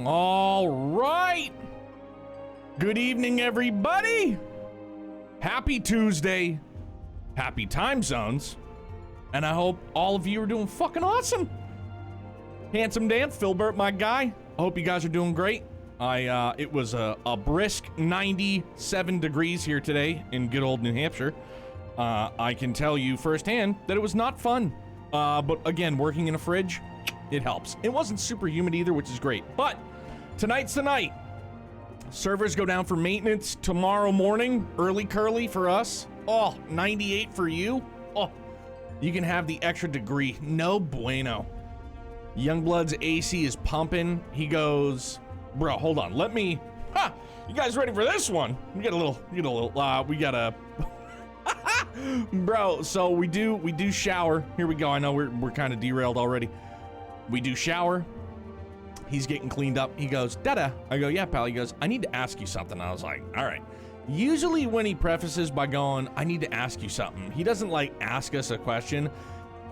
All right. Good evening, everybody. Happy Tuesday. Happy time zones. And I hope all of you are doing fucking awesome. Handsome Dan, Philbert, my guy. I hope you guys are doing great. It was a brisk 97 degrees here today in good old New Hampshire. I can tell you firsthand that it was not fun. But again, working in a fridge, it helps. It wasn't super humid either, which is great. But tonight's the night. Servers go down for maintenance tomorrow morning, early curly for us. Oh, 98 for you. Oh, you can have the extra degree. No bueno. Youngblood's AC is pumping. He goes, bro, hold on. Let me, you guys ready for this one? We got a bro, so we do shower. Here we go. I know we're kind of derailed already. We do shower. He's getting cleaned up. He goes, Dada. I go, yeah, pal. He goes, I need to ask you something. I was like, all right. Usually when he prefaces by going, I need to ask you something, he doesn't like ask us a question.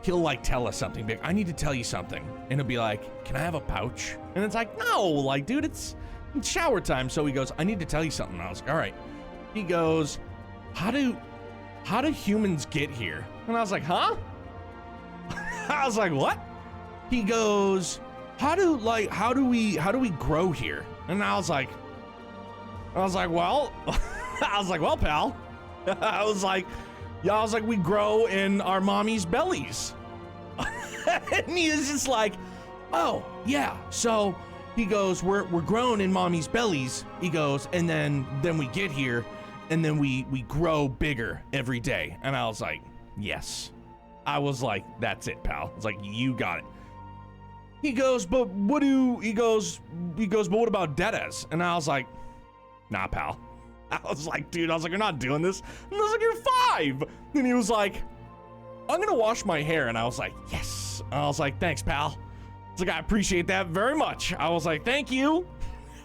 He'll like tell us something big. I need to tell you something. And he'll be like, can I have a pouch? And it's like, no, like, dude, it's shower time. So he goes, I need to tell you something. I was like, all right. He goes, how do humans get here? And I was like, huh? I was like, what? He goes, how do we grow here? And I was like, well, pal. I was like, we grow in our mommy's bellies. And he was just like, oh yeah. So he goes, we're grown in mommy's bellies. He goes, and then we get here, and then we grow bigger every day. And I was like, yes. I was like, that's it, pal. It's like, you got it. He goes, but what about Deadass? And I was like, nah, pal. I was like, dude, you're not doing this. And I was like, you're 5. And he was like, I'm gonna wash my hair. And I was like, yes. And I was like, thanks, pal. It's like, I appreciate that very much. I was like, thank you.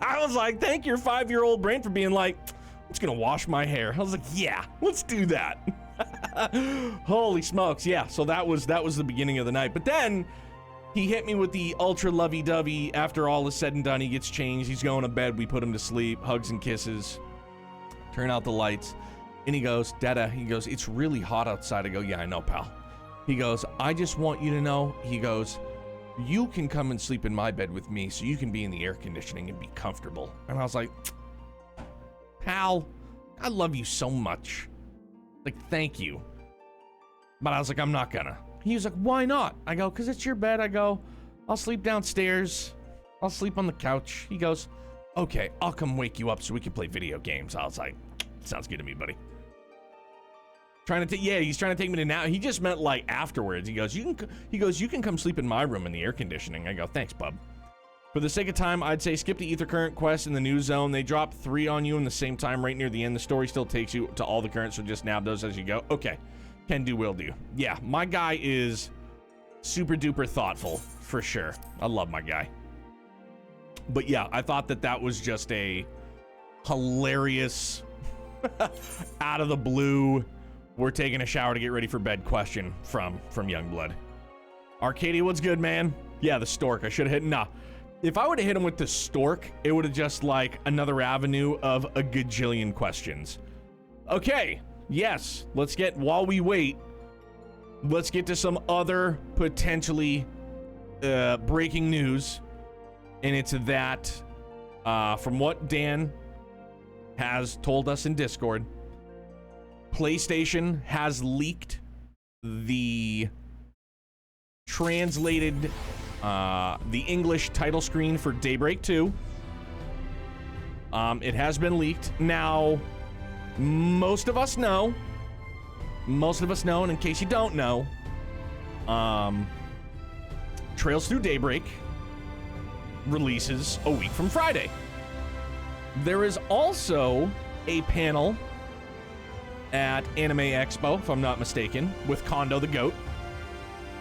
I was like, thank your 5-year-old brain for being like, I'm just gonna wash my hair. I was like, yeah, let's do that. Holy smokes. Yeah. So that was the beginning of the night. But then he hit me with the ultra lovey-dovey. After all is said and done, he gets changed. He's going to bed. We put him to sleep. Hugs and kisses. Turn out the lights. And he goes, Dada, he goes, it's really hot outside. I go, yeah, I know, pal. He goes, I just want you to know, he goes, you can come and sleep in my bed with me so you can be in the air conditioning and be comfortable. And I was like, pal, I love you so much. Like, thank you. But I was like, I'm not gonna. He was like, why not? I go, because it's your bed. I go, I'll sleep downstairs. I'll sleep on the couch. He goes, okay, I'll come wake you up so we can play video games. I was like, sounds good to me, buddy. He's trying to take me to now. He just meant like afterwards. He goes, you can come sleep in my room in the air conditioning. I go, thanks, bub. For the sake of time, I'd say skip the Ether Current quest in the news zone. They drop 3 on you in the same time right near the end. The story still takes you to all the currents, so just nab those as you go. Okay. Can do, will do. Yeah, my guy is super duper thoughtful, for sure. I love my guy. But yeah, I thought that was just a hilarious, out of the blue, we're taking a shower to get ready for bed question from Youngblood. Arcadia, what's good, man? Yeah, the stork. I should have hit. Nah. If I would have hit him with the stork, it would have just like another avenue of a gajillion questions. Okay. Yes, while we wait, let's get to some other potentially breaking news. And it's that, from what Dan has told us in Discord, PlayStation has leaked the translated, the English title screen for Daybreak 2. It has been leaked. Now, most of us know, and in case you don't know, Trails Through Daybreak releases a week from Friday. There is also a panel at Anime Expo, if I'm not mistaken, with Kondo the Goat.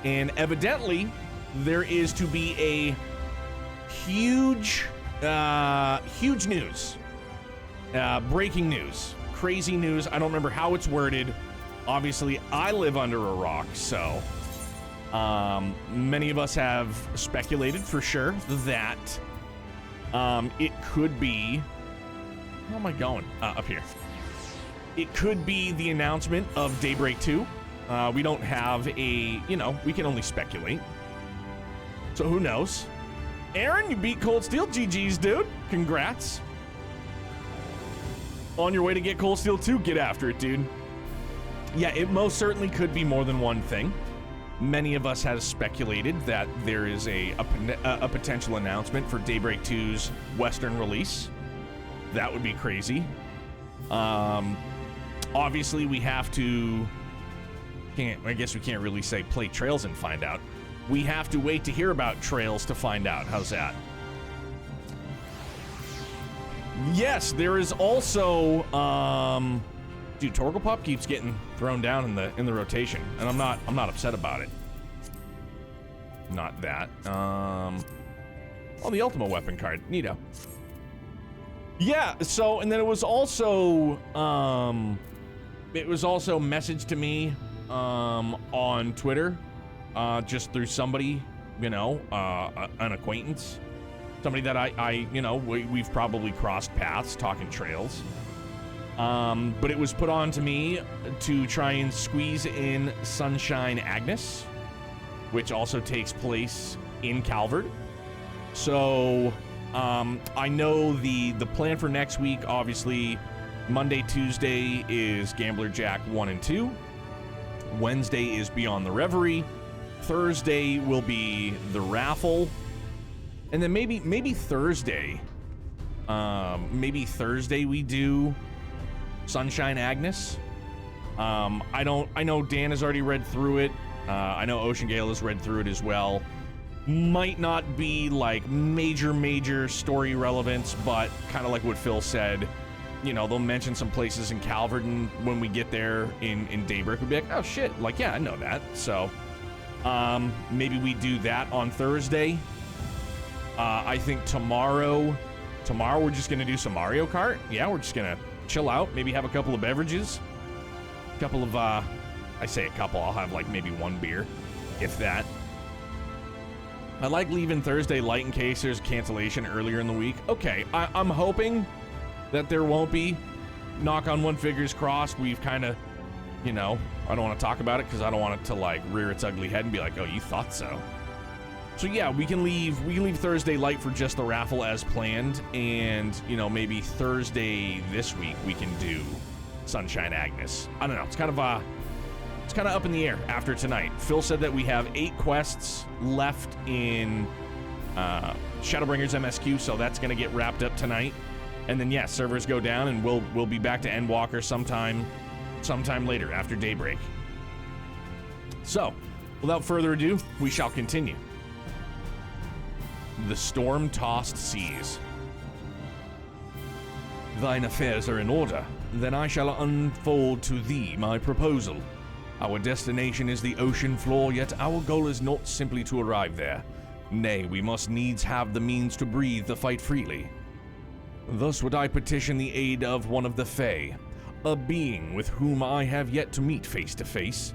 And evidently, there is to be a huge news. Breaking news. Crazy news. I don't remember how it's worded. Obviously, I live under a rock, so many of us have speculated for sure that It could be... Where am I going? Up here. It could be the announcement of Daybreak 2. We don't have a... You know, we can only speculate. So who knows? Aaron, you beat Cold Steel. GG's, dude. Congrats. On your way to get Cold Steel 2, get after it, dude. Yeah, it most certainly could be more than one thing. Many of us have speculated that there is a potential announcement for Daybreak 2's Western release. That would be crazy. Obviously, we have to... I guess we can't really say play Trails and find out. We have to wait to hear about Trails to find out. How's that? Yes, there is also... Dude, Torgal Pop keeps getting thrown down in the rotation, and I'm not upset about it. Not that. Oh, the Ultima Weapon card, neato. Yeah. So, and then it was also messaged to me on Twitter, just through somebody, you know, an acquaintance, somebody that I you know, we've probably crossed paths talking Trails. But it was put on to me to try and squeeze in Sunshine Agnes, which also takes place in Calvard. So, I know the plan for next week, obviously, Monday, Tuesday is Gambler Jack 1 and 2. Wednesday is Beyond the Reverie. Thursday will be the raffle. And then maybe Thursday. Maybe Thursday we do Sunshine Agnes. I know Dan has already read through it. I know Ocean Gale has read through it as well. Might not be like major story relevance, but kind of like what Phil said, you know, they'll mention some places in Calvert, and when we get there in Daybreak, we'll be like, oh shit, like, yeah, I know that. So maybe we do that on Thursday. I think tomorrow we're just gonna do some Mario Kart. Yeah, we're just gonna chill out, maybe have a couple of beverages, a couple of I say a couple, I'll have like maybe one beer, if that. I like leaving Thursday light in case there's a cancellation earlier in the week. Okay, I'm hoping that there won't be. Knock on wood, fingers crossed. We've kind of, you know, I don't want to talk about it because I don't want it to like rear its ugly head and be like, oh, you thought so. So yeah, we can leave Thursday light for just the raffle as planned, and you know, maybe Thursday this week we can do Sunshine Agnes. I don't know. It's kind of up in the air after tonight. Phil said that we have 8 quests left in Shadowbringers MSQ, so that's going to get wrapped up tonight. And then, yeah, servers go down, and we'll be back to Endwalker sometime later after Daybreak. So, without further ado, we shall continue. The storm-tossed seas. Thine affairs are in order. Then I shall unfold to thee my proposal. Our destination is the ocean floor, yet our goal is not simply to arrive there. Nay, we must needs have the means to breathe the fight freely. Thus would I petition the aid of one of the Fae, a being with whom I have yet to meet face to face.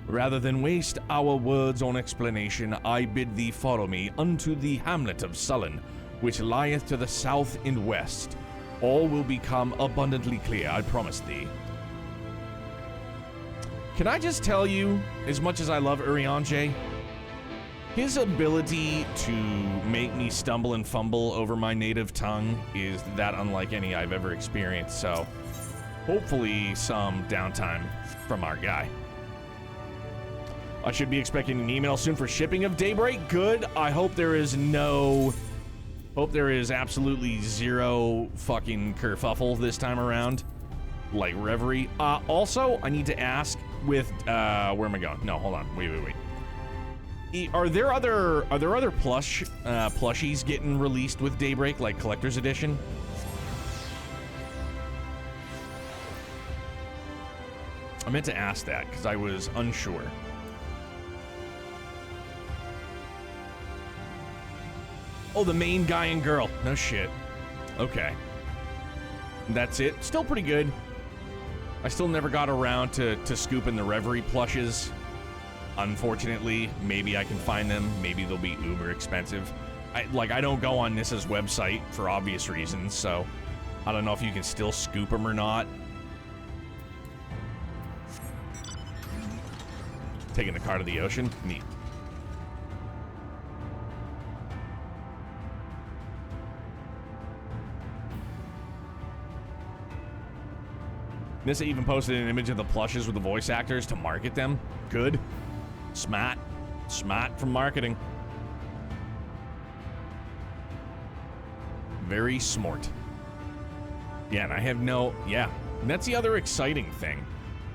Rather than waste our words on explanation, I bid thee follow me unto the hamlet of Sullen, which lieth to the south and west. All will become abundantly clear, I promise thee. Can I just tell you, as much as I love Urianger, his ability to make me stumble and fumble over my native tongue is that unlike any I've ever experienced, so hopefully some downtime from our guy. I should be expecting an email soon for shipping of Daybreak. Good. I hope there is absolutely zero fucking kerfuffle this time around. Like Reverie. Also, I need to ask with, where am I going? No, hold on. Wait. Are there other plushies getting released with Daybreak, like Collector's Edition? I meant to ask that, because I was unsure. Oh, the main guy and girl. No shit. Okay. That's it. Still pretty good. I still never got around to scooping the Reverie plushes. Unfortunately, maybe I can find them. Maybe they'll be uber expensive. I don't go on Nissa's website for obvious reasons, so I don't know if you can still scoop them or not. Taking the car to the ocean? Neat. Nissa even posted an image of the plushes with the voice actors to market them. Good. Smart. Smart from marketing. Very smart. Yeah, and I have no... Yeah, and that's the other exciting thing.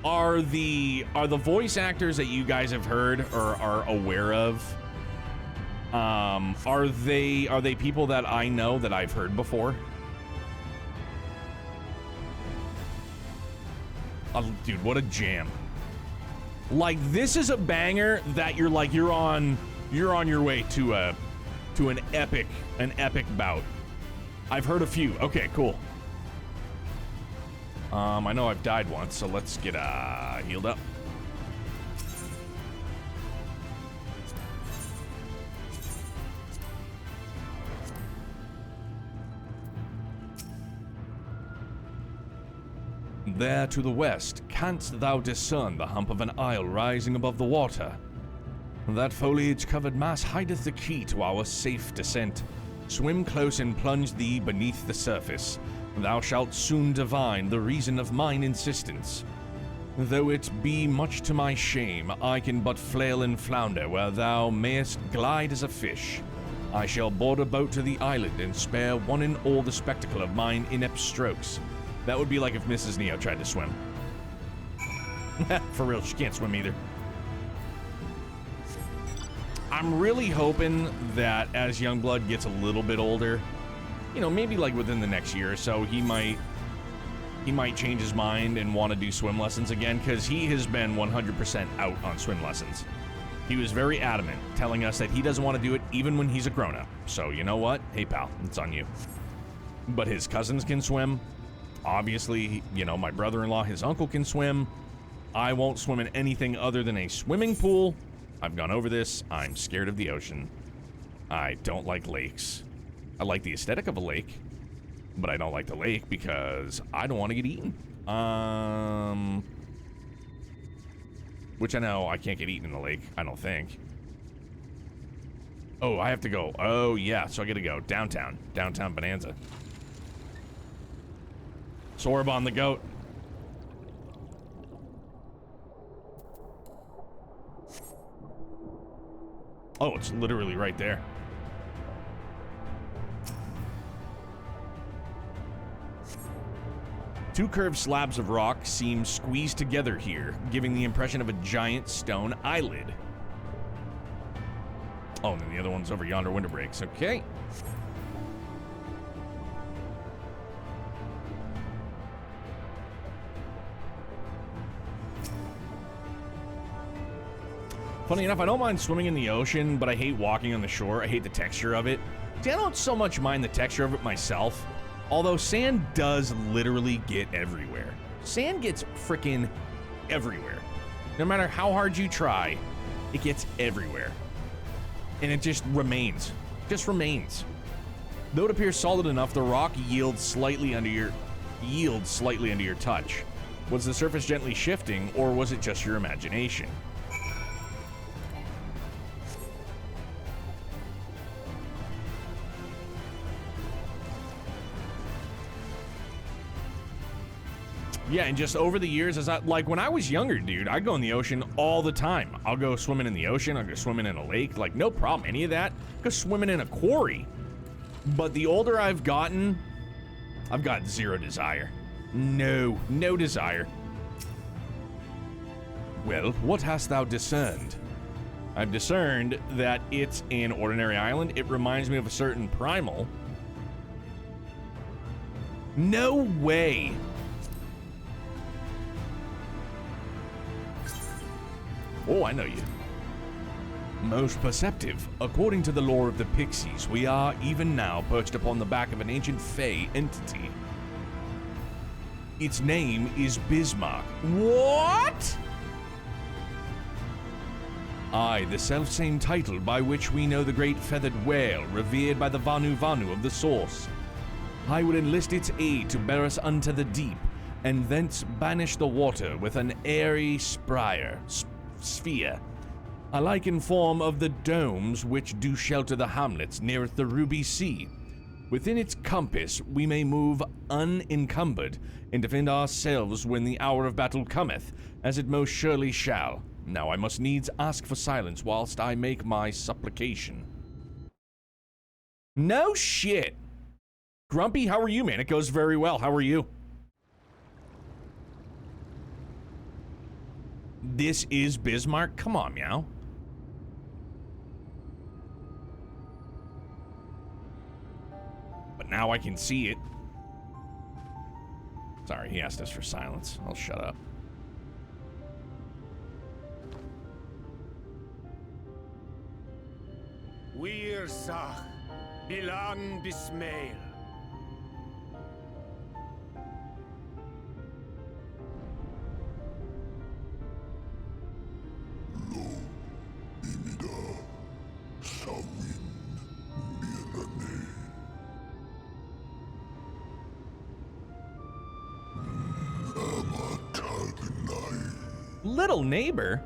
Are the voice actors that you guys have heard or are aware of, are they people that I know that I've heard before? Oh, dude, what a jam. Like, this is a banger that you're on your way to an epic bout. I've heard a few. Okay, cool. I know I've died once, so let's get healed up. There to the west, canst thou discern the hump of an isle rising above the water? That foliage-covered mass hideth the key to our safe descent. Swim close and plunge thee beneath the surface. Thou shalt soon divine the reason of mine insistence. Though it be much to my shame, I can but flail and flounder where thou mayest glide as a fish. I shall board a boat to the island and spare one and all the spectacle of mine inept strokes. That would be like if Mrs. Neo tried to swim. For real, she can't swim either. I'm really hoping that as Youngblood gets a little bit older, you know, maybe like within the next year or so, he might change his mind and want to do swim lessons again, because he has been 100% out on swim lessons. He was very adamant, telling us that he doesn't want to do it even when he's a grown-up. So, you know what? Hey, pal, it's on you. But his cousins can swim. Obviously, you know, my brother-in-law, his uncle can swim. I won't swim in anything other than a swimming pool. I've gone over this. I'm scared of the ocean. I don't like lakes. I like the aesthetic of a lake, but I don't like the lake because I don't want to get eaten. Which I know I can't get eaten in the lake, I don't think. Oh, I have to go. Oh, yeah, so I gotta go downtown. Downtown Bonanza. Sorbonne the goat. Oh, it's literally right there. Two curved slabs of rock seem squeezed together here, giving the impression of a giant stone eyelid. Oh, and then the other one's over yonder window breaks. Okay. Funny enough, I don't mind swimming in the ocean, but I hate walking on the shore. I hate the texture of it. See, I don't so much mind the texture of it myself, although sand does literally get everywhere. Sand gets freaking everywhere. No matter how hard you try, it gets everywhere. And it just remains. Just remains. Though it appears solid enough, the rock yields slightly under your touch. Was the surface gently shifting, or was it just your imagination? Yeah, and just over the years, like when I was younger, dude, I'd go in the ocean all the time. I'll go swimming in the ocean, I'll go swimming in a lake, like no problem, any of that. Go swimming in a quarry. But the older I've gotten, I've got zero desire. No desire. Well, what hast thou discerned? I've discerned that it's an ordinary island. It reminds me of a certain primal. No way. Oh, I know you. Most perceptive. According to the lore of the Pixies, we are, even now, perched upon the back of an ancient Fey entity. Its name is Bismarck. What? Aye, the self-same title by which we know the great feathered whale, revered by the Vanu Vanu of the source. I would enlist its aid to bear us unto the deep, and thence banish the water with an airy sphere, alike in form of the domes which do shelter the hamlets neareth the Ruby Sea. Within its compass we may move unencumbered, and defend ourselves when the hour of battle cometh, as it most surely shall. Now I must needs ask for silence whilst I make my supplication. No shit! Grumpy, how are you, man? It goes very well. How are you? This is Bismarck? Come on, meow. But now I can see it. Sorry, he asked us for silence. I'll shut up. Wir Sach, Bilan Bismail. Little neighbor?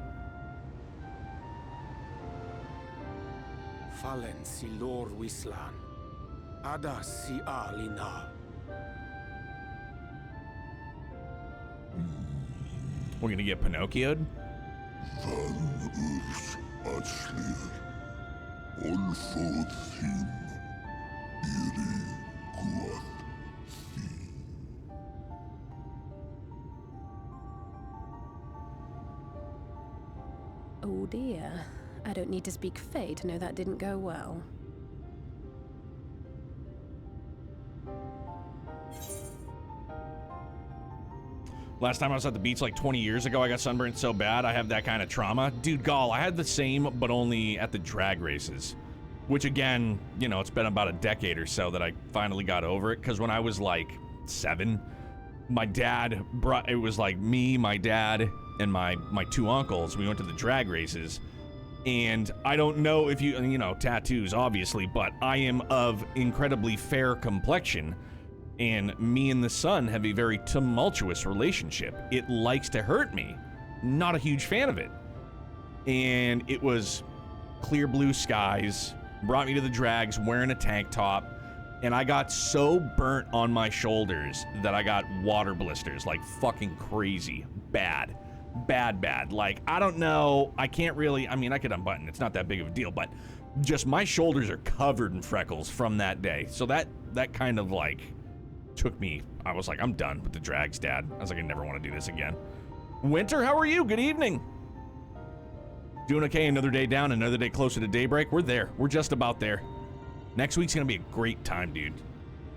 Fallen si Lord Wislan. Ada si Alina. We're gonna get Pinocchio'd? Van Urs Atslir. Olfod Thim. Iri Guath Thi. Oh dear. I don't need to speak Fae to know that didn't go well. Last time I was at the beach like 20 years ago, I got sunburned so bad, I have that kind of trauma. Dude, Gall, I had the same, but only at the drag races. Which again, you know, it's been about a decade or so that I finally got over it, because when I was like 7, my dad brought, it was like me, my dad, and my 2 uncles, we went to the drag races. And I don't know if you know, tattoos, obviously, but I am of incredibly fair complexion. And me and the sun have a very tumultuous relationship. It likes to hurt me. Not a huge fan of it. And it was clear blue skies, brought me to the drags wearing a tank top, and I got so burnt on my shoulders that I got water blisters like fucking crazy. Bad. Bad. Like, I don't know, I can't really, I mean, I could unbutton, it's not that big of a deal, but just my shoulders are covered in freckles from that day. So that kind of like took me, I was like, I'm done with the drags, Dad. I was like, I never want to do this again. Winter, how are you? Good evening. Doing okay, another day down, another day closer to daybreak. We're there, we're just about there. Next week's gonna be a great time, dude.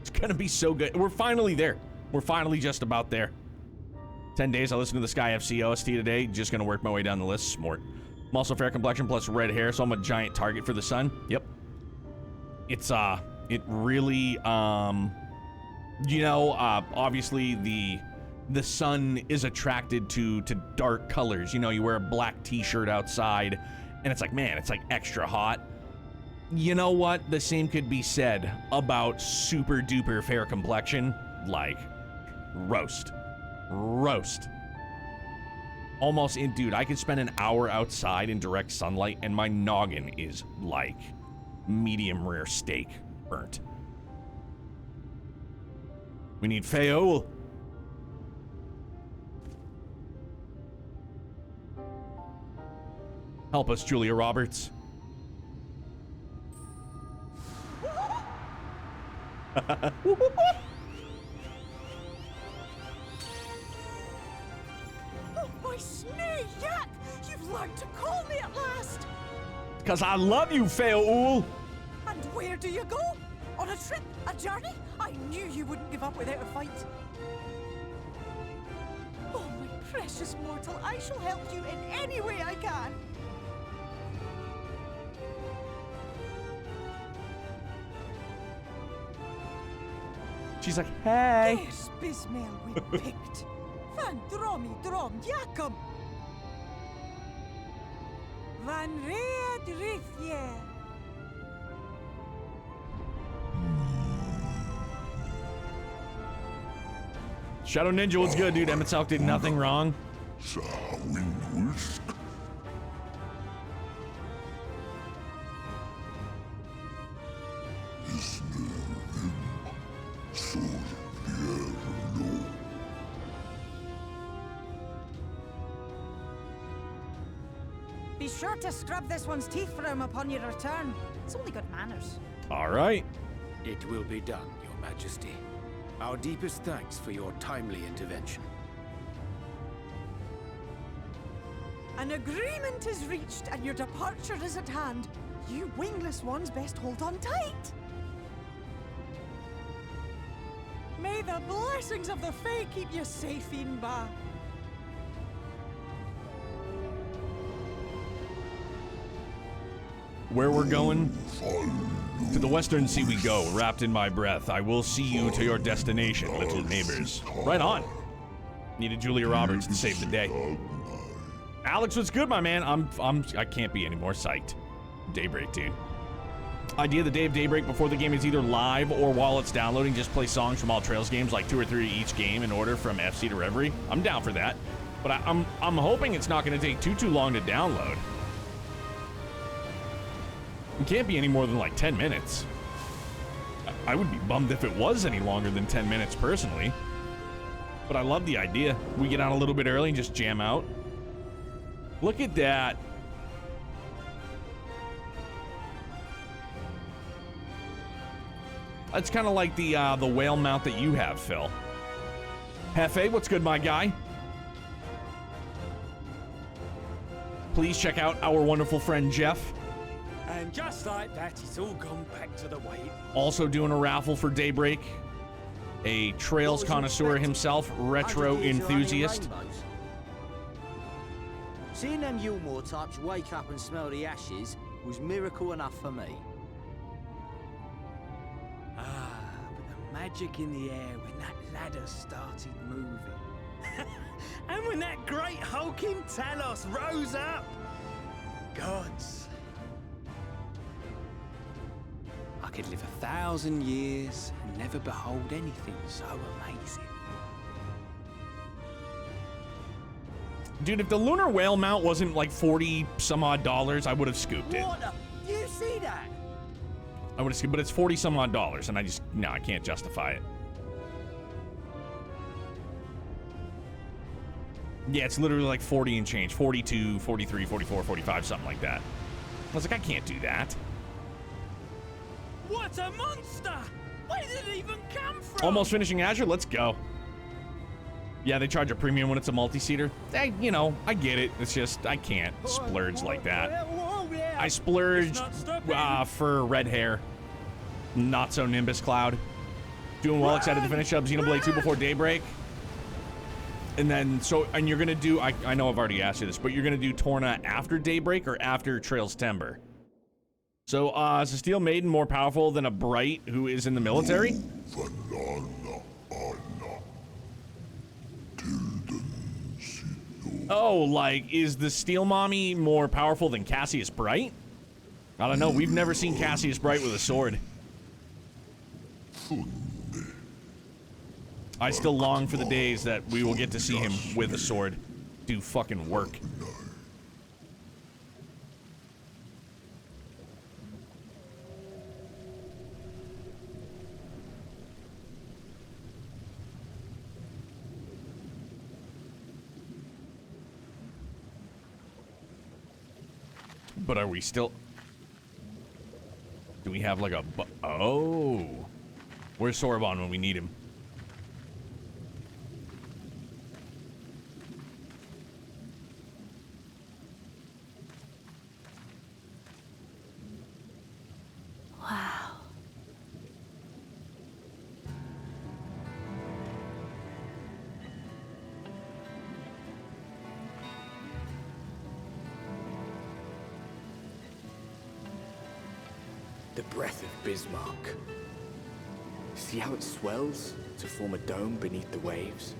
It's gonna be so good. We're finally there. We're finally just about there. 10 days, I listened to the Sky FC OST today. Just gonna work my way down the list. Smart. I'm also fair complexion plus red hair, so I'm a giant target for the sun. Yep. It's, it really, you know, obviously the sun is attracted to dark colors. You know, you wear a black t-shirt outside, and it's like, man, it's like extra hot. You know what? The same could be said about super duper fair complexion. Like, roast. Almost in, dude, I could spend an hour outside in direct sunlight and my noggin is like medium rare steak burnt. We need Feo. Help us, Julia Roberts. My snake yak! You've learned to call me at last! Cause I love you, Feo. And where do you go? On a trip? A journey? I knew you wouldn't give up without a fight. Oh, my precious mortal, I shall help you in any way I can. She's like, hey. There's Bismail we picked. Van Dromi Drom Jacob. Van Rithje. Shadow Ninja, what's good, dude? Emet Selch did nothing wrong. Sawinwisk. Isnerim Sorgierno. Be sure to scrub this one's teeth for him upon your return. It's only good manners. All right. It will be done, Your Majesty. Our deepest thanks for your timely intervention. An agreement is reached and your departure is at hand. You wingless ones best hold on tight. May the blessings of the Fae keep you safe, Inba. Where we're going? To the Western Sea we go, wrapped in my breath. I will see you to your destination, little neighbors. Right on. Needed Julia Roberts to save the day. Alex, what's good, my man? I can't be any more psyched. Daybreak, dude. Idea the day of Daybreak before the game is either live or while it's downloading, just play songs from all Trails games, like 2 or 3 each game in order from FC to Reverie. I'm down for that, but I'm hoping it's not going to take too long to download. It can't be any more than like 10 minutes. I would be bummed if it was any longer than 10 minutes personally, but I love the idea. We get out a little bit early and just jam out. Look at that. That's kind of like the whale mount that you have, Phil. Hefe, what's good, my guy? Please check out our wonderful friend Jeff. And just like that, it's all gone back to the way it was. Also doing a raffle for Daybreak. A Trails connoisseur himself, retro enthusiast. Seeing them Yulmore types wake up and smell the ashes was miracle enough for me. Ah, but the magic in the air when that ladder started moving. And when that great hulking Talos rose up. Gods. I could live 1,000 years and never behold anything so amazing. Dude, if the lunar whale mount wasn't like 40 some odd dollars, I would have scooped it. What the? You see that? I would have scooped, but it's 40 some odd dollars, and I can't justify it. Yeah, it's literally like 40 and change, 42, 43, 44, 45, something like that. I was like, I can't do that. What a monster! Where did it even come from? Almost finishing Azure, let's go. Yeah, they charge a premium when it's a multi-seater. You know, I get it. It's just, I can't splurge like that. I splurged for red hair. Not so Nimbus Cloud. Doing well, excited to finish up Xenoblade 2 before Daybreak. And then, and you're gonna do, I know I've already asked you this, but you're gonna do Torna after Daybreak or after Trails Timber? So, is a Steel Maiden more powerful than a Bright who is in the military? Oh, like, is the Steel Mommy more powerful than Cassius Bright? I don't know, we've never seen Cassius Bright with a sword. I still long for the days that we will get to see him with a sword do fucking work. But are we still... Do we have like a... Oh! Where's Sorbonne when we need him? Wow. The breath of Bismarck. See how it swells to form a dome beneath the waves?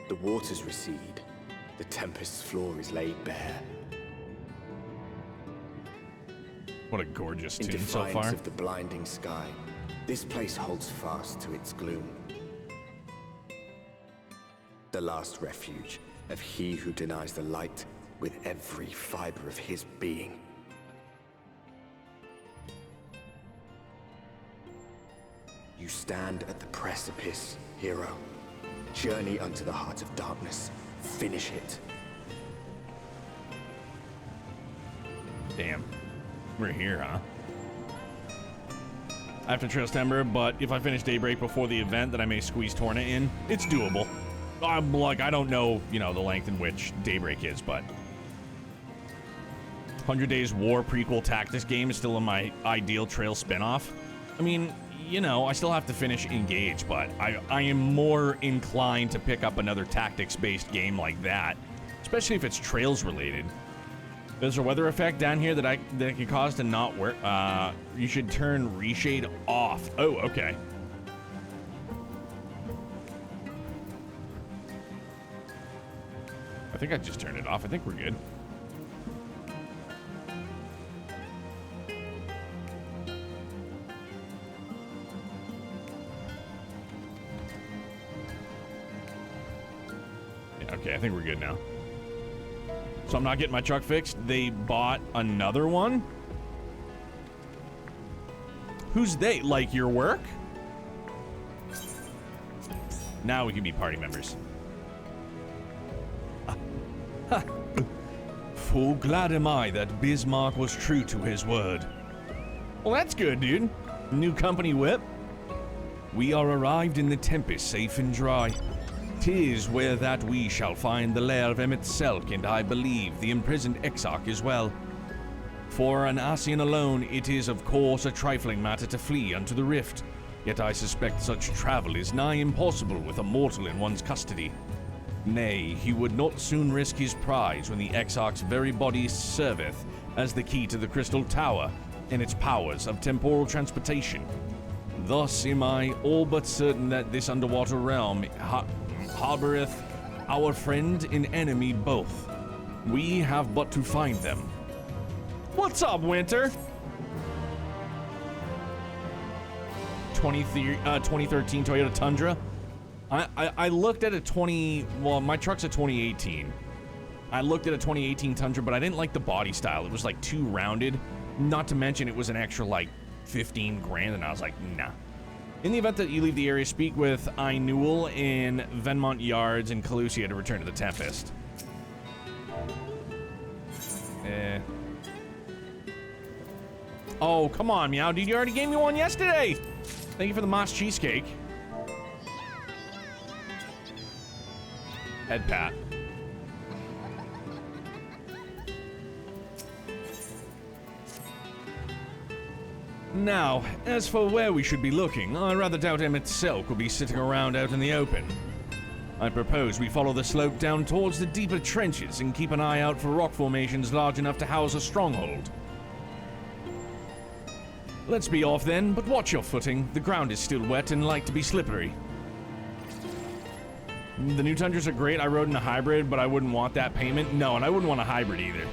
The waters recede, The Tempest's floor is laid bare. What a gorgeous In tune so defiance far. of the blinding sky, this place holds fast to its gloom. The last refuge of he who denies the light with every fiber of his being. You stand at the precipice, hero. Journey unto the heart of darkness. Finish it. Damn. We're here, huh? I have to trust Ember, but if I finish Daybreak before the event, then I may squeeze Torna in. It's doable. I'm like, I don't know, you know, the length in which Daybreak is, but 100 Days War prequel tactics game is still in my ideal Trail spinoff. I mean, you know, I still have to finish Engage, but I am more inclined to pick up another tactics-based game like that, especially if it's Trails related. There's a weather effect down here that can cause to not work. You should turn reshade off. Oh, okay. I think I just turned it off. I think we're good. Yeah, okay, I think we're good now. So I'm not getting my truck fixed. They bought another one? Who's they? Like your work? Now we can be party members. Full glad am I that Bismarck was true to his word. Well, that's good, dude. New company whip. We are arrived in the Tempest safe and dry. 'Tis where that we shall find the lair of Emet Selch, and I believe the imprisoned Exarch as well. For an Ascian alone, it is of course a trifling matter to flee unto the rift, yet I suspect such travel is nigh impossible with a mortal in one's custody. Nay, he would not soon risk his prize when the Exarch's very body serveth as the key to the Crystal Tower and its powers of temporal transportation. Thus am I all but certain that this underwater realm harboreth our friend and enemy both. We have but to find them. What's up, Winter? 2013 Toyota Tundra. I looked at a well, my truck's a 2018. I looked at a 2018 Tundra, but I didn't like the body style. It was like too rounded. Not to mention it was an extra like 15 grand, and I was like, nah. In the event that you leave the area, speak with Newell in Venmont Yards in Calusia to return to the Tempest. Oh, come on, Meow, dude. You already gave me one yesterday. Thank you for the moss cheesecake. Head pat. Now, as for where we should be looking, I rather doubt Emet Selch will be sitting around out in the open. I propose we follow the slope down towards the deeper trenches and keep an eye out for rock formations large enough to house a stronghold. Let's be off then, but watch your footing. The ground is still wet and like to be slippery. The new Tundras are great. I rode in a hybrid, but I wouldn't want that payment. No, and I wouldn't want a hybrid either.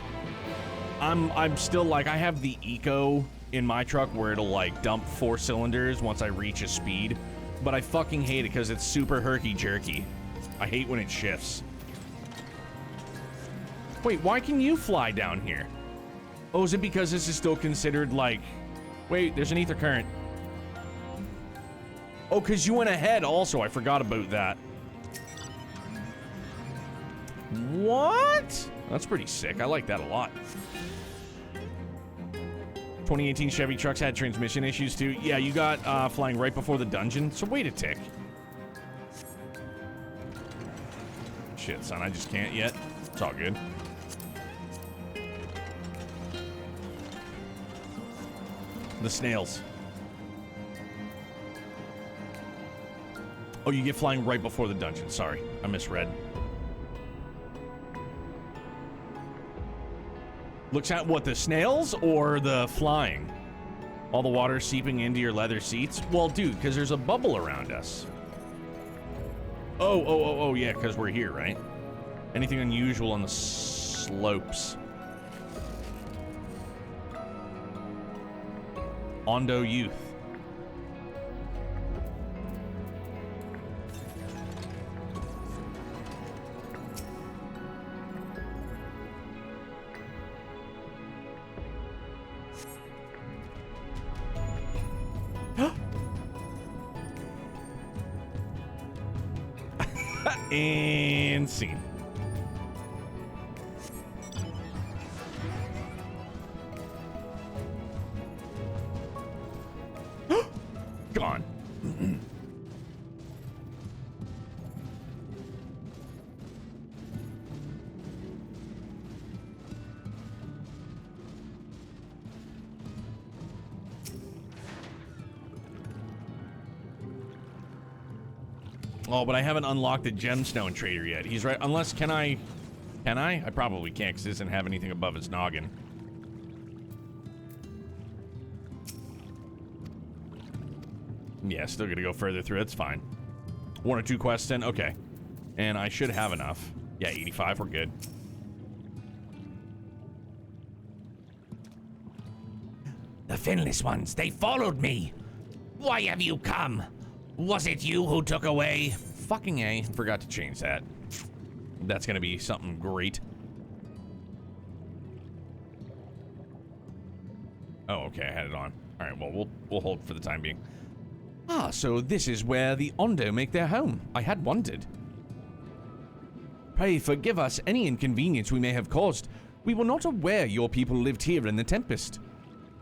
I'm still like, I have the Eco in my truck where it'll like dump 4 cylinders once I reach a speed, but I fucking hate it because it's super herky-jerky. I hate when it shifts. Wait, why can you fly down here? Oh, is it because this is still considered like... Wait, there's an ether current. Oh, because you went ahead also. I forgot about that. What? That's pretty sick. I like that a lot. 2018 Chevy trucks had transmission issues too. Yeah, you got flying right before the dungeon, so wait a tick. Shit, son, I just can't yet. It's all good. The snails. Oh, you get flying right before the dungeon. Sorry, I misread. Looks at what, the snails or the flying? All the water seeping into your leather seats? Well, dude, because there's a bubble around us. Oh, yeah, because we're here, right? Anything unusual on the slopes? Ondo Youth. And scene. Gone. Oh, but I haven't unlocked the gemstone trader yet. He's right. Unless, can I? Can I? I probably can't because it doesn't have anything above his noggin. Yeah, still gonna go further through. It's fine. 1 or 2 quests in. Okay. And I should have enough. Yeah, 85. We're good. The finless ones, they followed me. Why have you come? Was it you who took away? Fucking A. Forgot to change that. That's gonna be something great. Oh, okay, I had it on. All right, well, we'll hold for the time being. Ah, so this is where the Ondo make their home. I had wondered. Pray forgive us any inconvenience we may have caused. We were not aware your people lived here in the Tempest.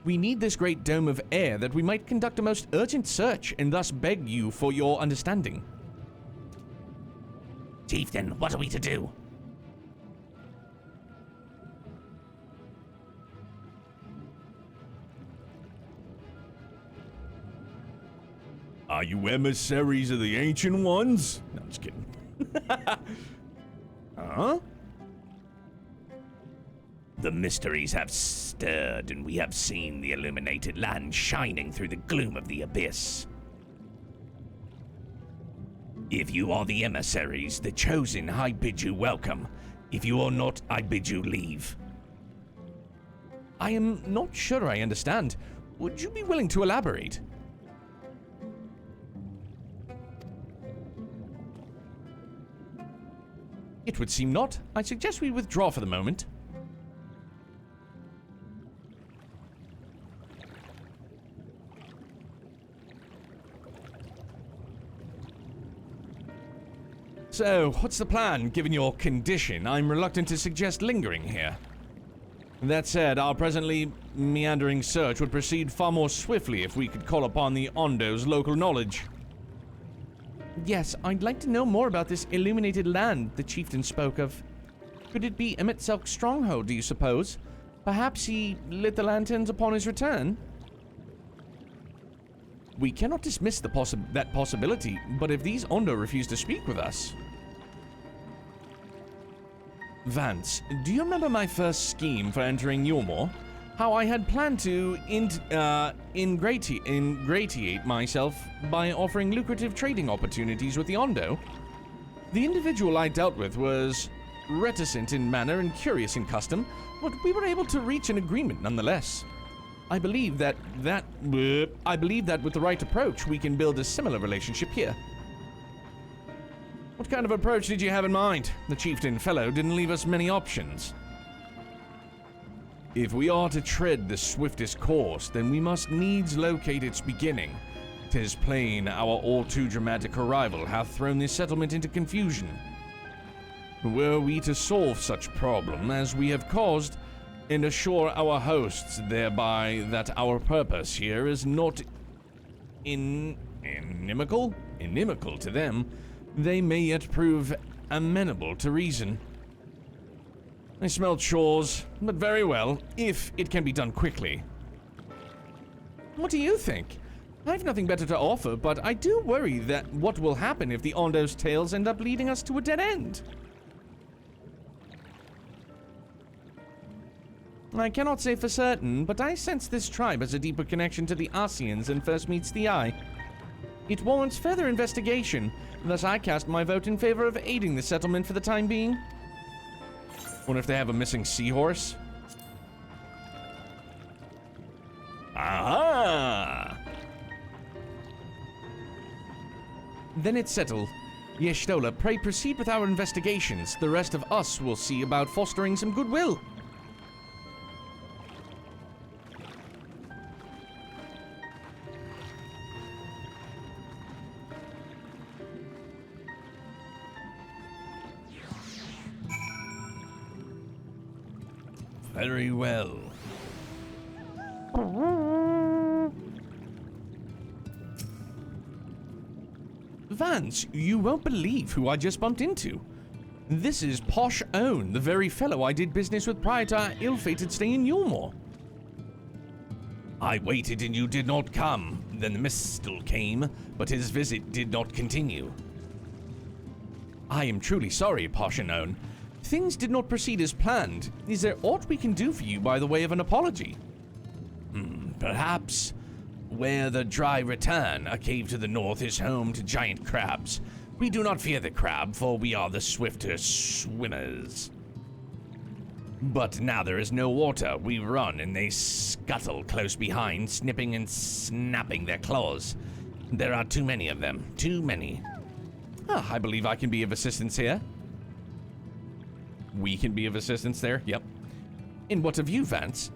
We need this great dome of air that we might conduct a most urgent search and thus beg you for your understanding. Chieftain, what are we to do? Are you emissaries of the Ancient Ones? No, I'm just kidding. Huh? The mysteries have stirred, and we have seen the illuminated land shining through the gloom of the abyss. If you are the emissaries, the chosen, I bid you welcome. If you are not, I bid you leave. I am not sure I understand. Would you be willing to elaborate? It would seem not. I suggest we withdraw for the moment. So, what's the plan? Given your condition, I'm reluctant to suggest lingering here. That said, our presently meandering search would proceed far more swiftly if we could call upon the Ondo's local knowledge. Yes, I'd like to know more about this illuminated land the chieftain spoke of. Could it be Emet Selch's stronghold, do you suppose? Perhaps he lit the lanterns upon his return? We cannot dismiss that possibility, but if these Ondo refuse to speak with us... Vance, do you remember my first scheme for entering Yulmore? How I had planned to ingratiate myself by offering lucrative trading opportunities with the Ondo? The individual I dealt with was reticent in manner and curious in custom, but we were able to reach an agreement nonetheless. I believe that with the right approach, we can build a similar relationship here. What kind of approach did you have in mind? The chieftain fellow didn't leave us many options. If we are to tread the swiftest course, then we must needs locate its beginning. 'Tis plain our all-too-dramatic arrival hath thrown this settlement into confusion. Were we to solve such problem as we have caused, and assure our hosts thereby that our purpose here is not inimical to them, they may yet prove amenable to reason. I smell chores, but very well, if it can be done quickly. What do you think? I have nothing better to offer, but I do worry that what will happen if the Ondo's tales end up leading us to a dead end. I cannot say for certain, but I sense this tribe has a deeper connection to the Asians than first meets the eye. It warrants further investigation, thus I cast my vote in favor of aiding the settlement for the time being. Wonder if they have a missing seahorse. Aha! Then it's settled. Yeshtola, pray proceed with our investigations. The rest of us will see about fostering some goodwill. Very well. Vance, you won't believe who I just bumped into. This is Posh Own, the very fellow I did business with prior to our ill-fated stay in Yulmore. I waited and you did not come. Then the Mistle came, but his visit did not continue. I am truly sorry, Posh Own. Things did not proceed as planned. Is there aught we can do for you by the way of an apology? Perhaps. Where the Dry Return, a cave to the north, is home to giant crabs. We do not fear the crab, for we are the swifter swimmers. But now there is no water. We run, and they scuttle close behind, snipping and snapping their claws. There are too many of them. Too many. I believe I can be of assistance here. We can be of assistance there? Yep. And what of you, Vance?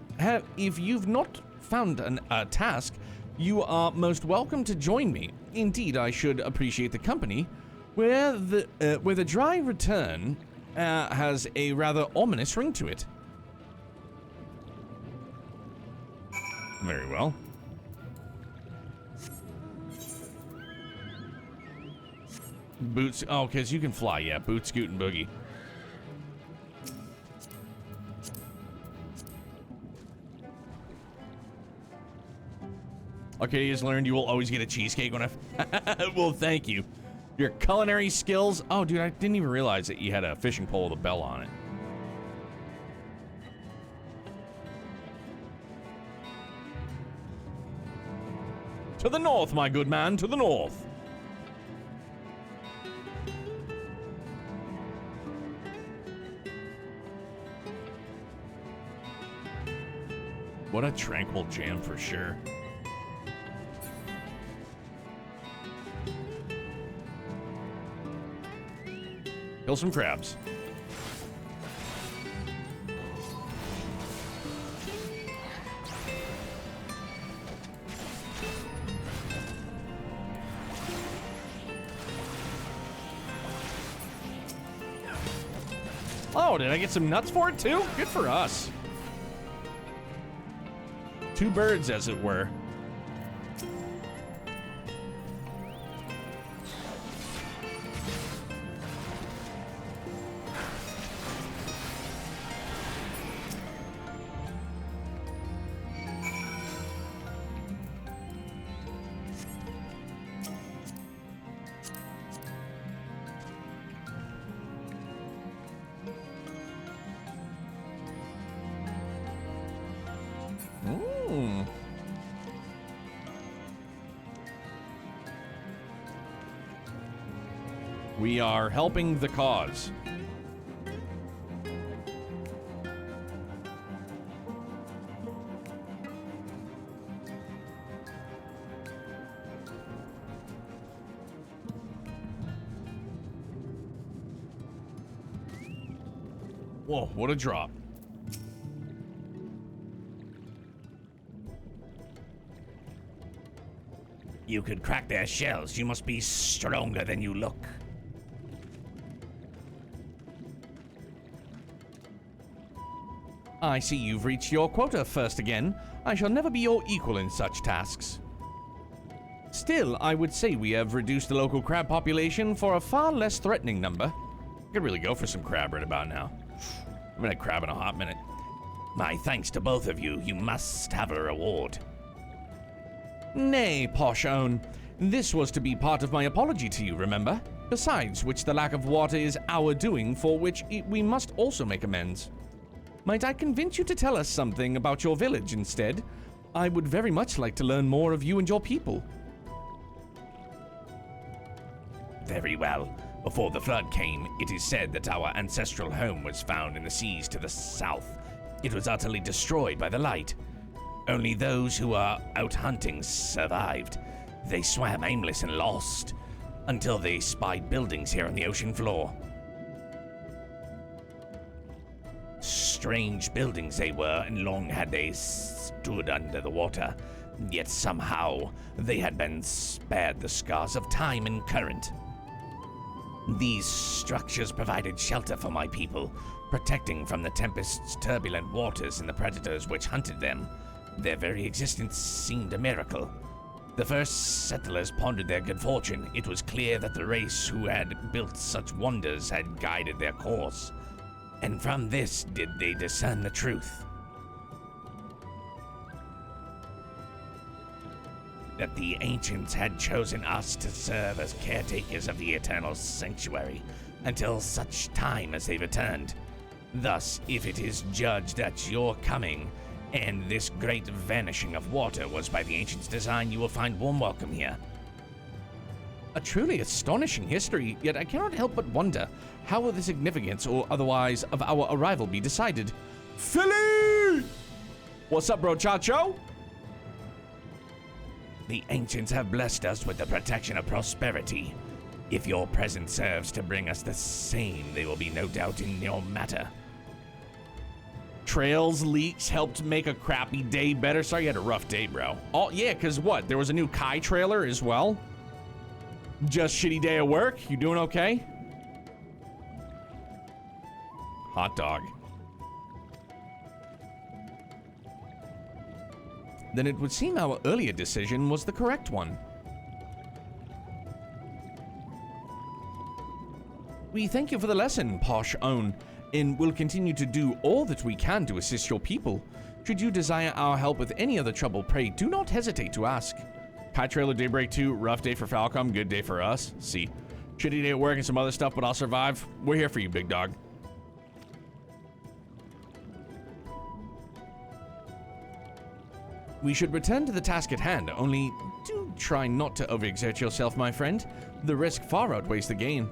If you've not found a task, you are most welcome to join me. Indeed, I should appreciate the company. Where the Dry Return has a rather ominous ring to it. Very well. Boots. Oh, because you can fly. Yeah, boot, scoot, and boogie. Arcadia's learned you will always get a cheesecake when I... Well, thank you. Your culinary skills... Oh, dude, I didn't even realize that you had a fishing pole with a bell on it. To the north, my good man, to the north. What a tranquil jam for sure. Kill some crabs. Oh, did I get some nuts for it too? Good for us. Two birds, as it were. We are helping the cause. Whoa, what a drop. You could crack their shells. You must be stronger than you look. I see you've reached your quota first again. I shall never be your equal in such tasks. Still, I would say we have reduced the local crab population for a far less threatening number. I could really go for some crab right about now. I haven't had crab in a hot minute. My thanks to both of you. You must have a reward. Nay, Posh Own. This was to be part of my apology to you, remember? Besides which the lack of water is our doing, for which we must also make amends. Might I convince you to tell us something about your village instead? I would very much like to learn more of you and your people. Very well. Before the flood came, it is said that our ancestral home was found in the seas to the south. It was utterly destroyed by the light. Only those who were out hunting survived. They swam aimless and lost, until they spied buildings here on the ocean floor. Strange buildings they were, and long had they stood under the water. Yet somehow they had been spared the scars of time and current. These structures provided shelter for my people, protecting from the tempest's turbulent waters and the predators which hunted them. Their very existence seemed a miracle. The first settlers pondered their good fortune. It was clear that the race who had built such wonders had guided their course. And from this did they discern the truth. That the ancients had chosen us to serve as caretakers of the eternal sanctuary until such time as they returned. Thus, if it is judged that your coming and this great vanishing of water was by the ancients' design, you will find warm welcome here. A truly astonishing history, yet I cannot help but wonder, how will the significance or otherwise of our arrival be decided? Philly! What's up, bro, Chacho? The ancients have blessed us with the protection of prosperity. If your presence serves to bring us the same, they will be no doubt in your matter. Trails leaks helped make a crappy day better. Sorry you had a rough day, bro. Oh, yeah, because what? There was a new Kai trailer as well? Just shitty day at work? You doing okay? Hot dog. Then it would seem our earlier decision was the correct one. We thank you for the lesson, Posh Own, and will continue to do all that we can to assist your people. Should you desire our help with any other trouble, pray do not hesitate to ask. Kai Trailer Daybreak 2, rough day for Falcom, good day for us. See, shitty day at work and some other stuff, but I'll survive. We're here for you, big dog. We should return to the task at hand, only do try not to overexert yourself, my friend. The risk far outweighs the gain.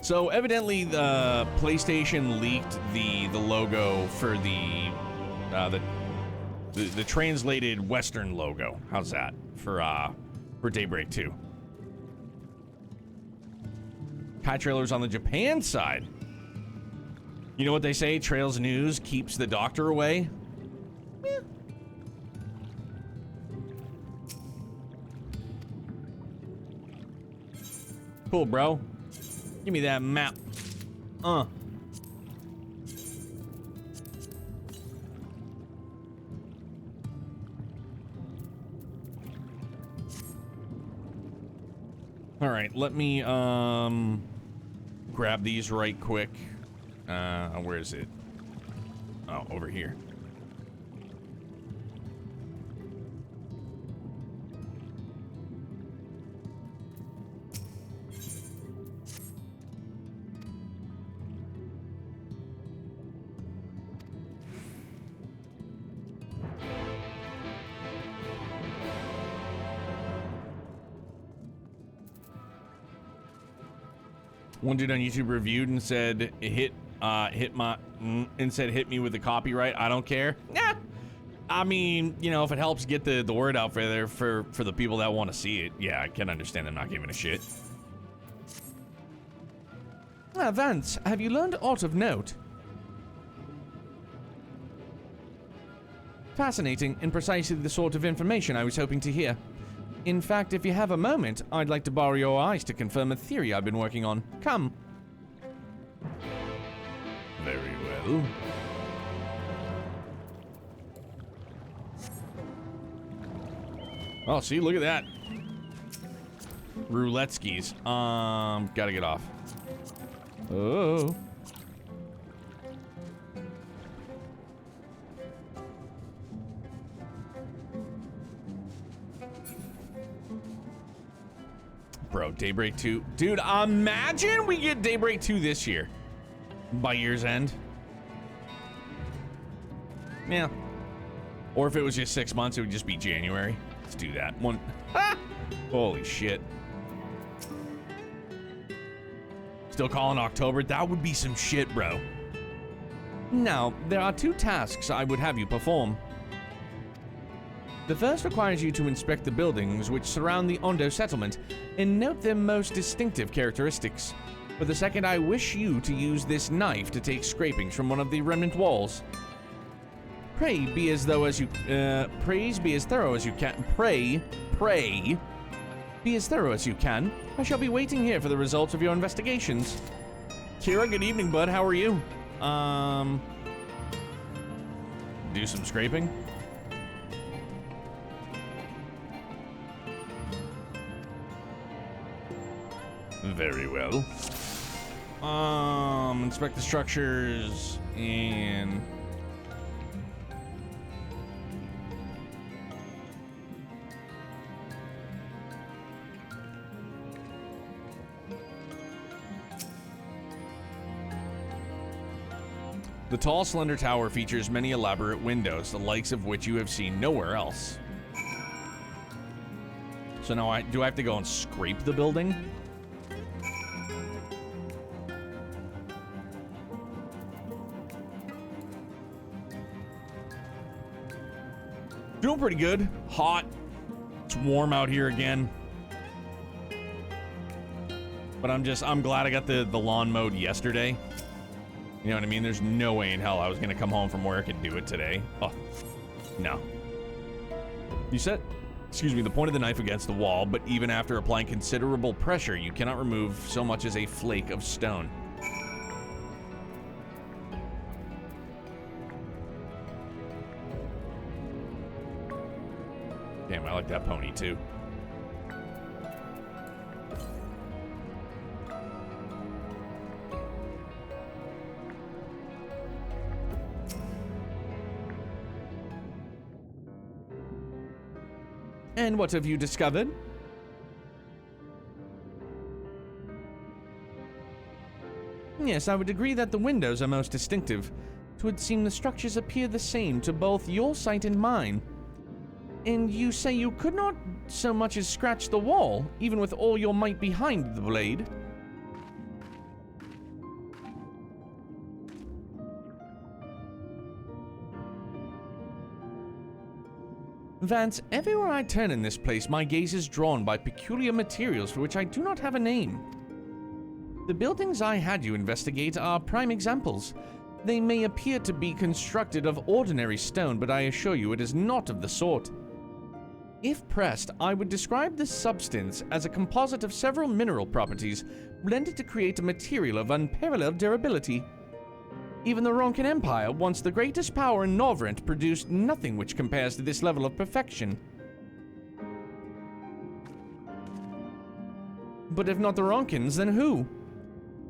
So evidently the PlayStation leaked the logo for the translated Western logo. How's that for Daybreak 2? Kai Trailer's on the Japan side. You know what they say? Trails news keeps the doctor away. Eh. Cool, bro. Give me that map. All right, let me grab these right quick. Where is it? Oh, over here. One dude on YouTube reviewed and said hit me with the copyright. I don't care. Nah. I mean, you know, if it helps get the word out for there for the people that want to see it, yeah, I can understand them not giving a shit. Vance, have you learned aught of note? Fascinating and precisely the sort of information I was hoping to hear. In fact, if you have a moment, I'd like to borrow your eyes to confirm a theory I've been working on. Come. Very well. Oh, see, look at that. Roulette skis. Gotta get off. Oh. Bro, Daybreak 2. Dude, imagine we get Daybreak 2 this year. By year's end. Yeah. Or if it was just 6 months, it would just be January. Let's do that. One. Ah! Holy shit. Still calling October? That would be some shit, bro. Now, there are 2 tasks I would have you perform. The first requires you to inspect the buildings which surround the Ondo settlement and note their most distinctive characteristics. For the second, I wish you to use this knife to take scrapings from one of the remnant walls. Pray be as thorough as you can. Pray be as thorough as you can. I shall be waiting here for the results of your investigations. Kira, good evening, bud. How are you? Do some scraping. Very well. Inspect the structures and the tall, slender tower features many elaborate windows, the likes of which you have seen nowhere else. So now do I have to go and scrape the building? Doing pretty good. Hot. It's warm out here again. But I'm glad I got the lawn mowed yesterday. You know what I mean? There's no way in hell I was gonna come home from work and do it today. Oh, no. You set, the point of the knife against the wall, but even after applying considerable pressure, you cannot remove so much as a flake of stone. Damn, I like that pony too. And what have you discovered? Yes, I would agree that the windows are most distinctive. It would seem the structures appear the same to both your sight and mine. And you say you could not so much as scratch the wall, even with all your might behind the blade. Vance, everywhere I turn in this place, my gaze is drawn by peculiar materials for which I do not have a name. The buildings I had you investigate are prime examples. They may appear to be constructed of ordinary stone, but I assure you it is not of the sort. If pressed, I would describe this substance as a composite of several mineral properties blended to create a material of unparalleled durability. Even the Ronkin Empire, once the greatest power in Novrent, produced nothing which compares to this level of perfection. But if not the Ronkins, then who?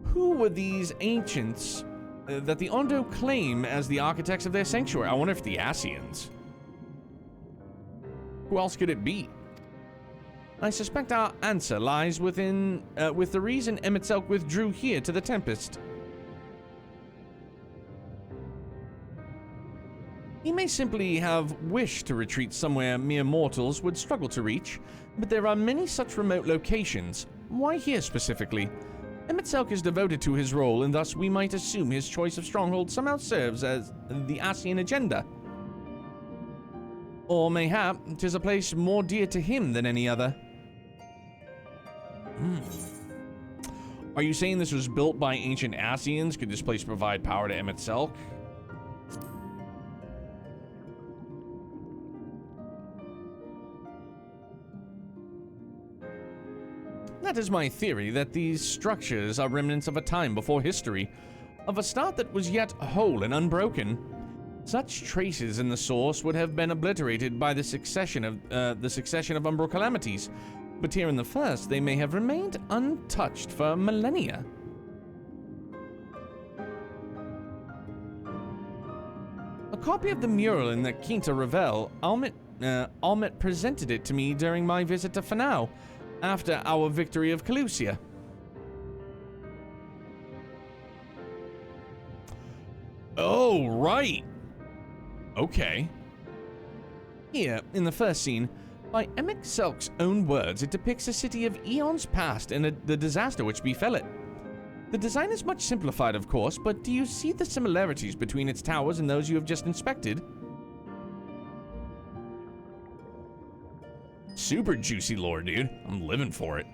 Who were these ancients that the Ondo claim as the architects of their sanctuary? I wonder if the Asians. Who else could it be? I suspect our answer lies with the reason Emet Selch withdrew here to the Tempest. He may simply have wished to retreat somewhere mere mortals would struggle to reach, but there are many such remote locations. Why here specifically? Emet Selch is devoted to his role, and thus we might assume his choice of stronghold somehow serves as the Asian agenda. Or mayhap 'tis a place more dear to him than any other. Are you saying this was built by ancient Asians? Could this place provide power to Emet Selch? That is my theory, that these structures are remnants of a time before history, of a start that was yet whole and unbroken. Such traces in the source would have been obliterated by the succession of umbral calamities, but here in the first, they may have remained untouched for millennia. A copy of the mural in the Quinta Revel, Almet presented it to me during my visit to Fanau, after our victory of Calusia. Oh, right. Okay. Here, in the first scene, by Emet Selch's own words, it depicts a city of eons past and the disaster which befell it. The design is much simplified, of course, but do you see the similarities between its towers and those you have just inspected? Super juicy lore, dude. I'm living for it.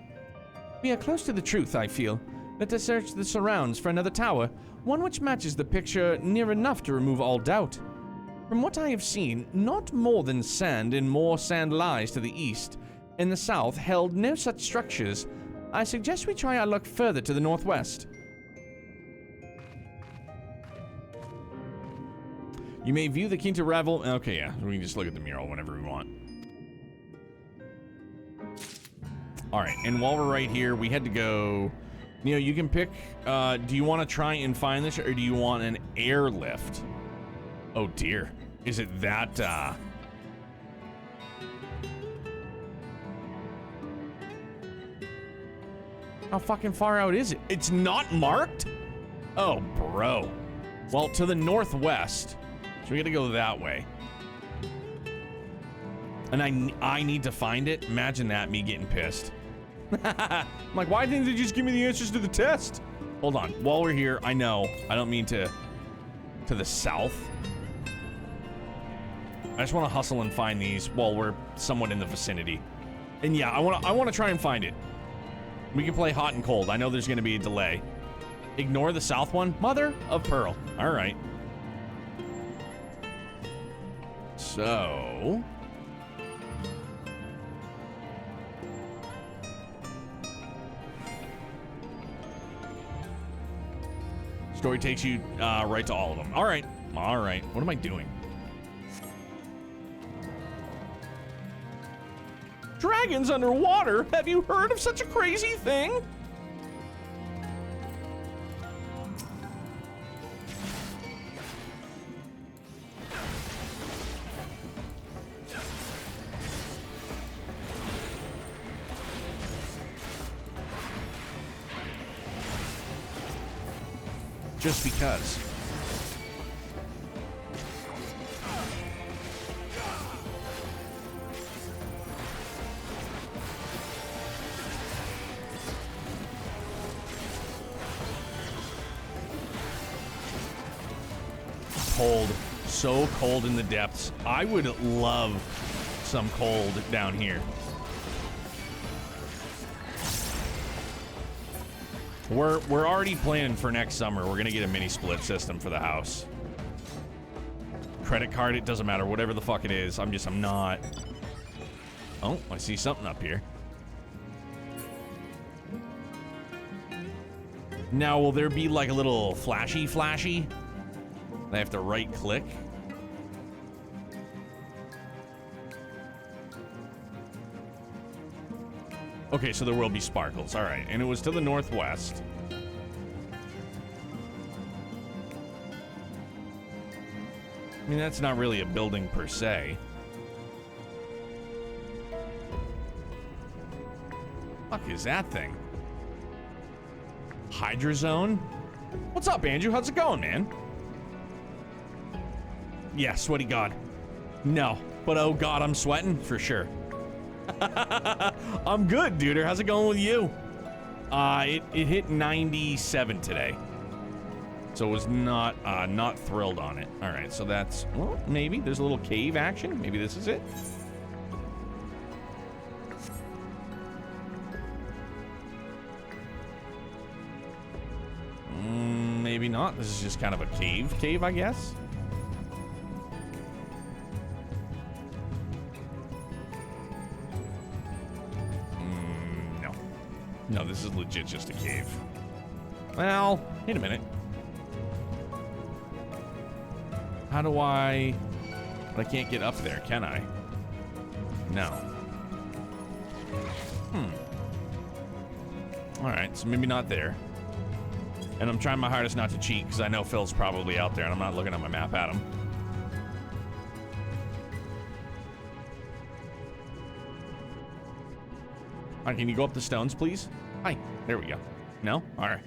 We are close to the truth, I feel. Let us search the surrounds for another tower, one which matches the picture near enough to remove all doubt. From what I have seen, not more than sand, and more sand lies to the east. In the south held no such structures. I suggest we try our luck further to the northwest. You may view the Quinta Ravel. Okay, yeah, we can just look at the mural whenever we want. All right, and while we're right here, we had to go. You know, you can pick. Do you want to try and find this, or do you want an airlift? Oh dear, is it that? How fucking far out is it? It's not marked? Oh, bro. Well, to the northwest. So we gotta go that way. And I need to find it? Imagine that, me getting pissed. I'm like, why didn't they just give me the answers to the test? Hold on. While we're here, I know. I don't mean to the south. I just want to hustle and find these while we're somewhat in the vicinity. And yeah, I want to try and find it. We can play hot and cold. I know there's going to be a delay. Ignore the south one. Mother of pearl. All right. So... story takes you right to all of them. All right. All right. What am I doing? Dragons underwater? Have you heard of such a crazy thing? Just because. Cold. So cold in the depths. I would love some cold down here. We're already planning for next summer. We're gonna get a mini split system for the house. Credit card, it doesn't matter. Whatever the fuck it is. I'm not. Oh, I see something up here. Now, will there be like a little flashy? I have to right click. Okay, so there will be sparkles. All right, and it was to the northwest. I mean, that's not really a building per se. Fuck is that thing? Hydra Zone? What's up, Andrew? How's it going, man? Yeah, sweaty god. No, but oh god, I'm sweating for sure. I'm good, dude. How's it going with you? It hit 97 today, so was not thrilled on it. All right, so that's, well, maybe there's a little cave action. Maybe this is it. Maybe not. This is just kind of a cave, I guess. No, this is legit just a cave. Well, wait a minute. How do I... But I can't get up there, can I? No. Alright, so maybe not there. And I'm trying my hardest not to cheat, because I know Phil's probably out there, and I'm not looking at my map at him. All right, can you go up the stones, please? Hi. There we go. No? All right.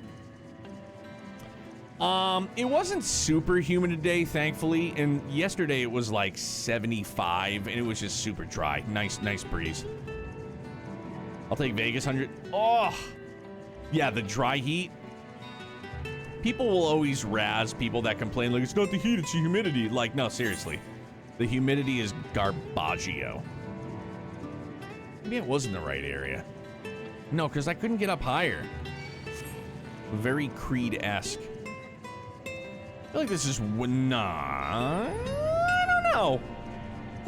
It wasn't super humid today, thankfully, and yesterday it was like 75, and it was just super dry. Nice breeze. I'll take Vegas 100. Oh! Yeah, the dry heat. people will always razz people that complain, like, it's not the heat, it's the humidity. Like, no, seriously. The humidity is garbaggio. Maybe it was in the right area. No, because I couldn't get up higher. Very Creed-esque. I feel like this is... Nah... I don't know.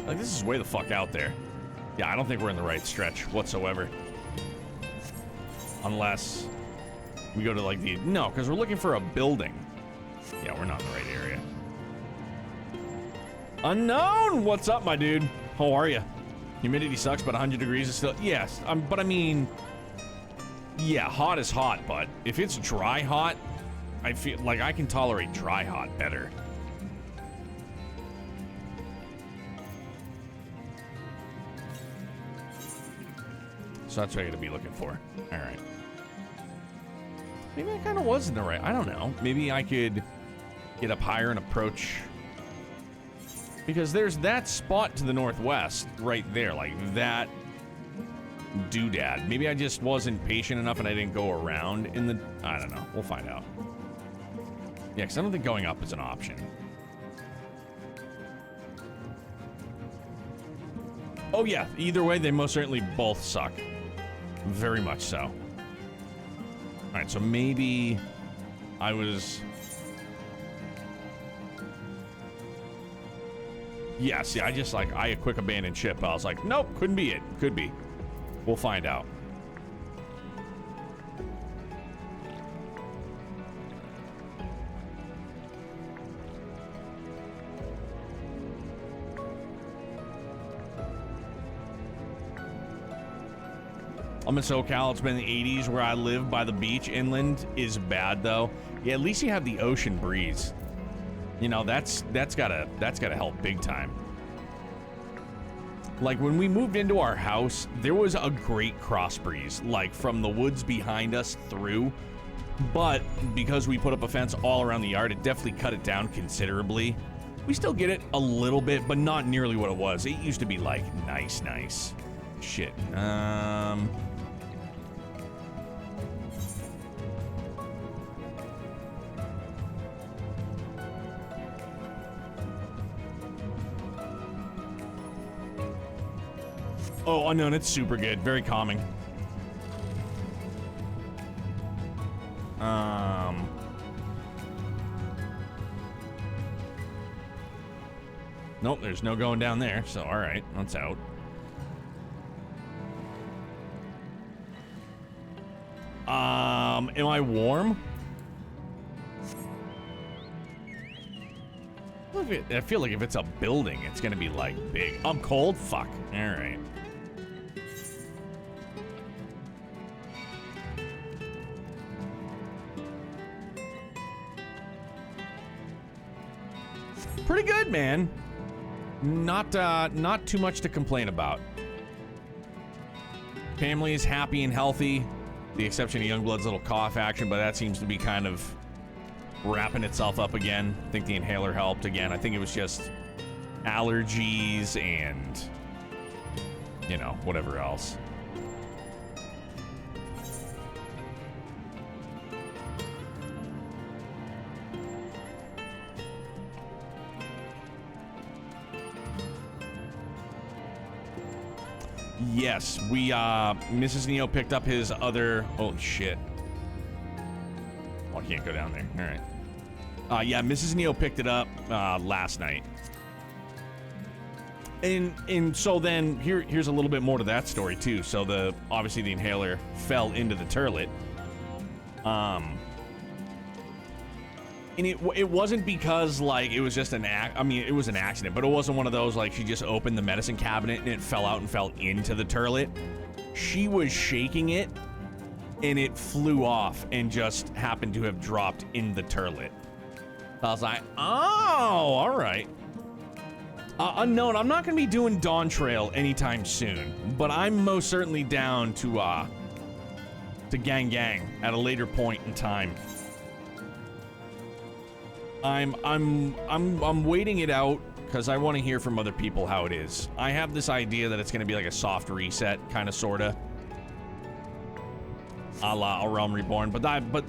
Like, this is way the fuck out there. Yeah, I don't think we're in the right stretch whatsoever. Unless we go to, like, the... No, because we're looking for a building. Yeah, we're not in the right area. Unknown! What's up, my dude? How are you? Humidity sucks, but 100 degrees is still... Yes, but I mean... Yeah, hot is hot, but if it's dry hot, I feel like I can tolerate dry hot better. So that's what I gotta be looking for. Alright. Maybe I kind of was in the right... I don't know. Maybe I could get up higher and approach... Because there's that spot to the northwest right there. Like, that doodad. Maybe I just wasn't patient enough and I didn't go around in the... I don't know. We'll find out. Yeah, because I don't think going up is an option. Oh, yeah. Either way, they most certainly both suck. Very much so. All right, so maybe I was... Yeah, see, I just, like, I quick abandoned ship. I was like, nope, couldn't be it. Could be. We'll find out. I'm in SoCal. It's been the 80s where I live by the beach. Inland is bad, though. Yeah, at least you have the ocean breeze. You know, that's gotta help big time. Like, when we moved into our house, there was a great cross breeze, like, from the woods behind us through. But because we put up a fence all around the yard, it definitely cut it down considerably. We still get it a little bit, but not nearly what it was. It used to be, like, nice. Shit. Oh, Unknown, it's super good. Very calming. Nope, there's no going down there, so alright, that's out. Am I warm? I feel like if it's a building, it's gonna be, like, big. I'm cold? Fuck. Alright. Pretty good, man. Not too much to complain about. Family is happy and healthy. The exception of Youngblood's little cough action, but that seems to be kind of wrapping itself up again. I think the inhaler helped again. I think it was just allergies and, you know, whatever else. Yes, we, Mrs. Neo picked up his other... Holy shit. Oh, I can't go down there. All right. Yeah, Mrs. Neo picked it up, last night. And so then, here's a little bit more to that story, too. So, obviously, the inhaler fell into the turlet. And it wasn't because, like, it was just I mean, it was an accident, but it wasn't one of those, like, she just opened the medicine cabinet and it fell out and fell into the turlet. She was shaking it, and it flew off and just happened to have dropped in the turlet. I was like, oh, all right. Unknown, I'm not going to be doing Dawn Trail anytime soon, but I'm most certainly down to gang at a later point in time. I'm waiting it out because I want to hear from other people how it is. I have this idea that it's going to be like a soft reset, kind of, sort of, a la A Realm Reborn, but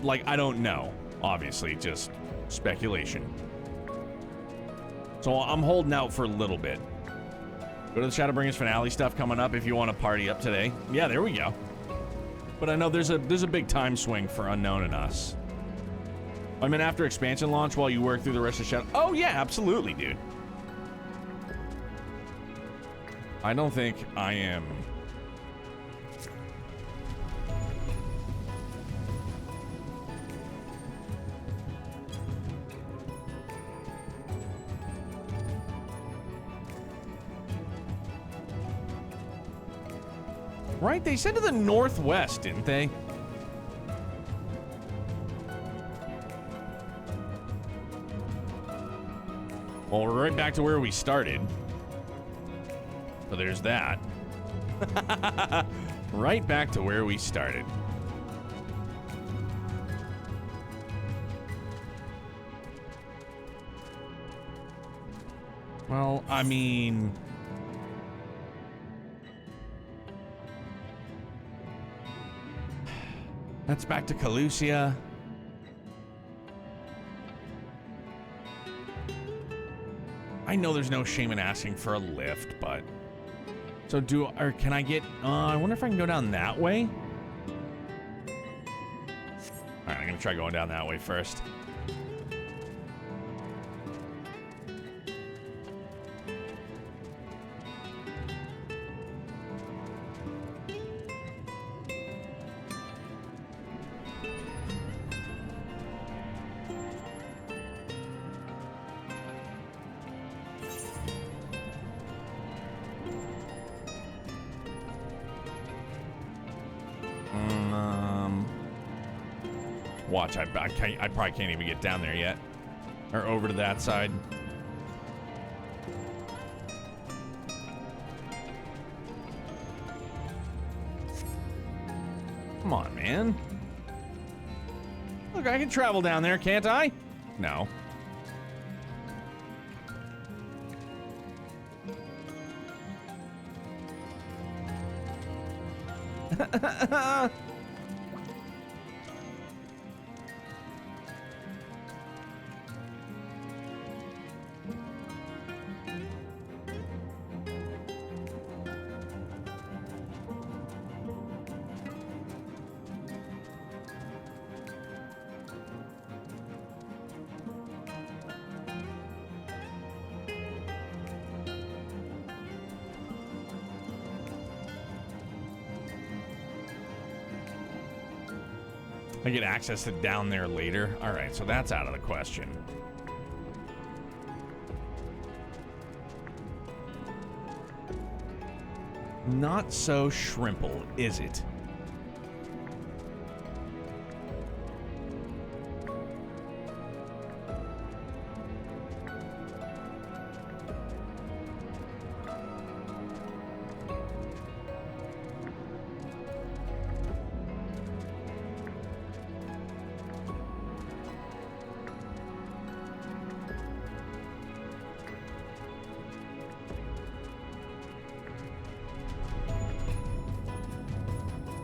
like, I don't know. Obviously, just speculation. So I'm holding out for a little bit. Go to the Shadowbringers finale stuff coming up if you want to party up today. Yeah, there we go. But I know there's a big time swing for Unknown and us. I mean, after expansion launch, while you work through the rest of Shadow. Oh yeah, absolutely, dude. I don't think I am. Right? They said to the northwest, didn't they? Well, we're right back to where we started. So there's that. Right back to where we started. Well, I mean... That's back to Calusia. I know there's no shame in asking for a lift, but... So or can I get... I wonder if I can go down that way? Alright, I'm gonna try going down that way first. Watch, I probably can't even get down there yet. Or over to that side. Come on, man. Look, I can travel down there, can't I? No. I get access to down there later. All right, so that's out of the question. Not so shrimple, is it?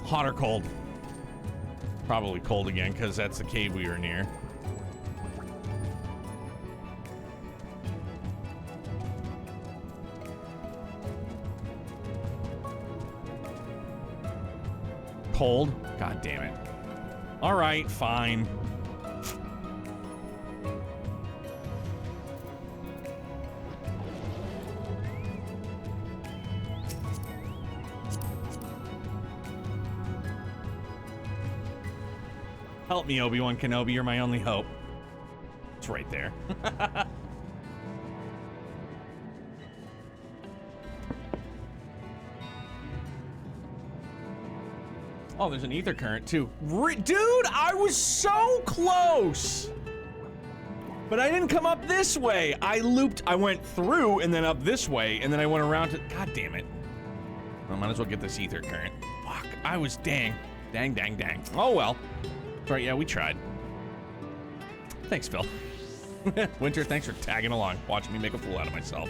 Hot or cold? Probably cold again, because that's the cave we were near. Cold? God damn it. All right, fine. Help me, Obi-Wan Kenobi, you're my only hope. It's right there. Oh, there's an ether current, too. Dude, I was so close! But I didn't come up this way. I went through and then up this way, and then I went around to... God damn it. I might as well get this ether current. Fuck, I was dang. Dang. Oh, well. That's right, yeah, we tried. Thanks, Phil. Winter, thanks for tagging along, watching me make a fool out of myself.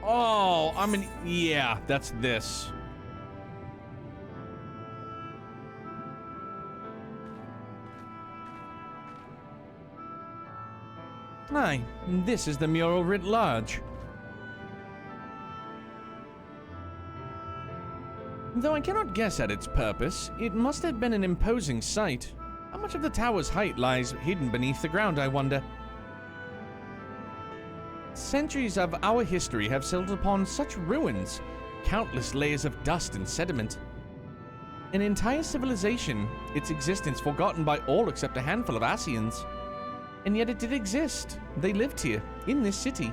Oh, yeah, that's this. Aye, this is the mural writ large. Though I cannot guess at its purpose, it must have been an imposing sight. How much of the tower's height lies hidden beneath the ground, I wonder? Centuries of our history have settled upon such ruins, countless layers of dust and sediment. An entire civilization, its existence forgotten by all except a handful of Asians. And yet it did exist. They lived here, in this city.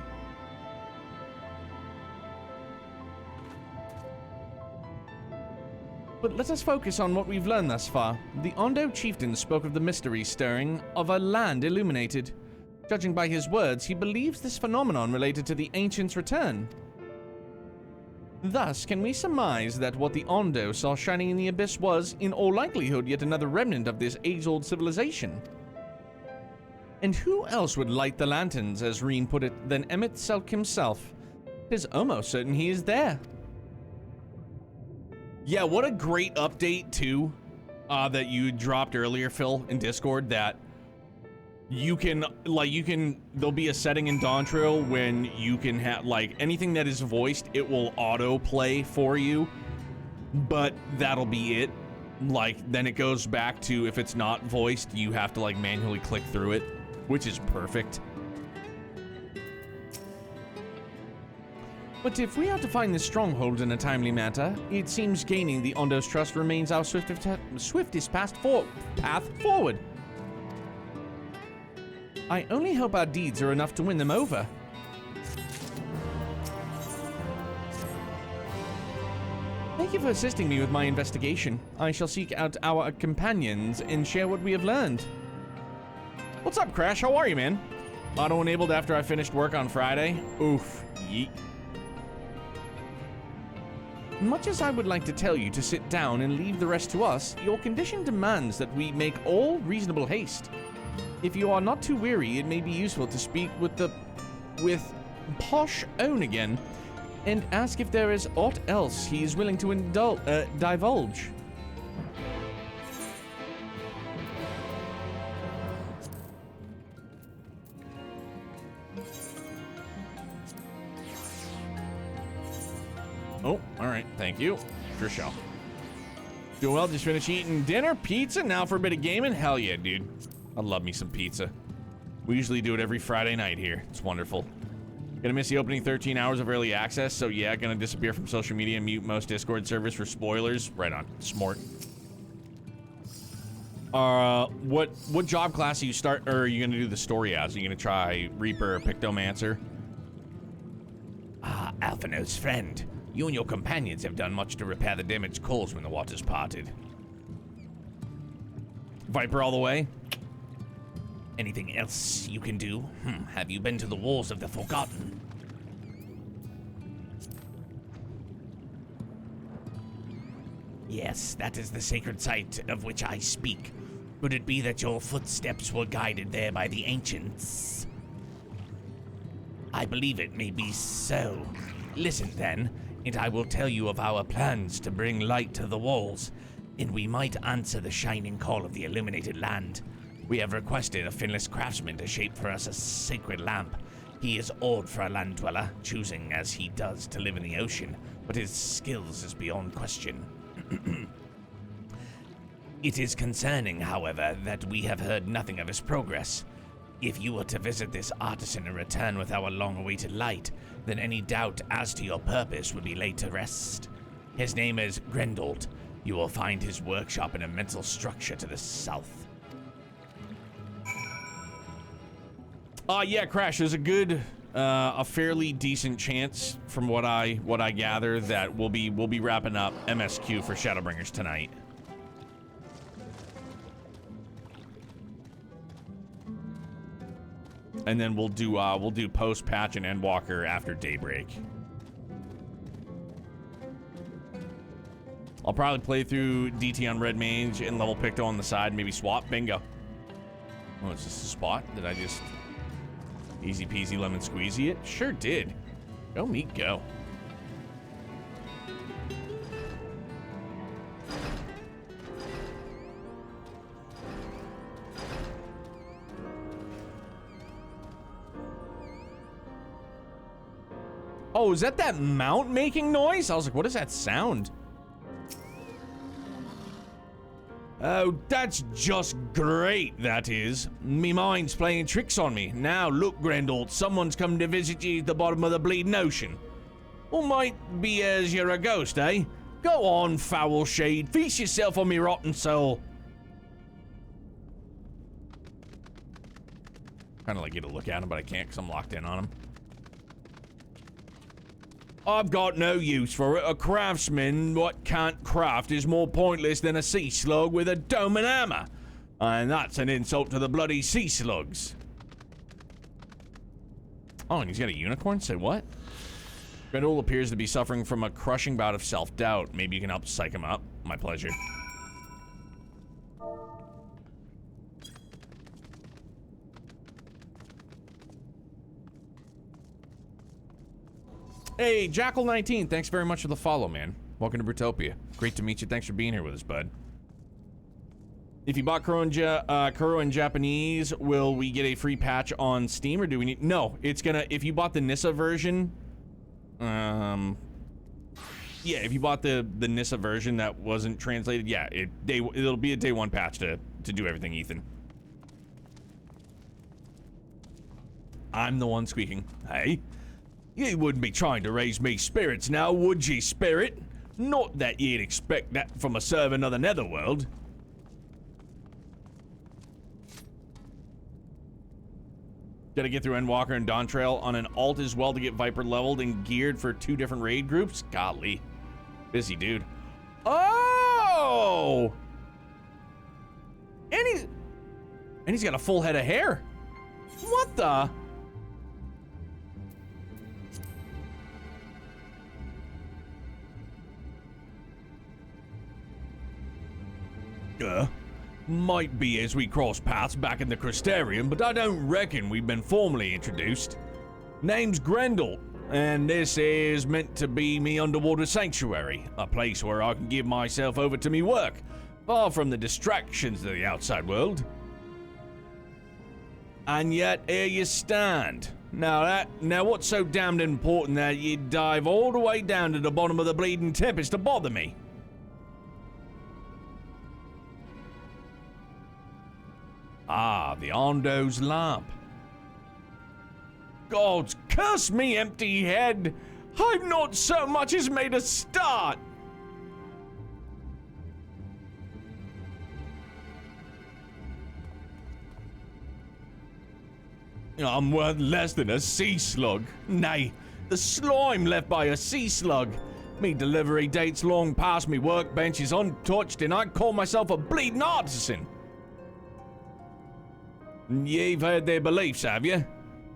But let us focus on what we've learned thus far. The Ondo chieftain spoke of the mystery stirring of a land illuminated. Judging by his words, he believes this phenomenon related to the ancients' return. Thus, can we surmise that what the Ondo saw shining in the abyss was, in all likelihood, yet another remnant of this age-old civilization? And who else would light the lanterns, as Reen put it, than Emet Selch himself? 'Tis almost certain he is there. Yeah, what a great update, too, that you dropped earlier, Phil, in Discord, that you can, there'll be a setting in Dawntrail when you can have, anything that is voiced, it will auto-play for you, but that'll be it. Then it goes back to, if it's not voiced, you have to, manually click through it, which is perfect. But if we are to find this stronghold in a timely manner, it seems gaining the Ondo's trust remains our swiftest path forward. I only hope our deeds are enough to win them over. Thank you for assisting me with my investigation. I shall seek out our companions and share what we have learned. What's up, Crash? How are you, man? Auto-enabled after I finished work on Friday. Oof. Yeet. Much as I would like to tell you to sit down and leave the rest to us, your condition demands that we make all reasonable haste. If you are not too weary, it may be useful to speak with Posh Own again, and ask if there is aught else he is willing to divulge. Oh, all right, thank you. For sure. Doing well, just finished eating dinner, pizza, now for a bit of gaming. Hell yeah, dude. I love me some pizza. We usually do it every Friday night here. It's wonderful. Gonna miss the opening 13 hours of early access, so yeah, gonna disappear from social media and mute most Discord servers for spoilers. Right on, smart. What job class are you are you gonna do the story as? Are you gonna try Reaper or Pictomancer? Ah, Alphino's friend. You and your companions have done much to repair the damaged coals when the waters parted. Viper all the way? Anything else you can do? Have you been to the walls of the Forgotten? Yes, that is the sacred site of which I speak. Could it be that your footsteps were guided there by the ancients? I believe it may be so. Listen then, and I will tell you of our plans to bring light to the walls, and we might answer the shining call of the illuminated land. We have requested a finless craftsman to shape for us a sacred lamp. He is old for a land dweller, choosing as he does to live in the ocean, but his skills is beyond question. It is concerning, however, that we have heard nothing of his progress. If you were to visit this artisan and return with our long-awaited light, then any doubt as to your purpose would be laid to rest. His name is Grendold. You will find his workshop in a mental structure to the south. Yeah, Crash, there's a fairly decent chance from what I gather that we'll be wrapping up MSQ for Shadowbringers tonight. And then we'll do post-patch and Endwalker after daybreak. I'll probably play through DT on Red Mage and level Picto on the side, maybe swap. Bingo. Oh, is this a spot? Did I just easy peasy lemon squeezy it? Sure did. Go, meat, go. Oh, is that mount making noise? I was like, what is that sound? Oh, that's just great, that is. Me mind's playing tricks on me. Now, look, Grendel, someone's come to visit you at the bottom of the bleeding ocean. Or might be as you're a ghost, eh? Go on, foul shade. Feast yourself on me rotten soul. Kind of like get a look at him, but I can't because I'm locked in on him. I've got no use for it. A craftsman what can't craft is more pointless than a sea slug with a dome and hammer. And that's an insult to the bloody sea slugs. Oh, and he's got a unicorn? Say what? Grendel appears to be suffering from a crushing bout of self-doubt. Maybe you can help psych him up. My pleasure. Hey, Jackal19, thanks very much for the follow, man. Welcome to Brutopia. Great to meet you. Thanks for being here with us, bud. If you bought Kuro in Japanese, will we get a free patch on Steam, or do we need... No, it's gonna... If you bought the Nissa version... Yeah, if you bought the Nissa version that wasn't translated, yeah, it'll be a day one patch to do everything, Ethan. I'm the one squeaking. Hey? You wouldn't be trying to raise me spirits now, would ye, spirit? Not that you'd expect that from a servant of the Netherworld. Gotta get through Endwalker and Dawntrail on an alt as well to get Viper leveled and geared for 2 different raid groups? Golly. Busy dude. Oh! And he's got a full head of hair. What the? Might be as we cross paths back in the Crystarium, but I don't reckon we've been formally introduced. Name's Grendel, and this is meant to be me underwater sanctuary, a place where I can give myself over to me work, far from the distractions of the outside world. And yet, here you stand. Now what's so damned important that you'd dive all the way down to the bottom of the bleeding tempest to bother me? Ah, the Ondo's lamp. Gods, curse me, empty head! I've not so much as made a start! I'm worth less than a sea slug. Nay, the slime left by a sea slug. Me delivery date's long past, me workbench is untouched, and I call myself a bleeding artisan. You've heard their beliefs, have you?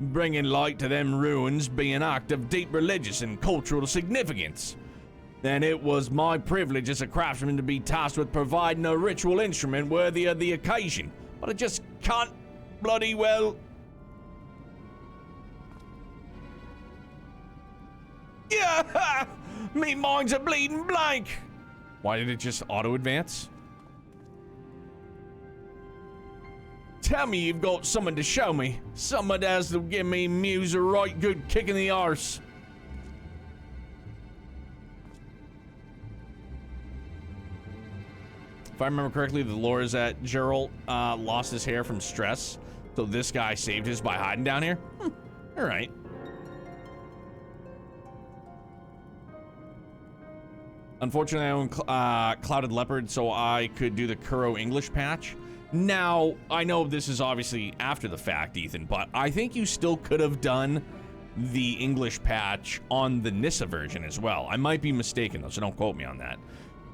Bringing light to them ruins be an act of deep religious and cultural significance. Then it was my privilege as a craftsman to be tasked with providing a ritual instrument worthy of the occasion. But I just can't bloody well... Yeah! Me mind's a bleeding blank! Why did it just auto-advance? Tell me you've got someone to show me. Someone that has to give me Muse a right good kick in the arse. If I remember correctly, the lore is that Geralt lost his hair from stress. So this guy saved his by hiding down here? Alright. Unfortunately, I own Clouded Leopard, so I could do the Kuro English patch. Now, I know this is obviously after the fact, Ethan, but I think you still could have done the English patch on the Nissa version as well. I might be mistaken, though, so don't quote me on that.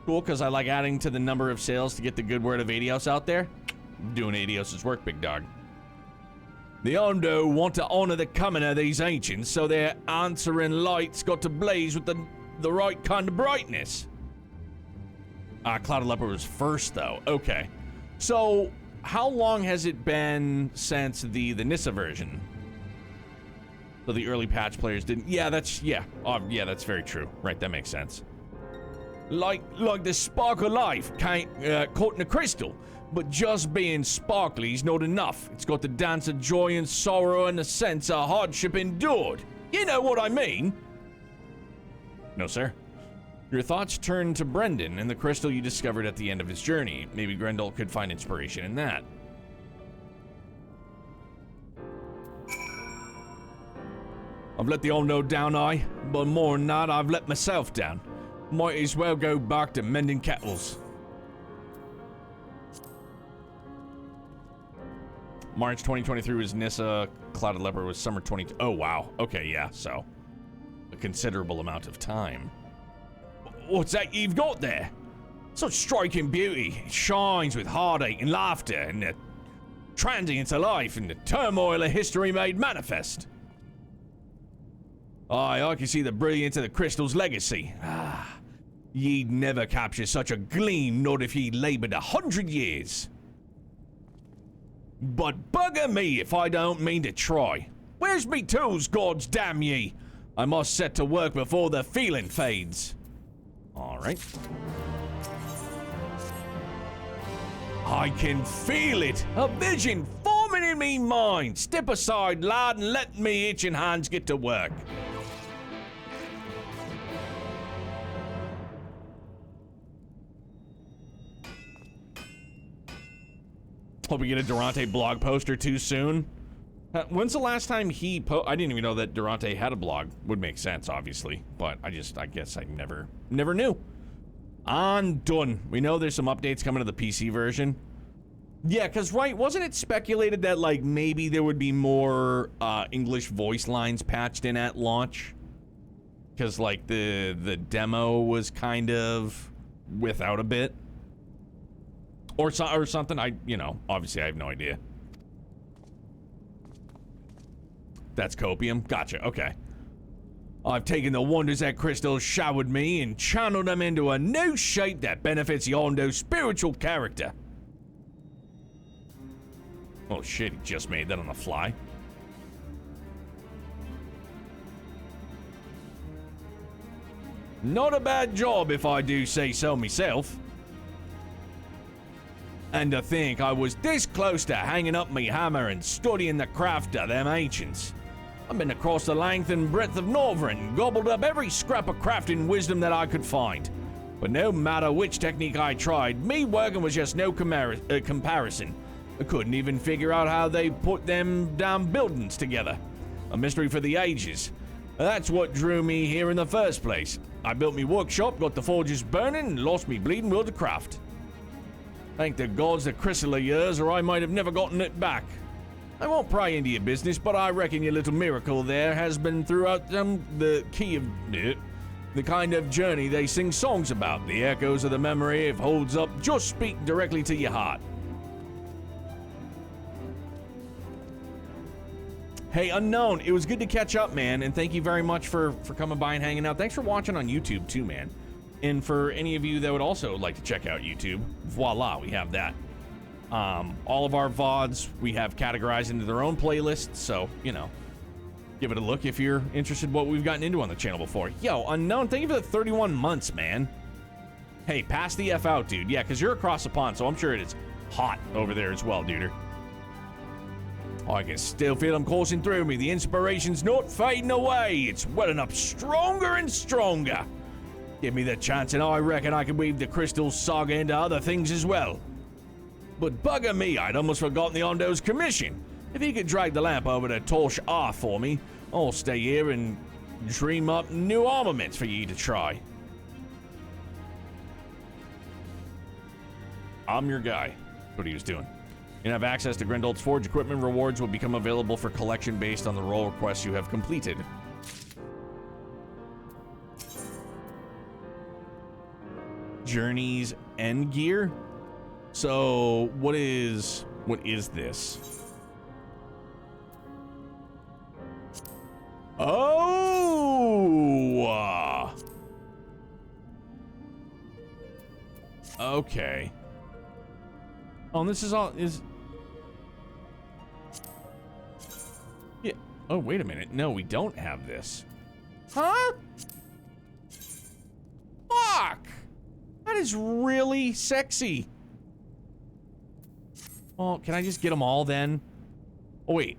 Cool, because I like adding to the number of sales to get the good word of Adios out there. Doing Adios' work, big dog. The Ondo want to honor the coming of these ancients, so their answering lights got to blaze with the right kind of brightness. Clouded Leopard was first, though. Okay. So, how long has it been since the Nissa version? So the early patch players didn't. Yeah, that's that's very true. Right, that makes sense. Like the spark of life caught in a crystal, but just being sparkly is not enough. It's got the dance of joy and sorrow and the sense of hardship endured. You know what I mean? No, sir. Your thoughts turn to Brendan and the crystal you discovered at the end of his journey. Maybe Grendel could find inspiration in that. I've let the old know down, but more than that, I've let myself down. Might as well go back to mending kettles. March 2023 was Nissa. Clouded Leopard was summer 20. Oh, wow. Okay, yeah, so a considerable amount of time. What's that you've got there? Such striking beauty. It shines with heartache and laughter and the transience of life and the turmoil of history made manifest. Aye, I can see the brilliance of the crystal's legacy. Ye'd never capture such a gleam, not if ye labored 100 years. But bugger me if I don't mean to try. Where's me tools, gods damn ye? I must set to work before the feeling fades. All right. I can feel it. A vision forming in me mind. Step aside, lad, and let me itching hands get to work. Hope we get a Durante blog post or two soon. When's the last time he I didn't even know that Durante had a blog. Would make sense, obviously, but I guess I never knew. I'm done. We know there's some updates coming to the PC version. Yeah, because, right, wasn't it speculated that, like, maybe there would be more English voice lines patched in at launch? Because, like, the demo was kind of without a bit. Or something. Obviously I have no idea. That's copium? Gotcha, okay. I've taken the wonders that crystals showered me and channeled them into a new shape that benefits Yondo's spiritual character. Oh shit, he just made that on the fly. Not a bad job if I do say so myself. And to think I was this close to hanging up me hammer and studying the craft of them ancients. I've been across the length and breadth of Northern and gobbled up every scrap of crafting wisdom that I could find. But no matter which technique I tried, me working was just no comparison. I couldn't even figure out how they put them damn buildings together. A mystery for the ages. That's what drew me here in the first place. I built me workshop, got the forges burning, and lost me bleeding will to craft. Thank the gods the crystal of yours, or I might have never gotten it back. I won't pry into your business, but I reckon your little miracle there has been throughout the key of the kind of journey they sing songs about. The echoes of the memory, if holds up, just speak directly to your heart. Hey, Unknown, it was good to catch up, man, and thank you very much for coming by and hanging out. Thanks for watching on YouTube, too, man. And for any of you that would also like to check out YouTube, voila, we have that. All of our VODs, we have categorized into their own playlists, so, give it a look if you're interested in what we've gotten into on the channel before. Yo, Unknown, thank you for the 31 months, man. Hey, pass the F out, dude. Yeah, because you're across the pond, so I'm sure it is hot over there as well, duder. Oh, I can still feel them coursing through me. The inspiration's not fading away. It's welling up stronger and stronger. Give me the chance and I reckon I can weave the crystal saga into other things as well. But bugger me, I'd almost forgotten the Ondo's commission. If he could drag the lamp over to Torch R for me, I'll stay here and dream up new armaments for you to try. I'm your guy. That's what he was doing. You have access to Grendel's Forge equipment. Rewards will become available for collection based on the role requests you have completed. Journey's end gear. So what is this? Oh. Okay. Oh, and this is all is. Yeah. Oh, wait a minute. No, we don't have this. Huh? Fuck! That is really sexy. Oh, can I just get them all then? Oh, wait.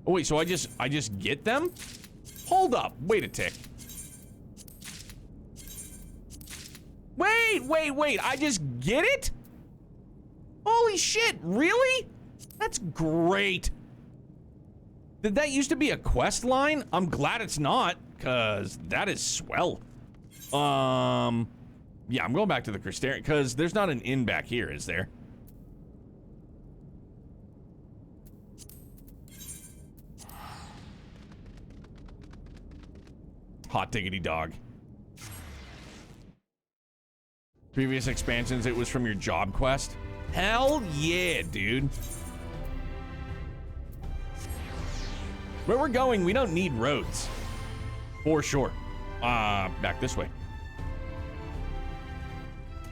Oh, wait, so I just get them? Hold up. Wait a tick. Wait. I just get it? Holy shit, really? That's great. Did that used to be a quest line? I'm glad it's not, because that is swell. Yeah, I'm going back to the Crystarian, because there's not an inn back here, is there? Hot diggity dog. Previous expansions, it was from your job quest. Hell yeah, dude. Where we're going, we don't need roads. For sure. Back this way.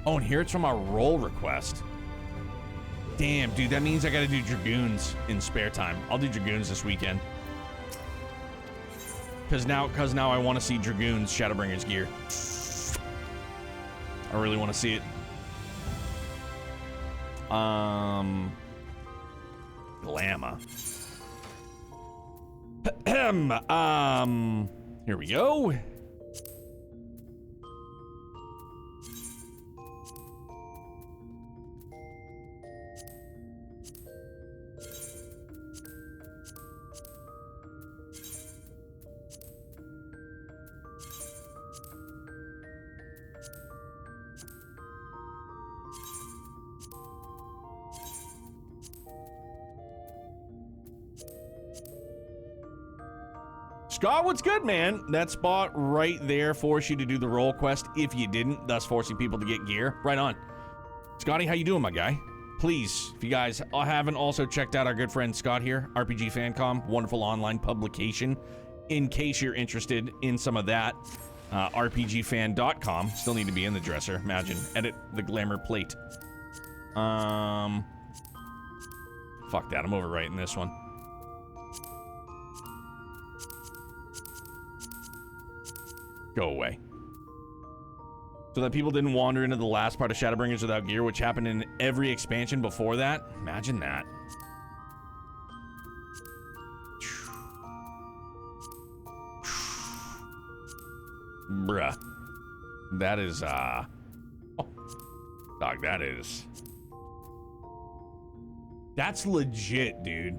Oh, and here it's from our role request. Damn, dude, that means I gotta do Dragoons in spare time. I'll do Dragoons this weekend. Cause now I want to see Dragoons Shadowbringers gear. I really want to see it. Glamour. Here we go. Scott, what's good, man? That spot right there forced you to do the role quest if you didn't, thus forcing people to get gear. Right on. Scotty, how you doing, my guy? Please, if you guys haven't also checked out our good friend Scott here, RPG Fancom, wonderful online publication. In case you're interested in some of that, rpgfan.com. Still need to be in the dresser. Imagine. Edit the glamour plate. Fuck that. I'm overwriting this one. Go away. So that people didn't wander into the last part of Shadowbringers without gear, which happened in every expansion before that. Imagine that. Bruh. That is, oh. Dog, that is... That's legit, dude.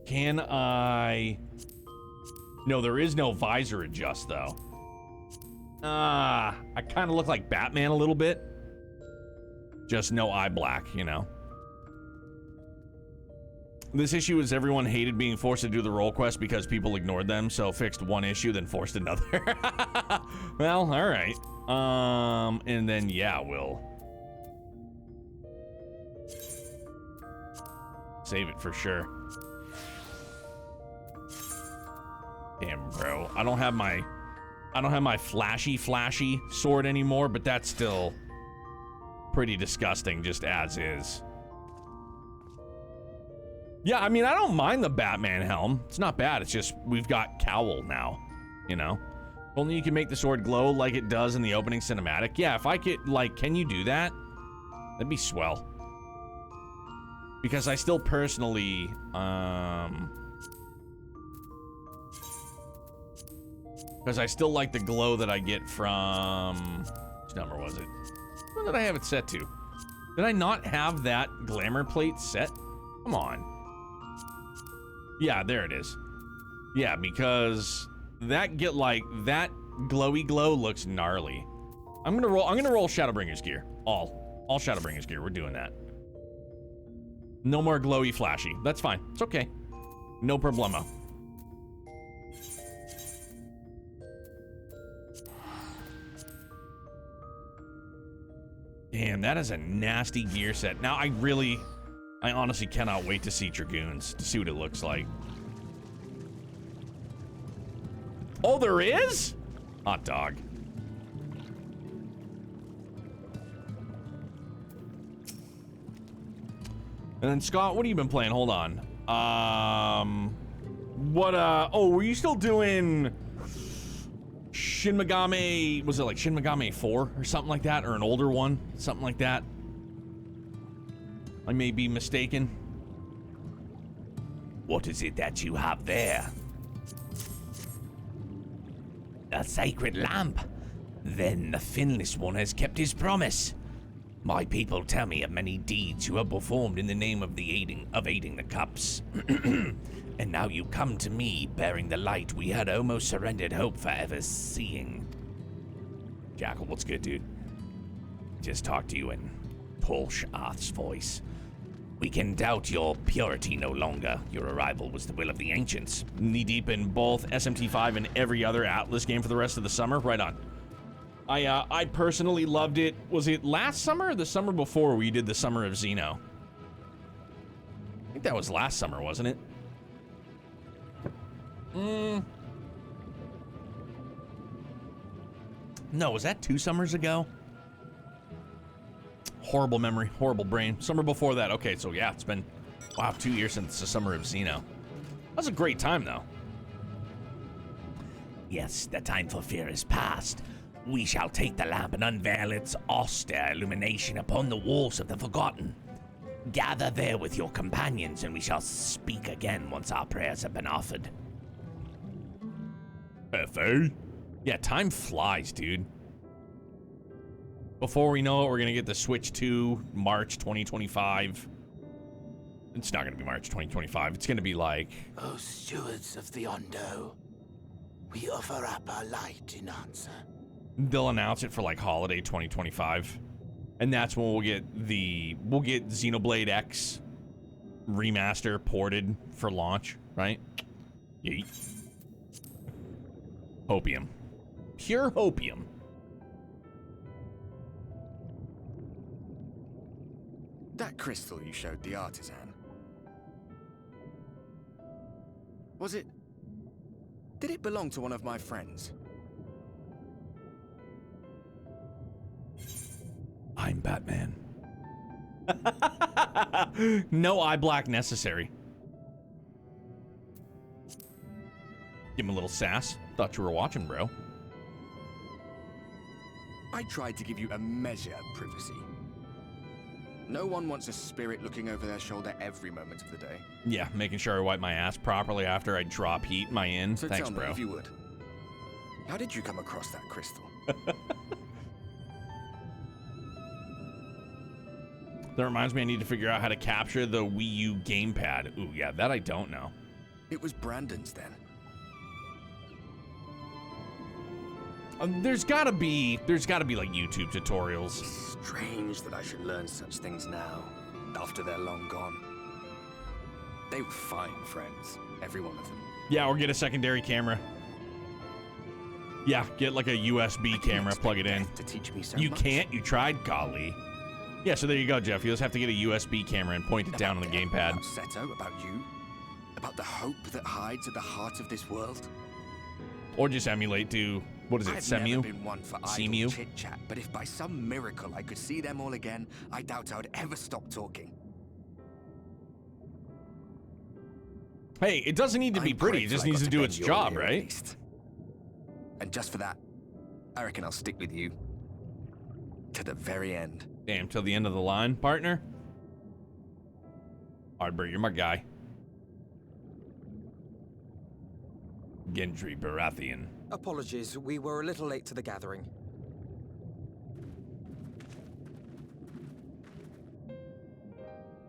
Can I... No, there is no visor adjust, though. I kind of look like Batman a little bit. Just no eye black, you know. This issue is everyone hated being forced to do the role quest because people ignored them, so fixed one issue, then forced another. Well, all right. And then, yeah, we'll save it for sure. Damn, bro. I don't have my flashy sword anymore, but that's still pretty disgusting just as is. Yeah, I mean, I don't mind the Batman helm. It's not bad. It's just we've got cowl now, you know? Only you can make the sword glow like it does in the opening cinematic. Yeah, if I could, like, can you do that? That'd be swell. Because I still personally, because I still like the glow that I get from... Which number was it? What did I have it set to? Did I not have that glamour plate set? Come on. Yeah, there it is. Yeah, because that that glowy glow looks gnarly. I'm gonna roll Shadowbringers gear. All Shadowbringers gear. We're doing that. No more glowy flashy. That's fine. It's okay. No problemo. Damn, that is a nasty gear set. Now, I honestly cannot wait to see Dragoons, to see what it looks like. Oh, there is? Hot dog. And then, Scott, what have you been playing? Hold on. What, oh, were you still doing Shin Megami, was it like Shin Megami 4 or something like that? Or an older one? Something like that? I may be mistaken. What is it that you have there? A sacred lamp? Then the Finless one has kept his promise. My people tell me of many deeds you have performed in the name of aiding the cups. And now you come to me bearing the light we had almost surrendered hope for ever seeing. Jackal, what's good, dude? Just talk to you in Polsh Arth's voice. We can doubt your purity no longer. Your arrival was the will of the ancients. Knee deep in both SMT5 and every other Atlas game for the rest of the summer. Right on. I personally loved it. Was it last summer or the summer before we did the Summer of Xeno? I think that was last summer, wasn't it? No, was that 2 summers ago? Horrible memory, horrible brain. Summer before that. Okay, so yeah, it's been, wow, 2 years since the Summer of Xeno. That was a great time, though. Yes, the time for fear is past. We shall take the lamp and unveil its austere illumination upon the walls of the Forgotten. Gather there with your companions, and we shall speak again once our prayers have been offered. FA? Yeah, time flies, dude. Before we know it, we're gonna get the Switch 2 March 2025. It's not gonna be March 2025. It's gonna be like... O stewards of the Ondo, we offer up our light in answer. They'll announce it for like holiday 2025. And that's when we'll get Xenoblade X remaster ported for launch, right? Yeet. Hopium. Pure hopium. That crystal you showed the artisan. Was it... Did it belong to one of my friends? I'm Batman. No eye black necessary. Give him a little sass. Thought you were watching, bro. I tried to give you a measure of privacy. No one wants a spirit looking over their shoulder every moment of the day. Yeah, making sure I wipe my ass properly after I drop heat in my inn. So Thanks, tell me, bro. if you would, how did you come across that crystal? That reminds me, I need to figure out how to capture the Wii U gamepad. Ooh, yeah, that I don't know. It was Brandon's then. There's gotta be like YouTube tutorials. Strange that I should learn such things now, after they're long gone. They were fine friends, every one of them. Yeah, or get a secondary camera. Yeah, get like a USB camera, plug it in. To teach me so You much. can't? You tried? Golly. Yeah, so there you go, Jeff. You just have to get a USB camera and point it down on the gamepad. About Seto, about you, about the hope that hides at the heart of this world. Or just emulate to, what is it, I've Semu? never been one for idle Semu? chit-chat, but if by some miracle I could see them all again, I doubt I would ever stop talking. Hey, it doesn't need to be I'm pretty. It just grateful I needs got to do bend its your job, ear at right? least. And just for that, I reckon I'll stick with you. To the very end. Damn, till the end of the line, partner. Ardbert, you're my guy. Gendry Baratheon. Apologies, we were a little late to the gathering.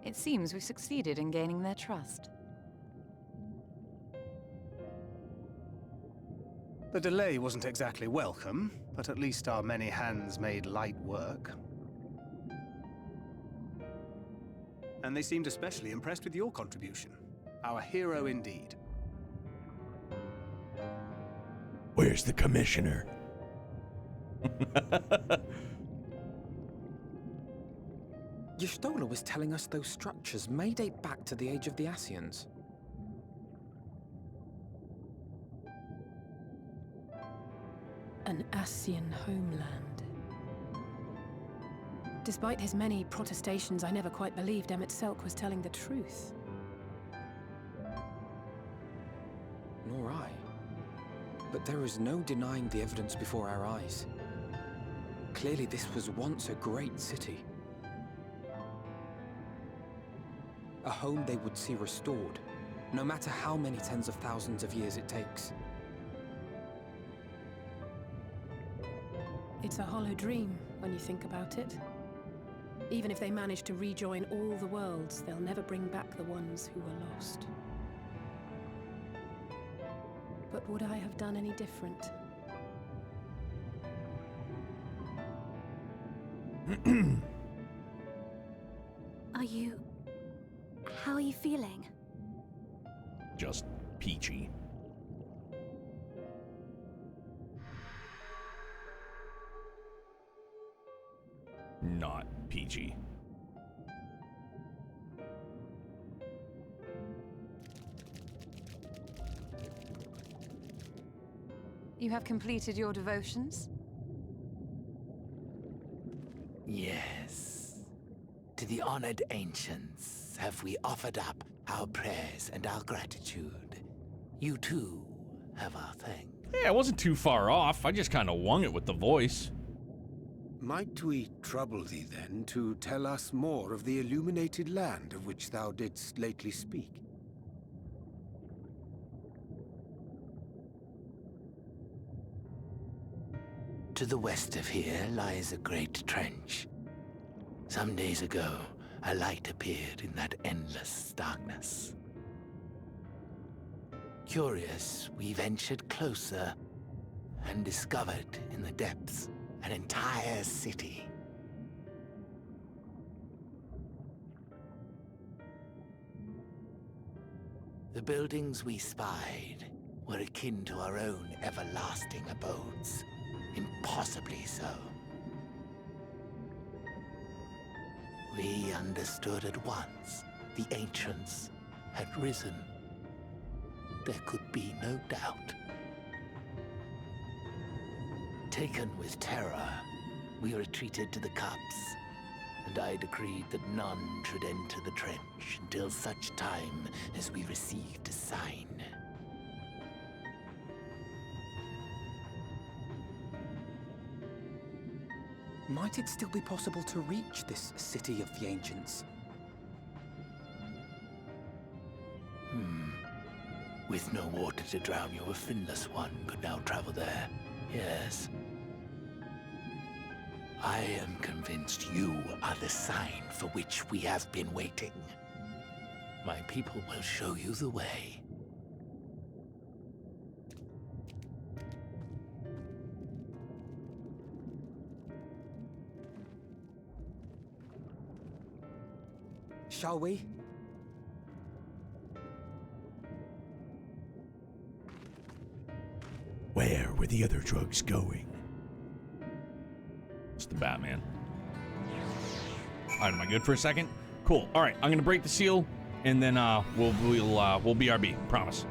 It seems we succeeded in gaining their trust. The delay wasn't exactly welcome, but at least our many hands made light work. And they seemed especially impressed with your contribution. Our hero indeed. Where's the commissioner? Y'shtola was telling us those structures may date back to the age of the Ascians. An Ascian homeland. Despite his many protestations, I never quite believed Emet Selch was telling the truth. nor I. But there is no denying the evidence before our eyes. Clearly this was once a great city. A home they would see restored, no matter how many tens of thousands of years it takes. It's a hollow dream when you think about it. Even if they manage to rejoin all the worlds, they'll never bring back the ones who were lost. But would I have done any different? How are you feeling? Just peachy. Not peachy. You have completed your devotions? Yes. To the honored ancients have we offered up our prayers and our gratitude. You too have our thanks. Yeah, it wasn't too far off. I just kind of wung it with the voice. Might we trouble thee then to tell us more of the illuminated land of which thou didst lately speak? To the west of here lies a great trench. Some days ago, a light appeared in that endless darkness. Curious, we ventured closer and discovered in the depths an entire city. The buildings we spied were akin to our own everlasting abodes, impossibly so. We understood at once the ancients had risen. There could be no doubt. Taken with terror, we retreated to the cups, and I decreed that none should enter the trench until such time as we received a sign. Might it still be possible to reach this city of the ancients? With no water to drown you, a finless one could now travel there. Yes. I am convinced you are the sign for which we have been waiting. My people will show you the way. Shall we? Where were the other drugs going? It's the Batman. All right, am I good for a second? Cool. All right, I'm gonna break the seal, and then we'll BRB. Promise.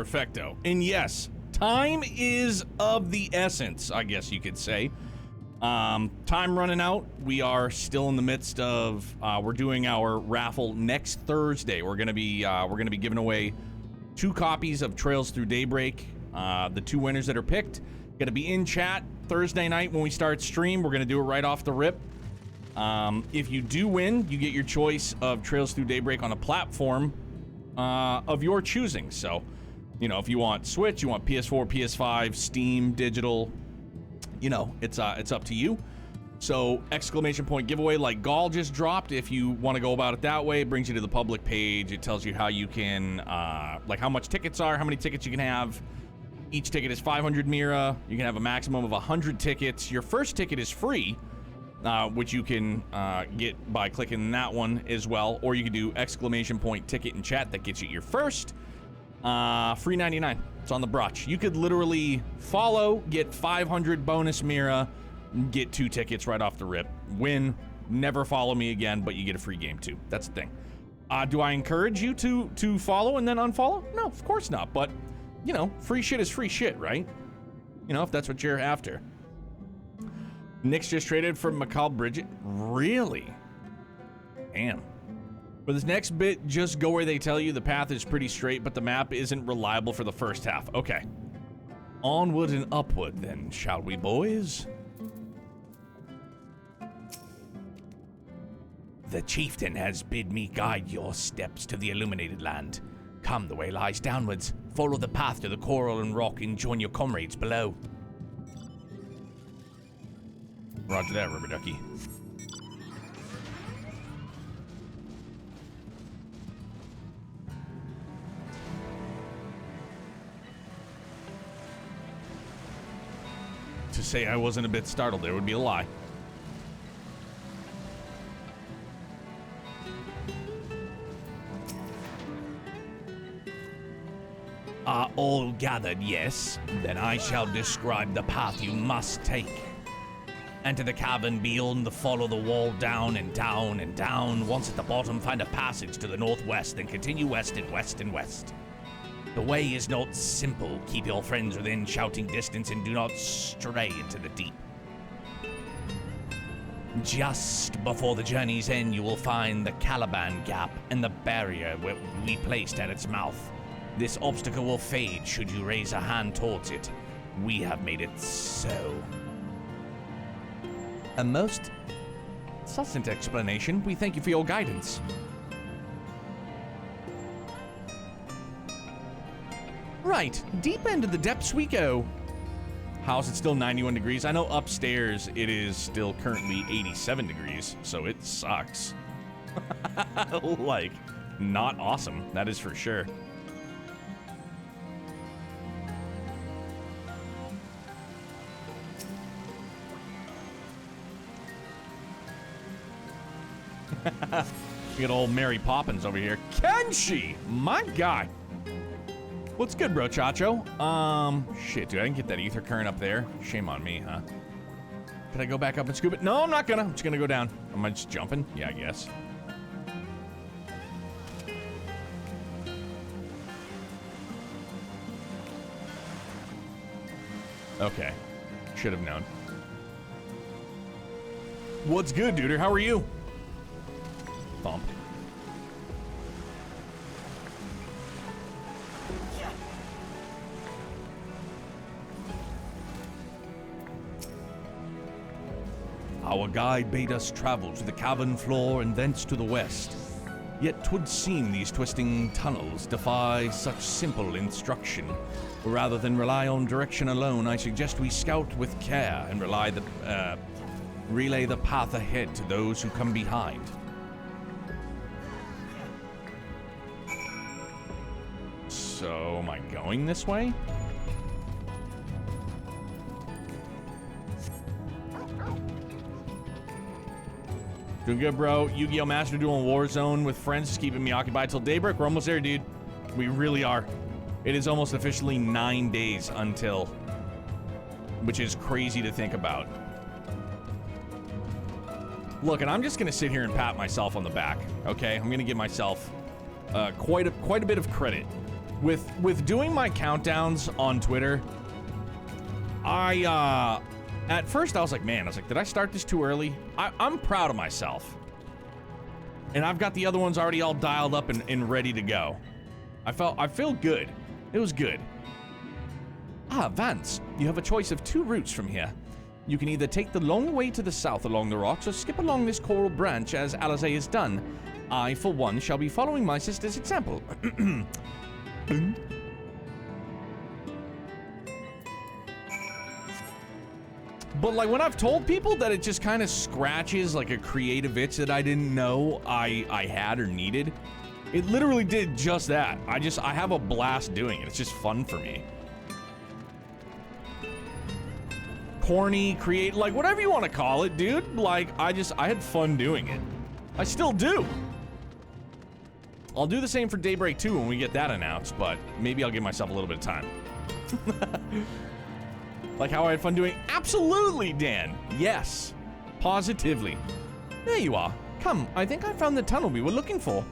perfecto. And yes, time is of the essence, I guess you could say. Time running out. We are still in the midst of we're doing our raffle next Thursday. We're gonna be giving away 2 copies of Trails Through Daybreak. The 2 winners that are picked gonna be in chat Thursday night when we start stream. We're gonna do it right off the rip. If you do win, you get your choice of Trails Through Daybreak on a platform of your choosing. So, you know, if you want Switch, you want PS4, PS5, Steam, digital, you know, it's up to you. So, exclamation point giveaway like Gall just dropped. If you want to go about it that way, it brings you to the public page. It tells you how you can, like how much tickets are, how many tickets you can have. Each ticket is 500 Mira. You can have a maximum of 100 tickets. Your first ticket is free, which you can get by clicking that one as well. Or you can do exclamation point ticket in chat. That gets you your first. Free 99. It's on the brunch. You could literally follow, get 500 bonus Mira, get 2 tickets right off the rip. Win, never follow me again, but you get a free game too. That's the thing. Do I encourage you to follow and then unfollow? No, of course not. But, you know, free shit is free shit, right? You know, if that's what you're after. Nick's just traded for McCall Bridget. Really? Damn. For this next bit, just go where they tell you. The path is pretty straight, but the map isn't reliable for the first half. Okay. Onward and upward, then, shall we, boys? The chieftain has bid me guide your steps to the illuminated land. Come, the way lies downwards. Follow the path to the coral and rock and join your comrades below. Roger that, rubber ducky. To say I wasn't a bit startled there would be a lie. Are all gathered, yes? Then I shall describe the path you must take. Enter the cavern beyond, follow the wall down and down and down. Once at the bottom, find a passage to the northwest, then continue west and west and west. The way is not simple. Keep your friends within shouting distance and do not stray into the deep. Just before the journey's end, you will find the Caliban Gap and the barrier we placed at its mouth. This obstacle will fade should you raise a hand towards it. We have made it so. A most succinct explanation. We thank you for your guidance. Right, deep end of the depths we go. How's it still 91 degrees? I know upstairs it is still currently 87 degrees, so it sucks. Like, not awesome, that is for sure. We got old Mary Poppins over here. Can she? My God. What's good, bro, Chacho? Shit, dude, I didn't get that ether current up there. Shame on me, huh? Can I go back up and scoop it? No, I'm not gonna. I'm just gonna go down. Am I just jumping? Yeah, I guess. Okay. Should have known. What's good, dude? How are you? Bump. Our guide bade us travel to the cavern floor and thence to the west. Yet 'twould seem these twisting tunnels defy such simple instruction. Rather than rely on direction alone, I suggest we scout with care and relay the path ahead to those who come behind. So, am I going this way? Doing good, bro. Yu-Gi-Oh! Master Duel and Warzone with friends is keeping me occupied till daybreak. We're almost there, dude. We really are. It is almost officially 9 days until, which is crazy to think about. Look, and I'm just gonna sit here and pat myself on the back, okay? I'm gonna give myself quite a bit of credit With doing my countdowns on Twitter, at first I was like, did I start this too early? I'm proud of myself. And I've got the other ones already all dialed up and ready to go. I feel good. It was good. Vance, you have a choice of 2 routes from here. You can either take the long way to the south along the rocks or skip along this coral branch as Alizé has done. I, for one, shall be following my sister's example. But like when I've told people that it just kind of scratches like a creative itch that I didn't know I had or needed, it literally did just that. I have a blast doing it. It's just fun for me. Corny, create, like whatever you want to call it, dude. Like I had fun doing it. I still do. I'll do the same for Daybreak 2 when we get that announced, but maybe I'll give myself a little bit of time. Like how I had fun doing. Absolutely, Dan. Yes. Positively. There you are. Come, I think I found the tunnel we were looking for.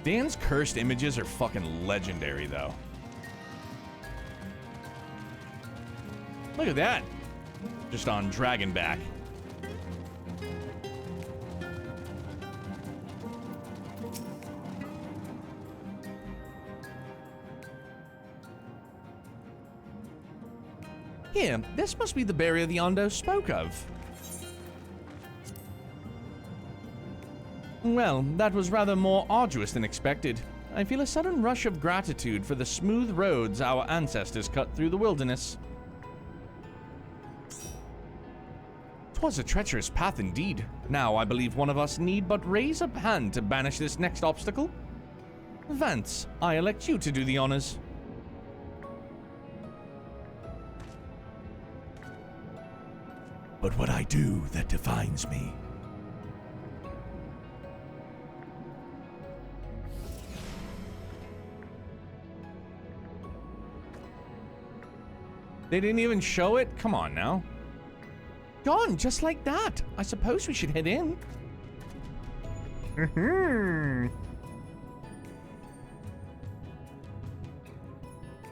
Dan's cursed images are fucking legendary, though. Look at that. Just on Dragonback. Here, this must be the barrier the Ondo spoke of. Well, that was rather more arduous than expected. I feel a sudden rush of gratitude for the smooth roads our ancestors cut through the wilderness. 'Twas a treacherous path indeed. Now I believe one of us need but raise a hand to banish this next obstacle. Vance, I elect you to do the honors. But what I do that defines me. They didn't even show it? Come on now. Gone, just like that. I suppose we should head in.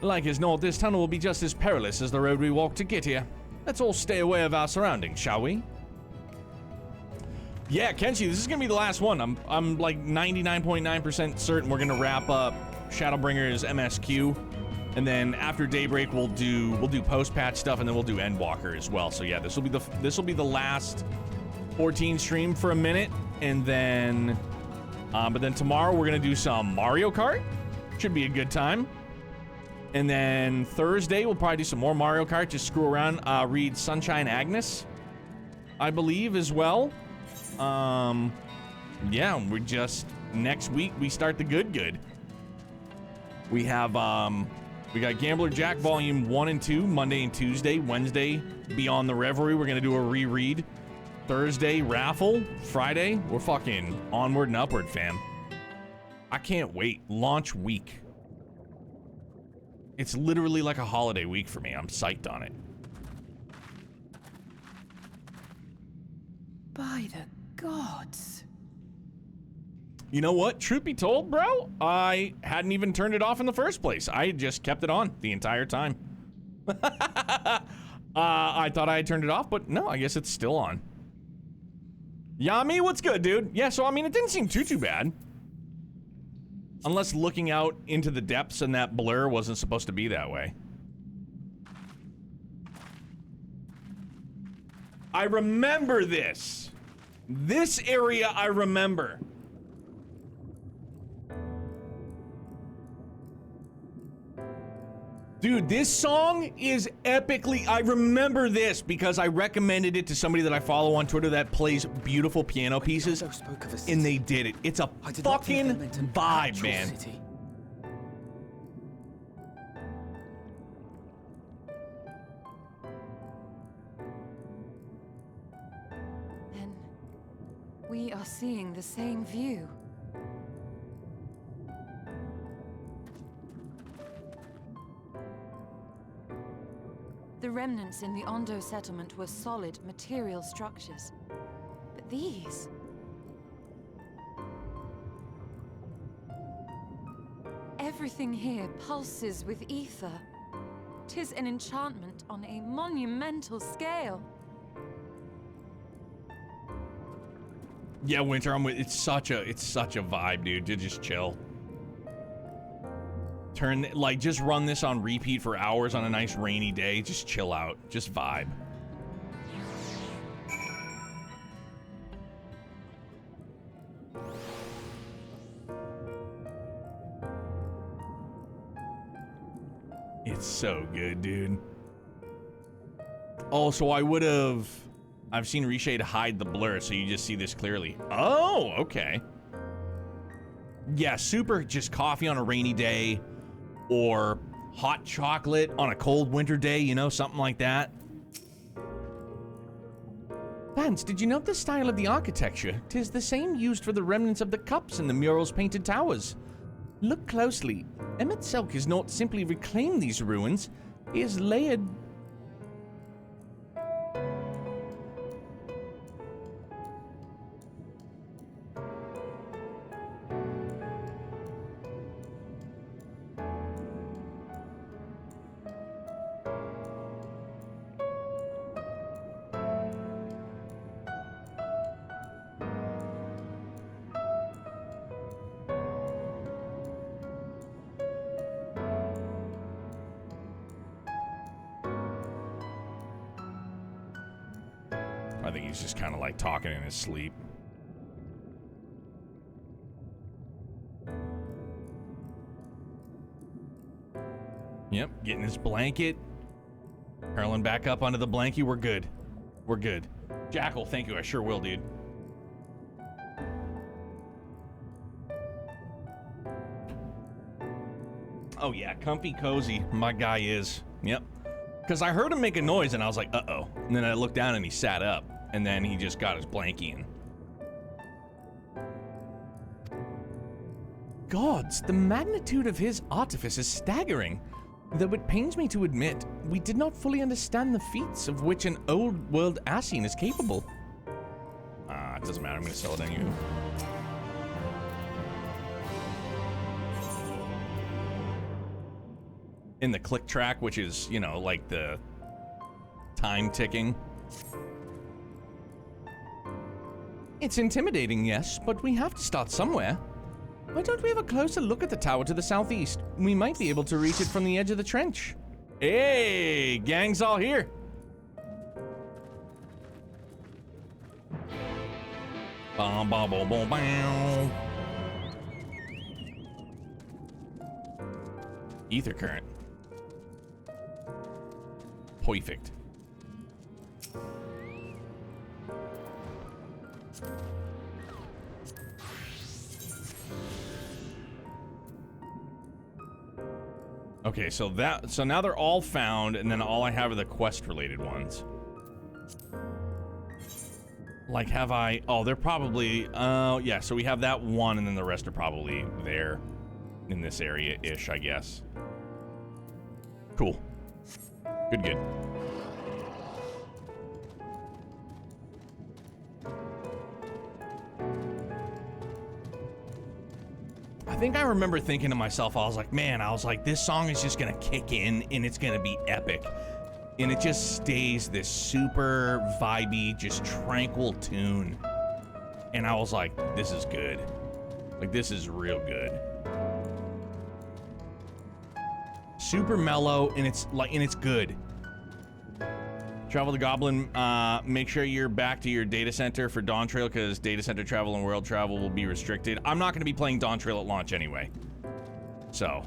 Like as not, this tunnel will be just as perilous as the road we walked to get here. Let's all stay aware of our surroundings, shall we? Yeah, Kenshi, this is gonna be the last one. I'm like 99.9% certain we're gonna wrap up Shadowbringers MSQ. And then after Daybreak, we'll do post-patch stuff, and then we'll do Endwalker as well. So yeah, this will be the last 14 stream for a minute, and then, but then tomorrow we're gonna do some Mario Kart. Should be a good time. And then Thursday we'll probably do some more Mario Kart. Just screw around, read Sunshine Agnes, I believe as well. Yeah, we're just next week we start the good. We have we got Gambler Jack Volume 1 and 2, Monday and Tuesday. Wednesday, Beyond the Reverie, we're going to do a reread. Thursday, Raffle. Friday, we're fucking onward and upward, fam. I can't wait. Launch week. It's literally like a holiday week for me. I'm psyched on it. By the gods. You know what? Truth be told, bro, I hadn't even turned it off in the first place. I just kept it on the entire time. I thought I had turned it off, but no, I guess it's still on. Yami, what's good, dude? Yeah, so I mean, it didn't seem too bad. Unless looking out into the depths and that blur wasn't supposed to be that way. I remember this. This area I remember. Dude, this song is epically... I remember this because I recommended it to somebody that I follow on Twitter that plays beautiful piano pieces, and they did it. It's a fucking vibe, man. Then we are seeing the same view. The remnants in the Ondo settlement were solid, material structures. But these... Everything here pulses with ether. 'Tis an enchantment on a monumental scale. Yeah, Winter, I'm with. It's such a vibe, dude. To just chill. Just run this on repeat for hours on a nice rainy day. Just chill out. Just vibe. It's so good, dude. Oh, so I've seen Reshade hide the blur, so you just see this clearly. Oh, okay. Yeah, super just coffee on a rainy day, or hot chocolate on a cold winter day, you know, something like that. Vance, did you note the style of the architecture? 'Tis the same used for the remnants of the cups and the murals painted towers. Look closely. Emet Selch has not simply reclaimed these ruins, he has layered... I think he's just kind of like talking in his sleep. Yep, getting his blanket. Curling back up onto the blankie. We're good. We're good. Jackal, thank you. I sure will, dude. Oh, yeah. Comfy, cozy. My guy is. Yep. Because I heard him make a noise, and I was like, uh-oh. And then I looked down, and he sat up. And then he just got his blankie in. Gods, the magnitude of his artifice is staggering. Though it pains me to admit, we did not fully understand the feats of which an old-world Asine is capable. It doesn't matter. I'm going to sell it anyway. In the click track, which is, you know, like the time ticking. It's intimidating, yes, but we have to start somewhere. Why don't we have a closer look at the tower to the southeast? We might be able to reach it from the edge of the trench. Hey, gang's all here. Bom, bom, bom, bom, bom. Ether current. Perfect. Okay, so now they're all found, and then all I have are the quest-related ones. Like, have I... Oh, they're probably... yeah, so we have that one, and then the rest are probably there in this area-ish, I guess. Cool. Good, good. I think I remember thinking to myself, I was like, man, this song is just gonna kick in and it's gonna be epic. And it just stays this super vibey, just tranquil tune. And I was like, this is good. Like, this is real good. Super mellow, and it's good. Travel the Goblin, make sure you're back to your data center for Dawn Trail, because data center travel and world travel will be restricted. I'm not going to be playing Dawn Trail at launch anyway. So.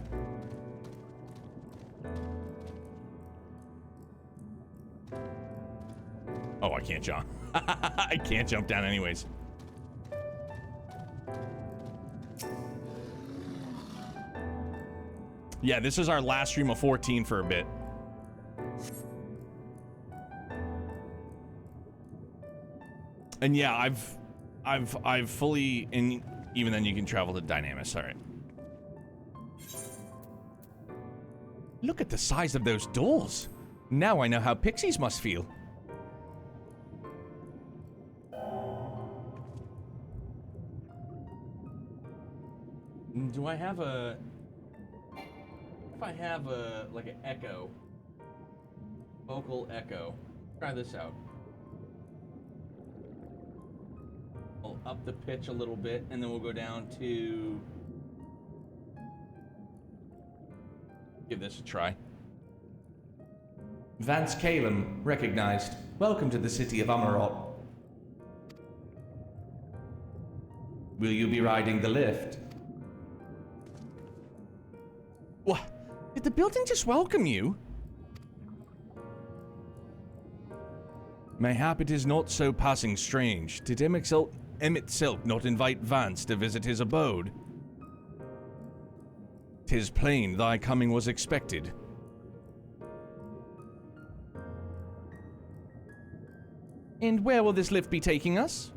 Oh, I can't jump. I can't jump down anyways. Yeah, this is our last stream of 14 for a bit. And yeah, I've fully, and even then you can travel to Dynamis. All right. Look at the size of those doors. Now I know how pixies must feel. Do I have a... If I have a, like an echo. Vocal echo. Try this out. I'll up the pitch a little bit, and then we'll go down to... Give this a try. Vance Calum, recognized. Welcome to the city of Amarot. Will you be riding the lift? What? Did the building just welcome you? Mayhap it is not so passing strange. Did Emet Selch not invite Vance to visit his abode? 'Tis plain thy coming was expected. And where will this lift be taking us?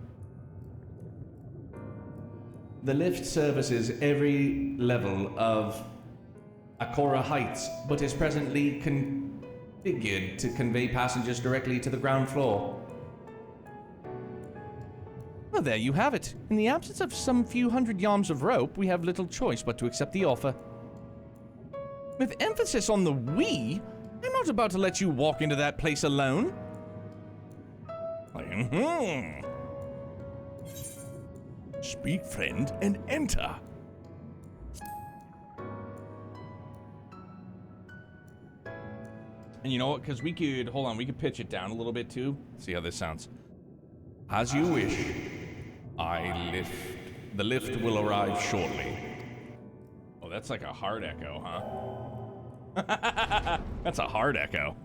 The lift services every level of Akora Heights, but is presently configured to convey passengers directly to the ground floor. Well, there you have it. In the absence of some few hundred yards of rope, we have little choice but to accept the offer. With emphasis on the we, I'm not about to let you walk into that place alone. Speak, friend, and enter. And you know what? Because we could, hold on, we could pitch it down a little bit too. See how this sounds. As you wish, I lift. The lift will arrive shortly. Oh, that's like a hard echo, huh? That's a hard echo.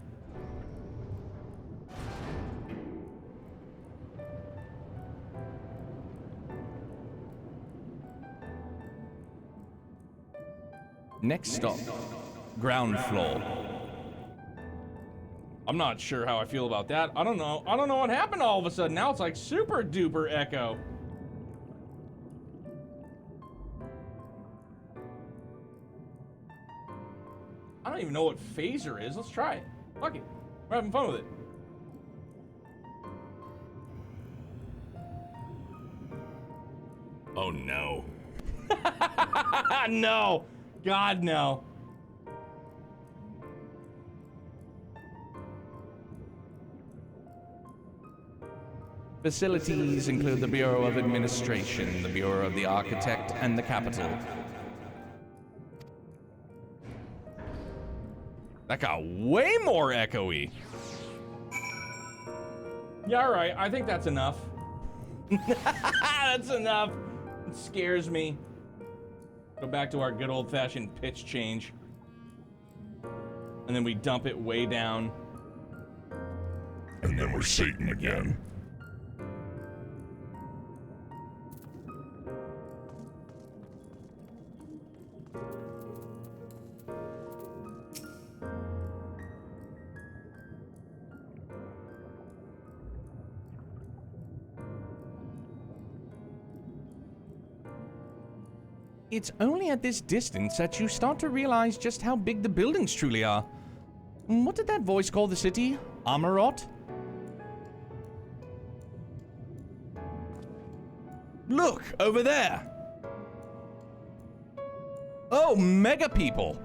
Next stop, ground floor. I'm not sure how I feel about that. I don't know what happened all of a sudden. Now it's like super duper echo. I don't even know what phaser is. Let's try it. Fuck it. We're having fun with it. Oh no. No. God, no. Facilities include the Bureau of Administration, the Bureau of the Architect, and the Capitol. That got way more echoey. Yeah, alright. I think that's enough. That's enough. It scares me. Go back to our good old-fashioned pitch change. And then we dump it way down. And then we're Satan again. It's only at this distance that you start to realize just how big the buildings truly are. What did that voice call the city? Amarot? Look, over there! Oh, mega people!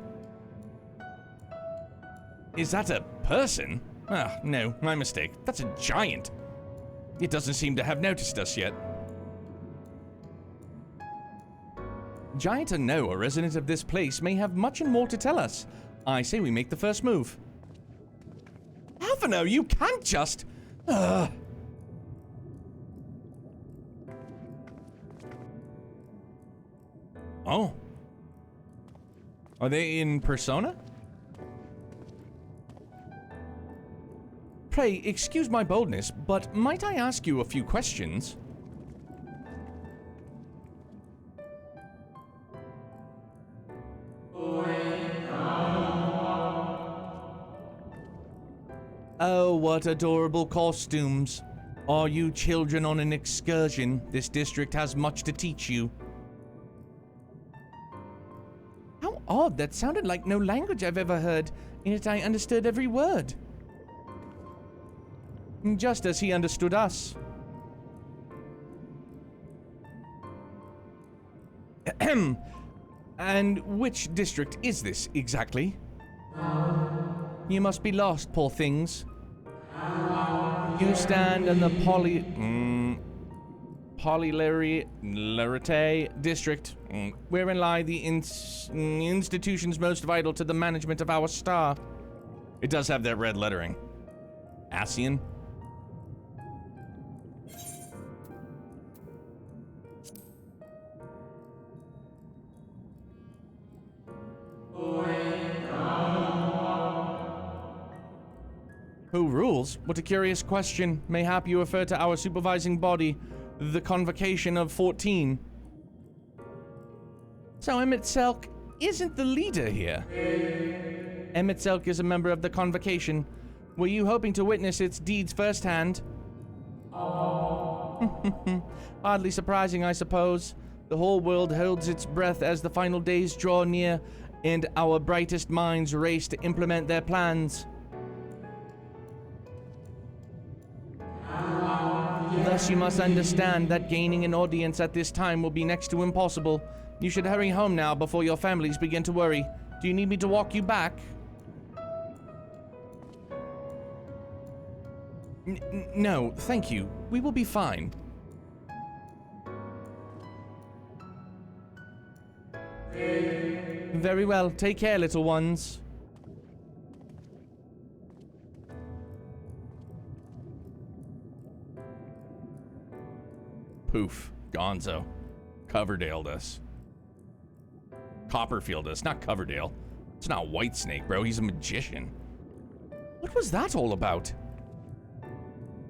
Is that a person? Ah, no, my mistake. That's a giant. It doesn't seem to have noticed us yet. Giant or no, a resident of this place may have much and more to tell us. I say we make the first move. Alphino, you can't just... Oh. Are they in persona? Pray, excuse my boldness, but might I ask you a few questions? Oh, what adorable costumes. Are you children on an excursion? This district has much to teach you. How odd, that sounded like no language I've ever heard, and yet I understood every word. just as he understood us. Ahem. And which district is this exactly? You must be lost, poor things. You stand in the Polylarite district, wherein lie the institutions most vital to the management of our star. It does have that red lettering. Asian? Who rules? What a curious question. Mayhap you refer to our supervising body, the Convocation of 14. So Emet Selch isn't the leader here. Emet Selch is a member of the Convocation. Were you hoping to witness its deeds firsthand? Hardly surprising, I suppose. The whole world holds its breath as the final days draw near, and our brightest minds race to implement their plans. Thus, you must understand that gaining an audience at this time will be next to impossible. You should hurry home now before your families begin to worry. Do you need me to walk you back? No, thank you. We will be fine. Very well. Take care, little ones. Poof. Gonzo. Coverdaled us. Copperfield us, not Coverdale. It's not Whitesnake, bro. He's a magician. What was that all about?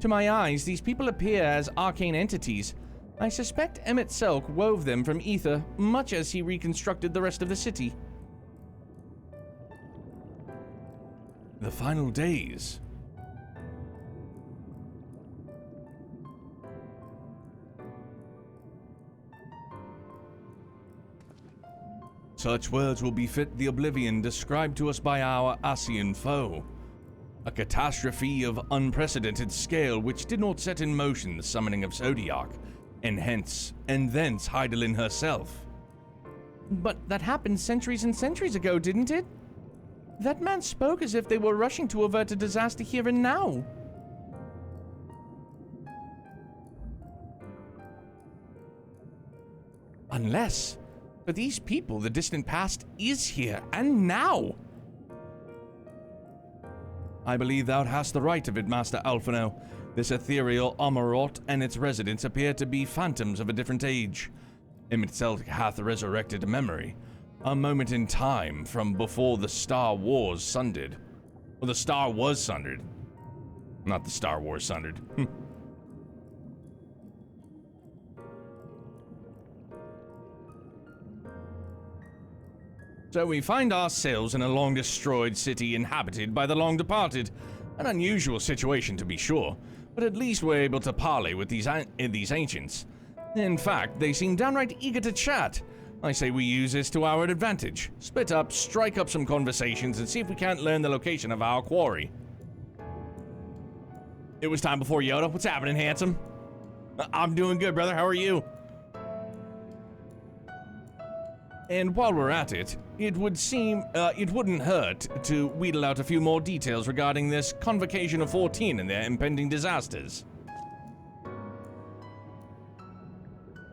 To my eyes, these people appear as arcane entities. I suspect Emet Selch wove them from ether, much as he reconstructed the rest of the city. The final days. Such words will befit the oblivion described to us by our Asian foe. A catastrophe of unprecedented scale which did not set in motion the summoning of Zodiac, and thence Heidelin herself. But that happened centuries and centuries ago, didn't it? That man spoke as if they were rushing to avert a disaster here and now. Unless, for these people, the distant past is here and now. I believe thou hast the right of it, Master Alphino. This ethereal Amarot and its residents appear to be phantoms of a different age. Emet Selch hath resurrected a memory, a moment in time from before the Star Wars sundered. Well, the Star was sundered. Not the Star Wars sundered. So we find ourselves in a long-destroyed city inhabited by the long-departed. An unusual situation, to be sure, but at least we're able to parley with these ancients. In fact, they seem downright eager to chat. I say we use this to our advantage. Split up, strike up some conversations, and see if we can't learn the location of our quarry. It was time before Yoda. What's happening, handsome? I'm doing good, brother. How are you? And while we're at it, it would seem it wouldn't hurt to wheedle out a few more details regarding this Convocation of 14 and their impending disasters.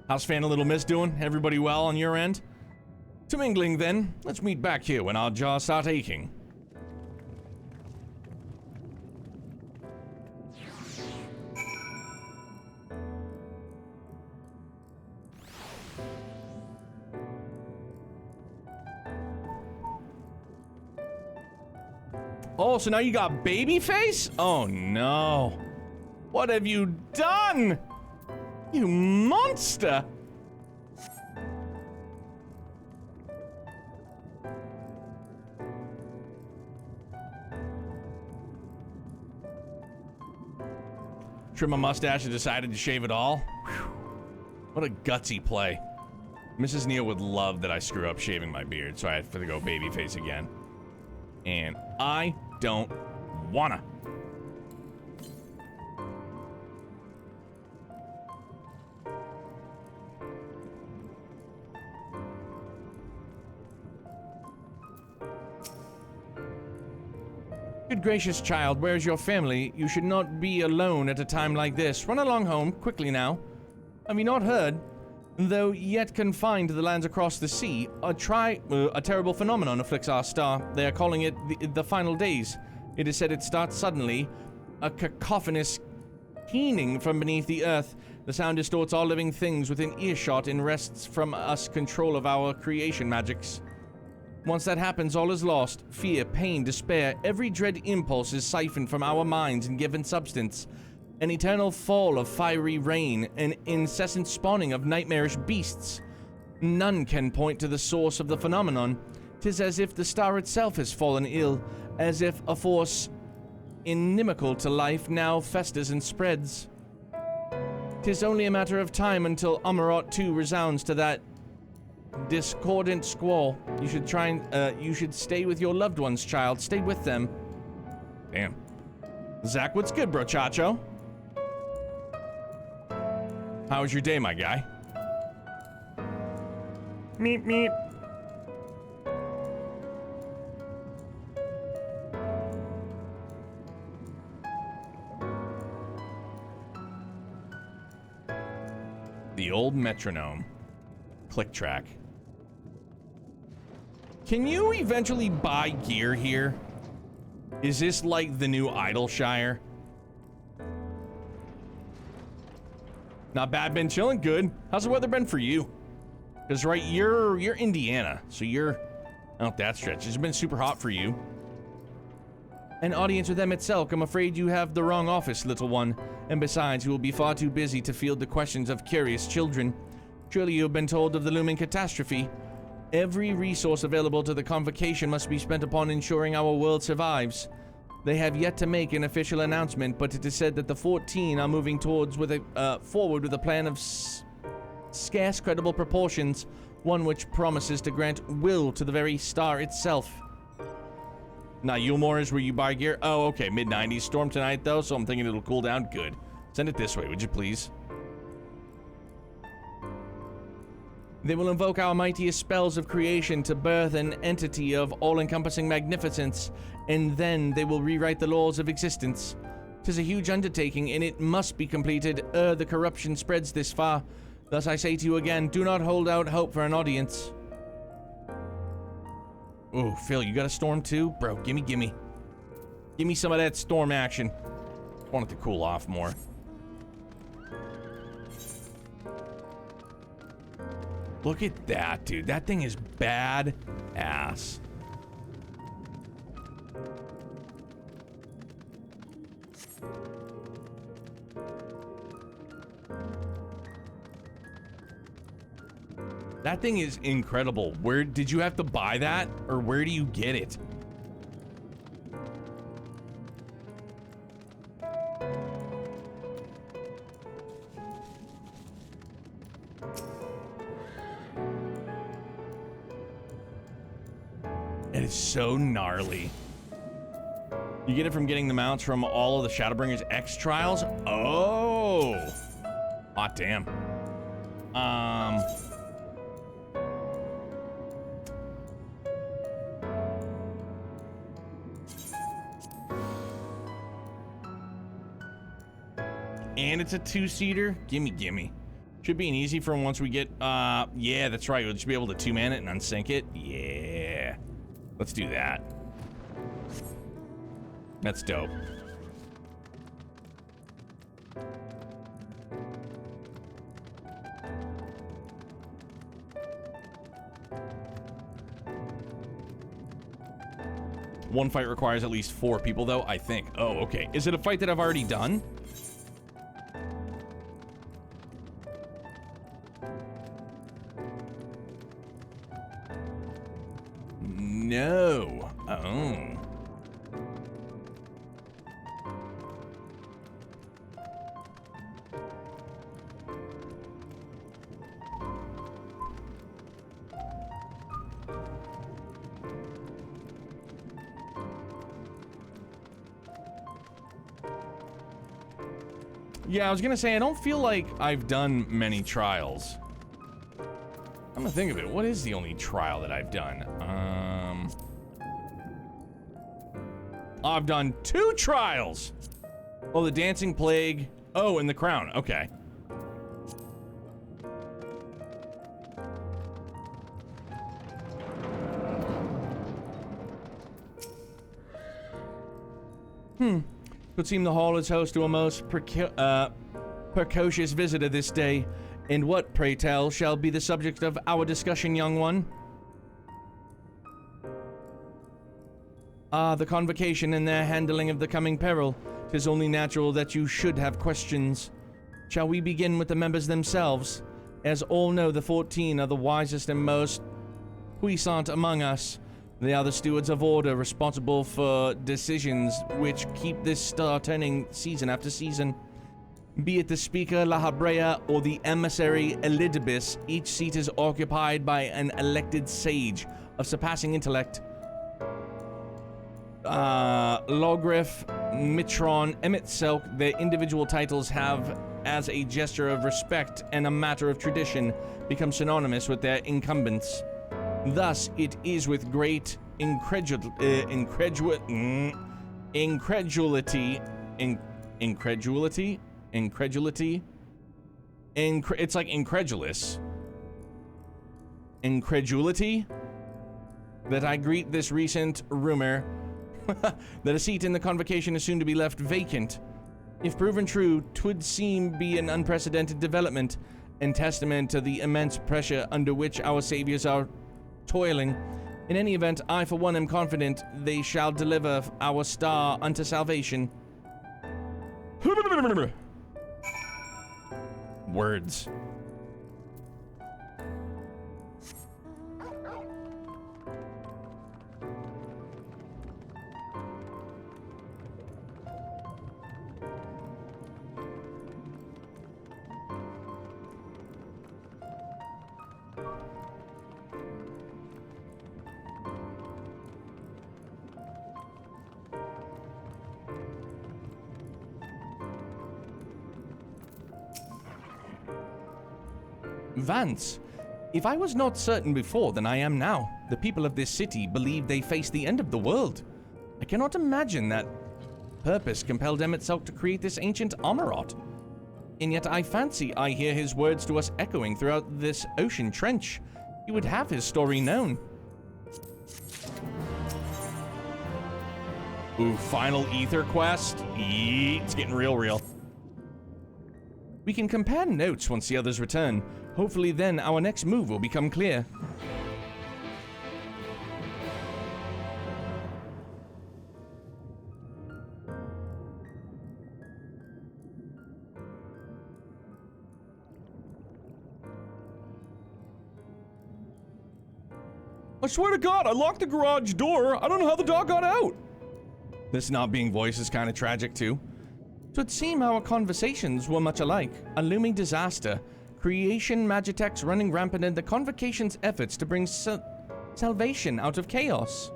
How's Fan a Little Miss doing? Everybody well on your end? To mingling then, let's meet back here when our jaws start aching. Oh, so now you got Babyface? Oh no. What have you done? You monster! Trim a mustache and decided to shave it all? Whew. What a gutsy play. Mrs. Neal would love that I screw up shaving my beard, so I have to go Babyface again. And I don't wanna. Good gracious, child, where's your family? You should not be alone at a time like this. Run along home, quickly now. Have you not heard? Though yet confined to the lands across the sea, a terrible phenomenon afflicts our star. They are calling it the final days. It is said it starts suddenly, a cacophonous keening from beneath the earth. The sound distorts all living things within earshot and wrests from us control of our creation magics. Once that happens, all is lost. Fear, pain, despair, every dread impulse is siphoned from our minds and given substance. An eternal fall of fiery rain, an incessant spawning of nightmarish beasts. None can point to the source of the phenomenon. 'Tis as if the star itself has fallen ill, as if a force inimical to life now festers and spreads. 'Tis only a matter of time until Amarot too resounds to that discordant squall. You should stay with your loved ones, child. Stay with them. Damn. Zach, what's good, bro, Chacho? How was your day, my guy? Meep, meep. The old metronome. Click track. Can you eventually buy gear here? Is this like the new Idleshire? Not bad, been chilling, good. How's the weather been for you? Because right, you're Indiana, so you're out that stretch. It's been super hot for you. An audience with Emet Selch. I'm afraid you have the wrong office, little one. And besides, you will be far too busy to field the questions of curious children. Surely you have been told of the looming catastrophe. Every resource available to the convocation must be spent upon ensuring our world survives. They have yet to make an official announcement, but it is said that the 14 are moving forward with a plan of scarce credible proportions, one which promises to grant will to the very star itself. Now, Yulmore is where you buy gear? Oh, okay, mid-90s storm tonight, though, so I'm thinking it'll cool down. Good. Send it this way, would you please? They will invoke our mightiest spells of creation to birth an entity of all-encompassing magnificence, and then they will rewrite the laws of existence. 'Tis a huge undertaking, and it must be completed ere the corruption spreads this far. Thus I say to you again, do not hold out hope for an audience. Oh, Phil, you got a storm too? Bro, gimme. Give me some of that storm action. I want it to cool off more. Look at that, dude. That thing is bad ass. That thing is incredible. Where did you have to buy that, or where do you get it? It is so gnarly. You get it from getting the mounts from all of the Shadowbringers X trials? Oh! Hot damn. And it's a two-seater? Gimme. Should be an easy for once we get, yeah, that's right. We'll just be able to two-man it and unsync it. Yeah. Let's do that. That's dope. One fight requires at least 4 people, though, I think. Oh, okay. Is it a fight that I've already done? No. Oh. Yeah, I was gonna say, I don't feel like I've done many trials. I'm gonna think of it. What is the only trial that I've done? I've done 2 trials. Oh, the dancing plague. Oh, and the crown. Okay. Would seem the hall is host to a most precocious visitor this day. And what, pray tell, shall be the subject of our discussion, young one? The convocation and their handling of the coming peril. 'Tis only natural that you should have questions. Shall we begin with the members themselves? As all know, the 14 are the wisest and most puissant among us. They are the stewards of order, responsible for decisions which keep this star turning season after season. Be it the Speaker, La Habrea, or the Emissary, Elidibus, each seat is occupied by an elected sage of surpassing intellect. Logrif, Mitron, Emet Selch, their individual titles have, as a gesture of respect and a matter of tradition, become synonymous with their incumbents. Thus, it is with great incredulity, it's like incredulous. Incredulity that I greet this recent rumor that a seat in the convocation is soon to be left vacant. If proven true, 'twould seem be an unprecedented development and testament to the immense pressure under which our saviors are toiling. In any event, I for one am confident they shall deliver our star unto salvation. Words. Vance, if I was not certain before, then I am now. The people of this city believe they face the end of the world. I cannot imagine that purpose compelled Emet Selch to create this ancient Amarot. And yet I fancy I hear his words to us echoing throughout this ocean trench. He would have his story known. Ooh, final ether quest? It's getting real. We can compare notes once the others return. Hopefully then our next move will become clear. I swear to God, I locked the garage door. I don't know how the dog got out. This not being voiced is kind of tragic too. It would seem our conversations were much alike. A looming disaster, creation magitex running rampant, and the convocation's efforts to bring salvation out of chaos.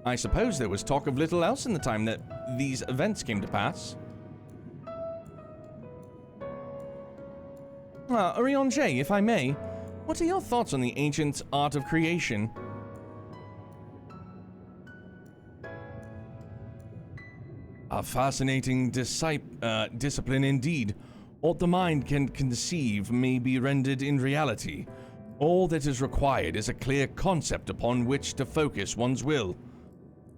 I suppose there was talk of little else in the time that these events came to pass. Orion-J, if I may, what are your thoughts on the ancient art of creation? A fascinating discipline indeed. What the mind can conceive may be rendered in reality. All that is required is a clear concept upon which to focus one's will.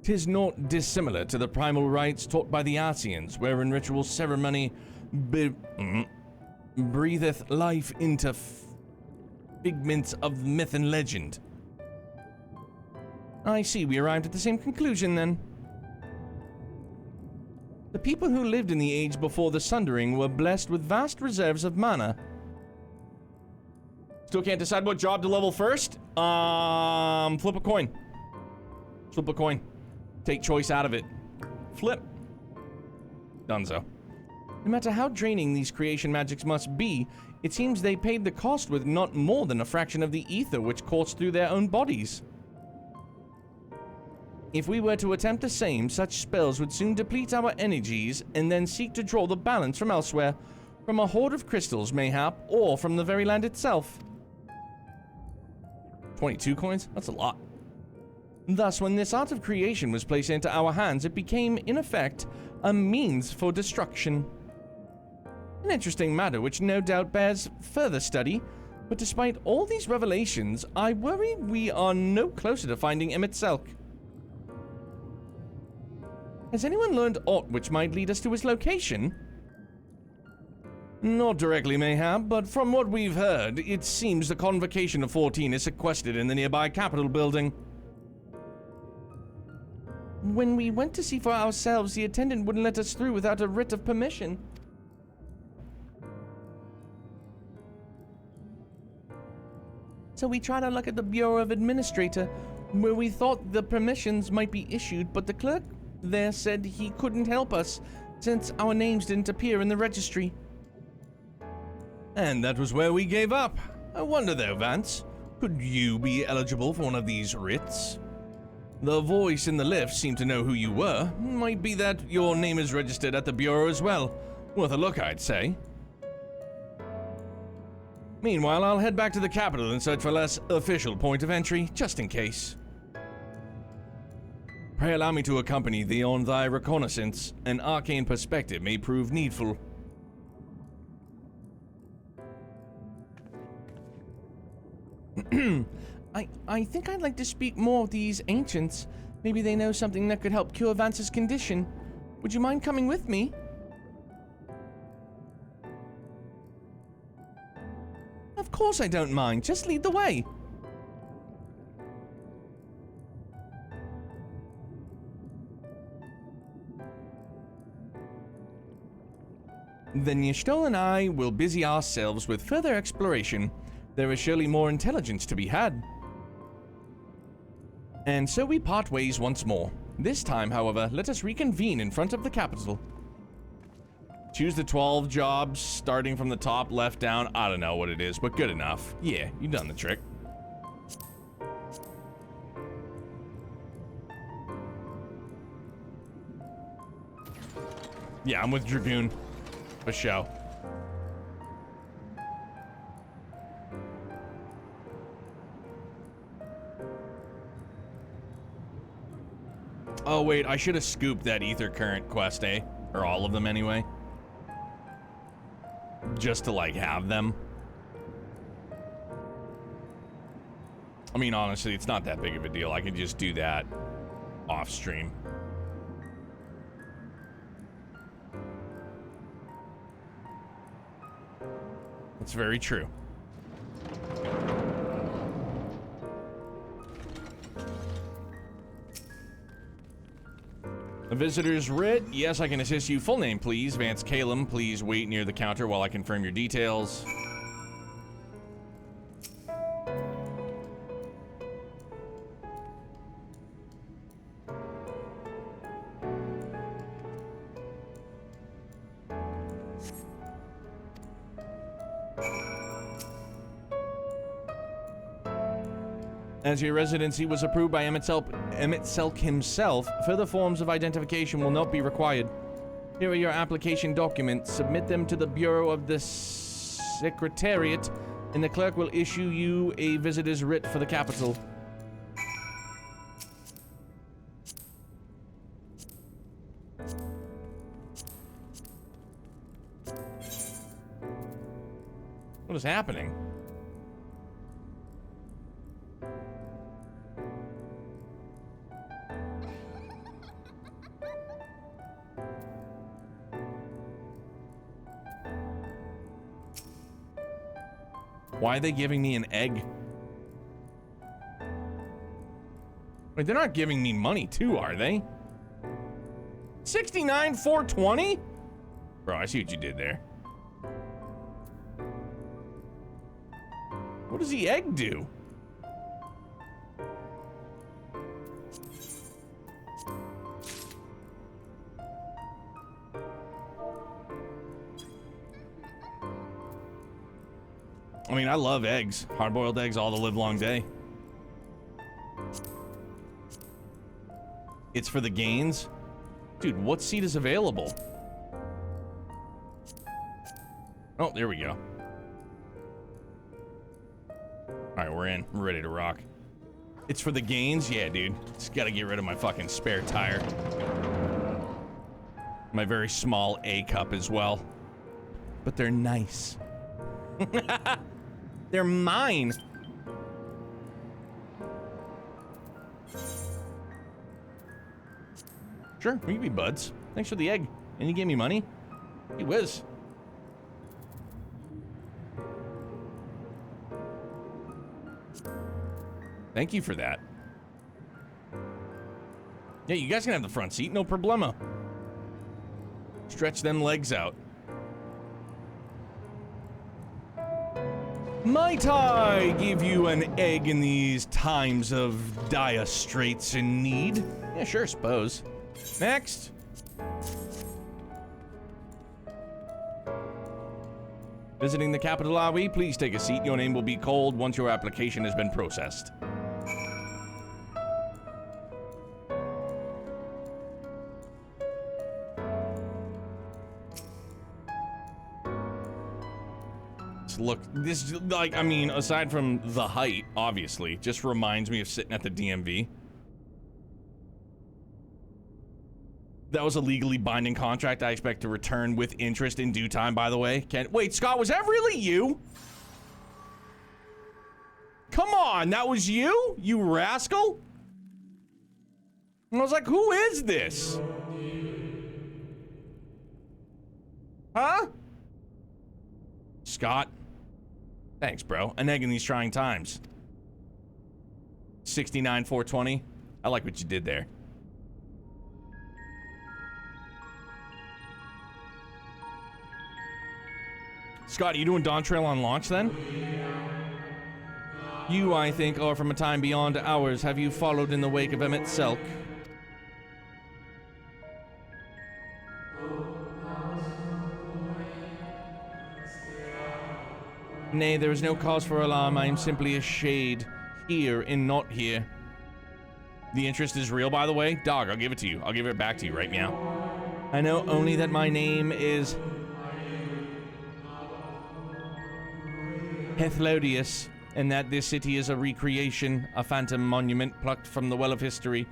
'Tis not dissimilar to the primal rites taught by the Asians, wherein ritual ceremony breatheth life into figments of myth and legend. I see we arrived at the same conclusion then. The people who lived in the age before the Sundering were blessed with vast reserves of mana. Still can't decide what job to level first? Flip a coin. Flip a coin. Take choice out of it. Flip. Donezo. No matter how draining these creation magics must be, it seems they paid the cost with not more than a fraction of the ether which coursed through their own bodies. If we were to attempt the same, such spells would soon deplete our energies and then seek to draw the balance from elsewhere, from a hoard of crystals mayhap, or from the very land itself. 22 coins? That's a lot. Thus, when this art of creation was placed into our hands, it became, in effect, a means for destruction. An interesting matter which no doubt bears further study, but despite all these revelations, I worry we are no closer to finding Emet Selch. Has anyone learned aught which might lead us to his location? Not directly, mayhap, but from what we've heard, it seems the Convocation of 14 is sequestered in the nearby Capitol building. When we went to see for ourselves, the attendant wouldn't let us through without a writ of permission. So we tried our luck at the Bureau of Administrator, where we thought the permissions might be issued, but the clerk there said he couldn't help us, since our names didn't appear in the registry. And that was where we gave up. I wonder though, Vance, could you be eligible for one of these writs? The voice in the lift seemed to know who you were. Might be that your name is registered at the Bureau as well. Worth a look, I'd say. Meanwhile, I'll head back to the capital and search for a less official point of entry, just in case. Pray allow me to accompany thee on thy reconnaissance. An arcane perspective may prove needful. I think I'd like to speak more with these ancients. Maybe they know something that could help cure Vance's condition. Would you mind coming with me? Of course I don't mind. Just lead the way. Then Y'shtola and I will busy ourselves with further exploration. There is surely more intelligence to be had. And so we part ways once more. This time, however, let us reconvene in front of the capital. Choose the 12 jobs, starting from the top left down. I don't know what it is, but good enough. Yeah, you've done the trick. Yeah, I'm with Dragoon. For show. Oh wait, I should have scooped that ether current quest, eh? Or all of them anyway. Just to like have them. I mean, honestly, it's not that big of a deal. I can just do that off stream. It's very true. A visitor's writ. Yes, I can assist you. Full name, please. Vance Calum. Please wait near the counter while I confirm your details. As your residency was approved by Emet Selch himself, further forms of identification will not be required. Here are your application documents. Submit them to the Bureau of the Secretariat, and the clerk will issue you a visitor's writ for the capital. What is happening? Why are they giving me an egg? Wait, they're not giving me money too, are they? 69,420? Bro, I see what you did there. What does the egg do? I mean, I love eggs. Hard-boiled eggs all the live-long day. It's for the gains? Dude, what seat is available? Oh, there we go. Alright, we're in. We're ready to rock. It's for the gains? Yeah, dude. Just gotta get rid of my fucking spare tire. My very small A cup as well. But they're nice. They're mine. Sure, we can be buds. Thanks for the egg. And you gave me money? He whiz. Thank you for that. Yeah, you guys can have the front seat, no problemo. Stretch them legs out. Might I give you an egg in these times of dire straits and need? Yeah, sure, suppose. Next. Visiting the capital, are we? Please take a seat. Your name will be called once your application has been processed. Look, this, like, I mean, aside from the height, obviously, just reminds me of sitting at the DMV. That was a legally binding contract I expect to return with interest in due time, by the way. Wait, Scott, was that really you? Come on, that was you? You rascal? And I was like, who is this? Huh? Scott? Thanks, bro. An egg in these trying times. 69 420. I like what you did there. Scott, are you doing Dawn Trail on launch then? You, I think, are from a time beyond ours. Have you followed in the wake of Emet Selch? Nay, there is no cause for alarm. I am simply a shade, here and not here. The interest is real, by the way. Dog, I'll give it to you. I'll give it back to you right now. I know only that my name is Hethlodius, and that this city is a recreation, a phantom monument plucked from the well of history.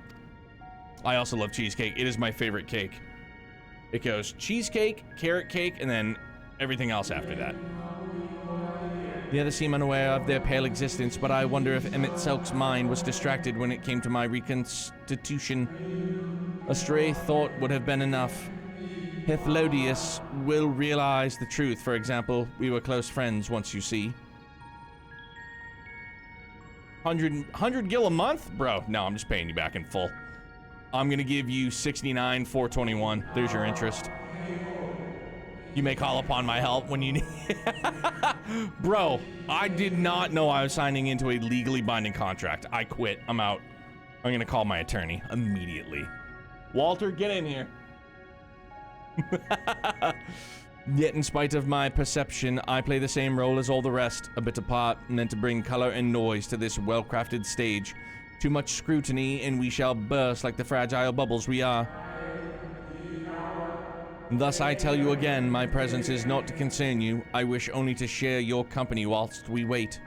I also love cheesecake. It is my favorite cake. It goes cheesecake, carrot cake, and then everything else after that. The others seem unaware of their pale existence, but I wonder if Emet Selch's mind was distracted when it came to my reconstitution. A stray thought would have been enough. Hethlodius will realize the truth. For example, we were close friends once, you see. 100 gil a month? Bro, no, I'm just paying you back in full. I'm gonna give you 69 421. There's your interest. You may call upon my help when you need. Bro, I did not know I was signing into a legally binding contract. I quit. I'm out. I'm gonna call my attorney immediately. Walter, get in here. Yet in spite of my perception, I play the same role as all the rest, a bit apart, meant to bring color and noise to this well-crafted stage. Too much scrutiny and we shall burst like the fragile bubbles we are. Thus I tell you again, my presence is not to concern you. I wish only to share your company whilst we wait.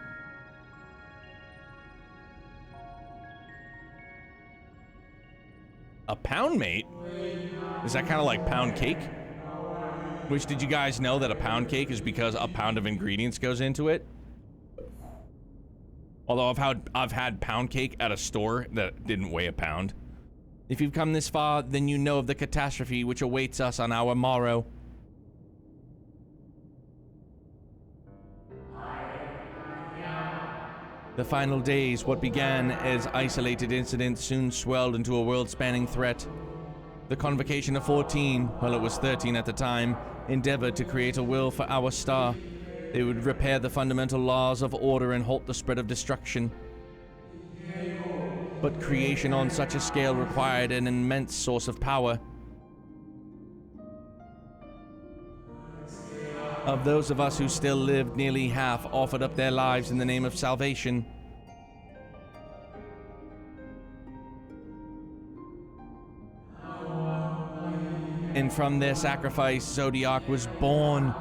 A pound mate? Is that kind of like pound cake? Which, did you guys know that a pound cake is because a pound of ingredients goes into it? Although I've had pound cake at a store that didn't weigh a pound. If you've come this far, then you know of the catastrophe which awaits us on our morrow. The final days, what began as isolated incidents, soon swelled into a world-spanning threat. The Convocation of 14, well, it was 13 at the time, endeavored to create a will for our star. They would repair the fundamental laws of order and halt the spread of destruction. But creation on such a scale required an immense source of power. Of those of us who still lived, nearly half offered up their lives in the name of salvation. And from their sacrifice, Zodiac was born.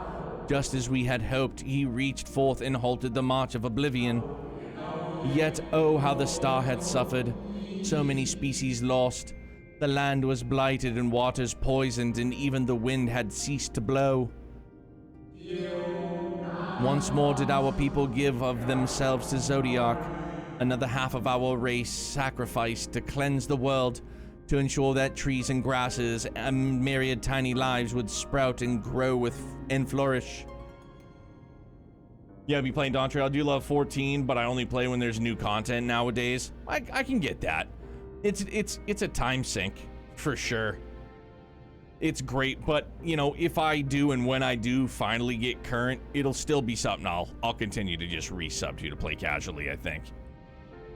Just as we had hoped, he reached forth and halted the march of oblivion. Yet, oh, how the star had suffered. So many species lost. The land was blighted and waters poisoned, and even the wind had ceased to blow. Once more did our people give of themselves to Zodiac. Another half of our race sacrificed to cleanse the world, to ensure that trees and grasses and myriad tiny lives would sprout and grow and flourish. Yeah, I'll be playing Dawn Trail. I do love 14, but I only play when there's new content nowadays. I can get that. It's a time sink, for sure. It's great, but, you know, if I do and when I do finally get current, it'll still be something I'll continue to just resub to play casually, I think.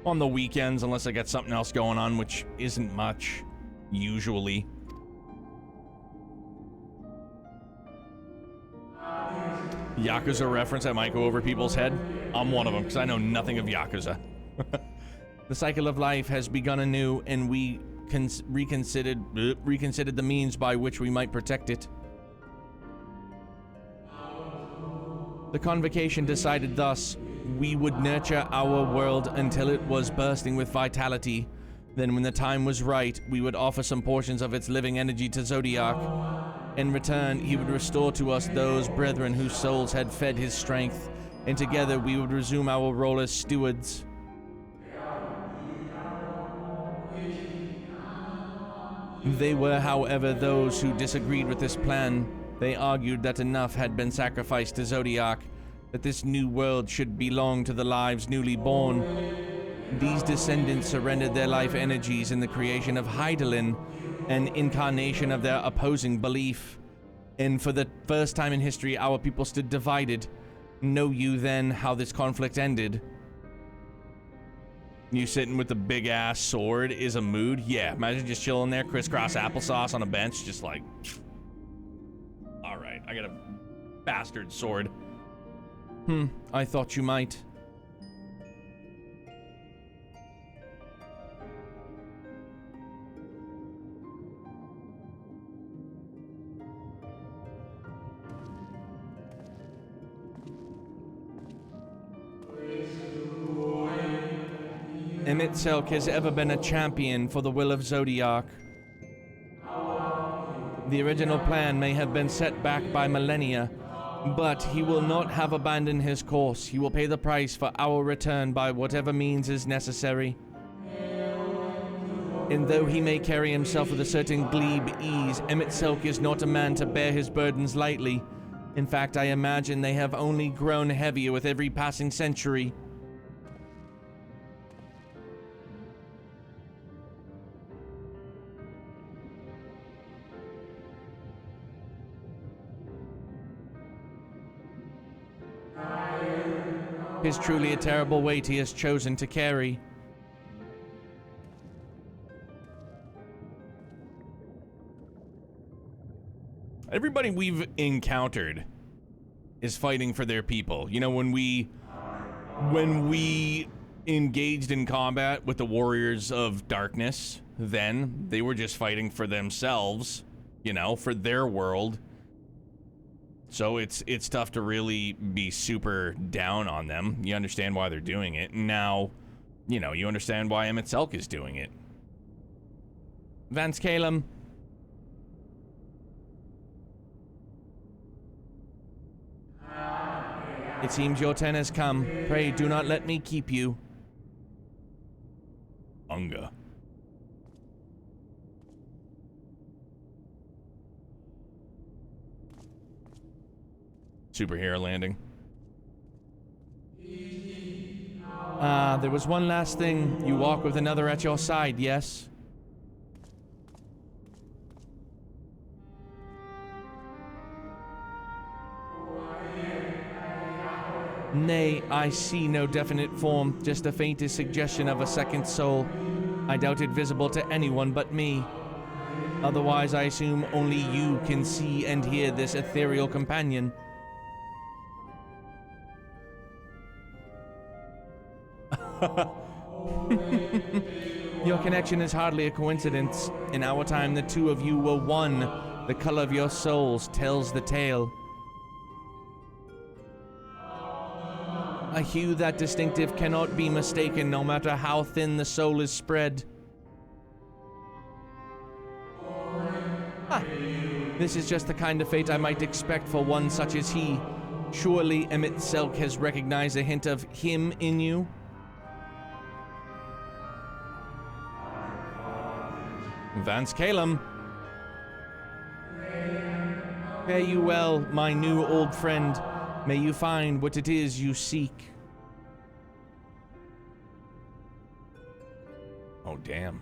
On the weekends, unless I got something else going on, which isn't much, usually. Yakuza reference that might go over people's head. I'm one of them, because I know nothing of Yakuza. The cycle of life has begun anew, and we reconsidered the means by which we might protect it. The convocation decided thus: we would nurture our world until it was bursting with vitality. Then when the time was right, we would offer some portions of its living energy to Zodiac. In return, he would restore to us those brethren whose souls had fed his strength, and together we would resume our role as stewards. They were, however, those who disagreed with this plan. They argued that enough had been sacrificed to Zodiac, that this new world should belong to the lives newly born. These descendants surrendered their life energies in the creation of Hydaelyn, an incarnation of their opposing belief. And for the first time in history, our people stood divided. Know you then how this conflict ended? You sitting with the big ass sword is a mood? Yeah, imagine just chilling there, crisscross applesauce on a bench, just like, alright, I got a bastard sword. I thought you might. Emet Selch has ever been a champion for the will of Zodiac. The original plan may have been set back by millennia, but he will not have abandoned his course. He will pay the price for our return by whatever means is necessary. And though he may carry himself with a certain glebe ease, Emet Selch is not a man to bear his burdens lightly. In fact, I imagine they have only grown heavier with every passing century. Is truly a terrible weight he has chosen to carry. Everybody we've encountered is fighting for their people. You know, when we engaged in combat with the Warriors of Darkness, then they were just fighting for themselves, you know, for their world. So it's tough to really be super down on them. You understand why they're doing it. Now, you know, you understand why Emet Selch is doing it. Vance Calum. It seems your turn has come. Pray do not let me keep you. Unga. Superhero landing. There was one last thing. You walk with another at your side, yes? Nay, I see no definite form, just the faintest suggestion of a second soul. I doubt it visible to anyone but me. Otherwise, I assume only you can see and hear this ethereal companion. Your connection is hardly a coincidence. In our time, the two of you were one. The color of your souls tells the tale. A hue that distinctive cannot be mistaken, no matter how thin the soul is spread. Ah, this is just the kind of fate I might expect for one such as he. Surely Emet Selch has recognized a hint of him in you? Vance Calum. Fare you well, my new old friend. May you find what it is you seek. Oh, damn.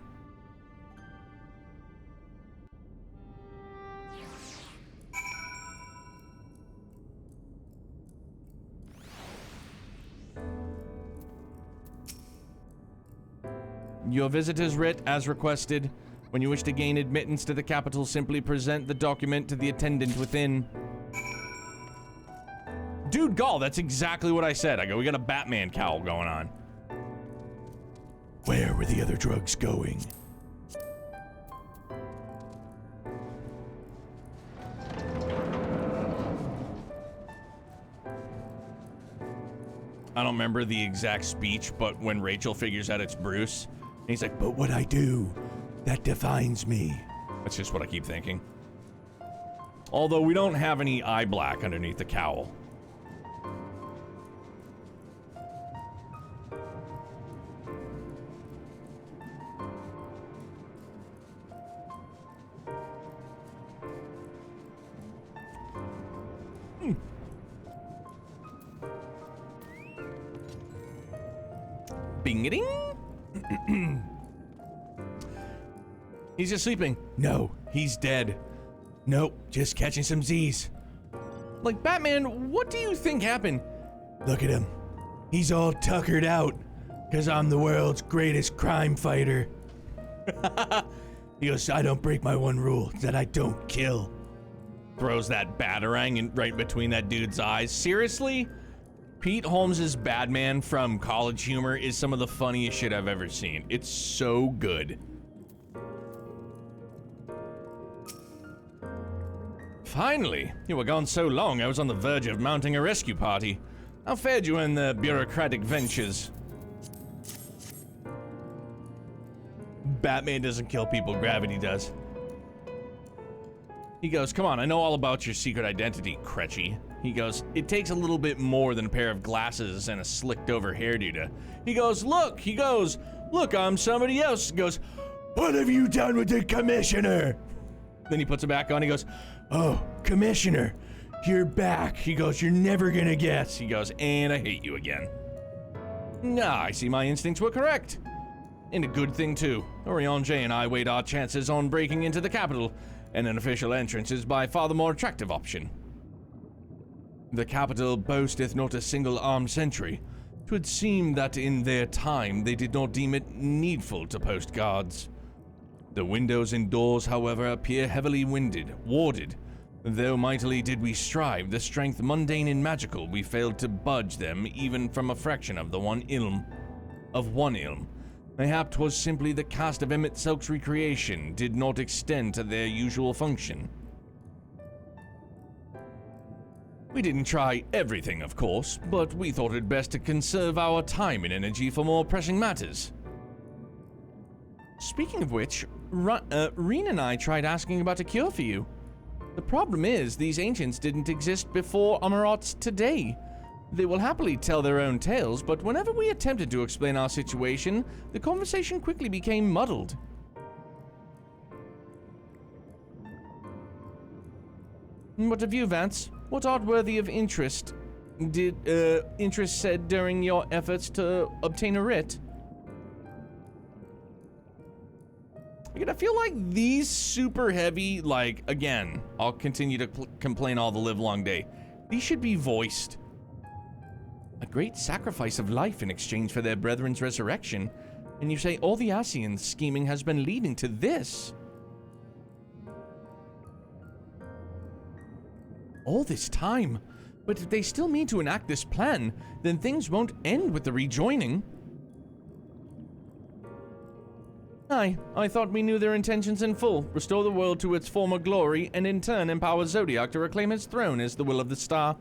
Your visitor's writ, as requested. When you wish to gain admittance to the capital, simply present the document to the attendant within. Dude, Gall, that's exactly what I said. I go, we got a Batman cowl going on. Where were the other drugs going? I don't remember the exact speech, but when Rachel figures out it's Bruce, and he's like, but what I do, that defines me. That's just what I keep thinking. Although we don't have any eye black underneath the cowl. Bing-a-ding. He's just sleeping. No, he's dead. Nope, just catching some Z's. Like, Batman, what do you think happened? Look at him. He's all tuckered out, because I'm the world's greatest crime fighter. He goes, I don't break my one rule, that I don't kill. Throws that batarang in right between that dude's eyes. Seriously? Pete Holmes's Batman from College Humor is some of the funniest shit I've ever seen. It's so good. Finally, you were gone so long I was on the verge of mounting a rescue party. How fared you in the bureaucratic ventures? Batman doesn't kill people, gravity does. He goes, come on, I know all about your secret identity, Cretchy. He goes, it takes a little bit more than a pair of glasses and a slicked over hairdo to... He goes, look, I'm somebody else. He goes, what have you done with the commissioner? Then he puts it back on, he goes, oh, commissioner, you're back. He goes, you're never gonna guess. He goes, and I hate you again. Nah, I see my instincts were correct. And a good thing too. Orion J and I weighed our chances on breaking into the capital, and an official entrance is by far the more attractive option. The capital boasteth not a single armed sentry. 'Twould seem that in their time they did not deem it needful to post guards. The windows and doors, however, appear heavily warded. Though mightily did we strive, the strength mundane and magical, we failed to budge them even from a fraction of one ilm. Mayhap 'twas simply the cast of Emet Selch's recreation did not extend to their usual function. We didn't try everything, of course, but we thought it best to conserve our time and energy for more pressing matters. Speaking of which, Reen and I tried asking about a cure for you. The problem is, these ancients didn't exist before Amarat's today. They will happily tell their own tales, but whenever we attempted to explain our situation, the conversation quickly became muddled. What of you, Vance? What art worthy of interest did interest said during your efforts to obtain a writ? Again, I feel like these super heavy, like, again, I'll continue to complain all the live long day. These should be voiced. A great sacrifice of life in exchange for their brethren's resurrection. And you say all the Asians' scheming has been leading to this. All this time. But if they still mean to enact this plan, then things won't end with the rejoining. Aye, I thought we knew their intentions in full. Restore the world to its former glory, and in turn empower Zodiac to reclaim his throne as the will of the star.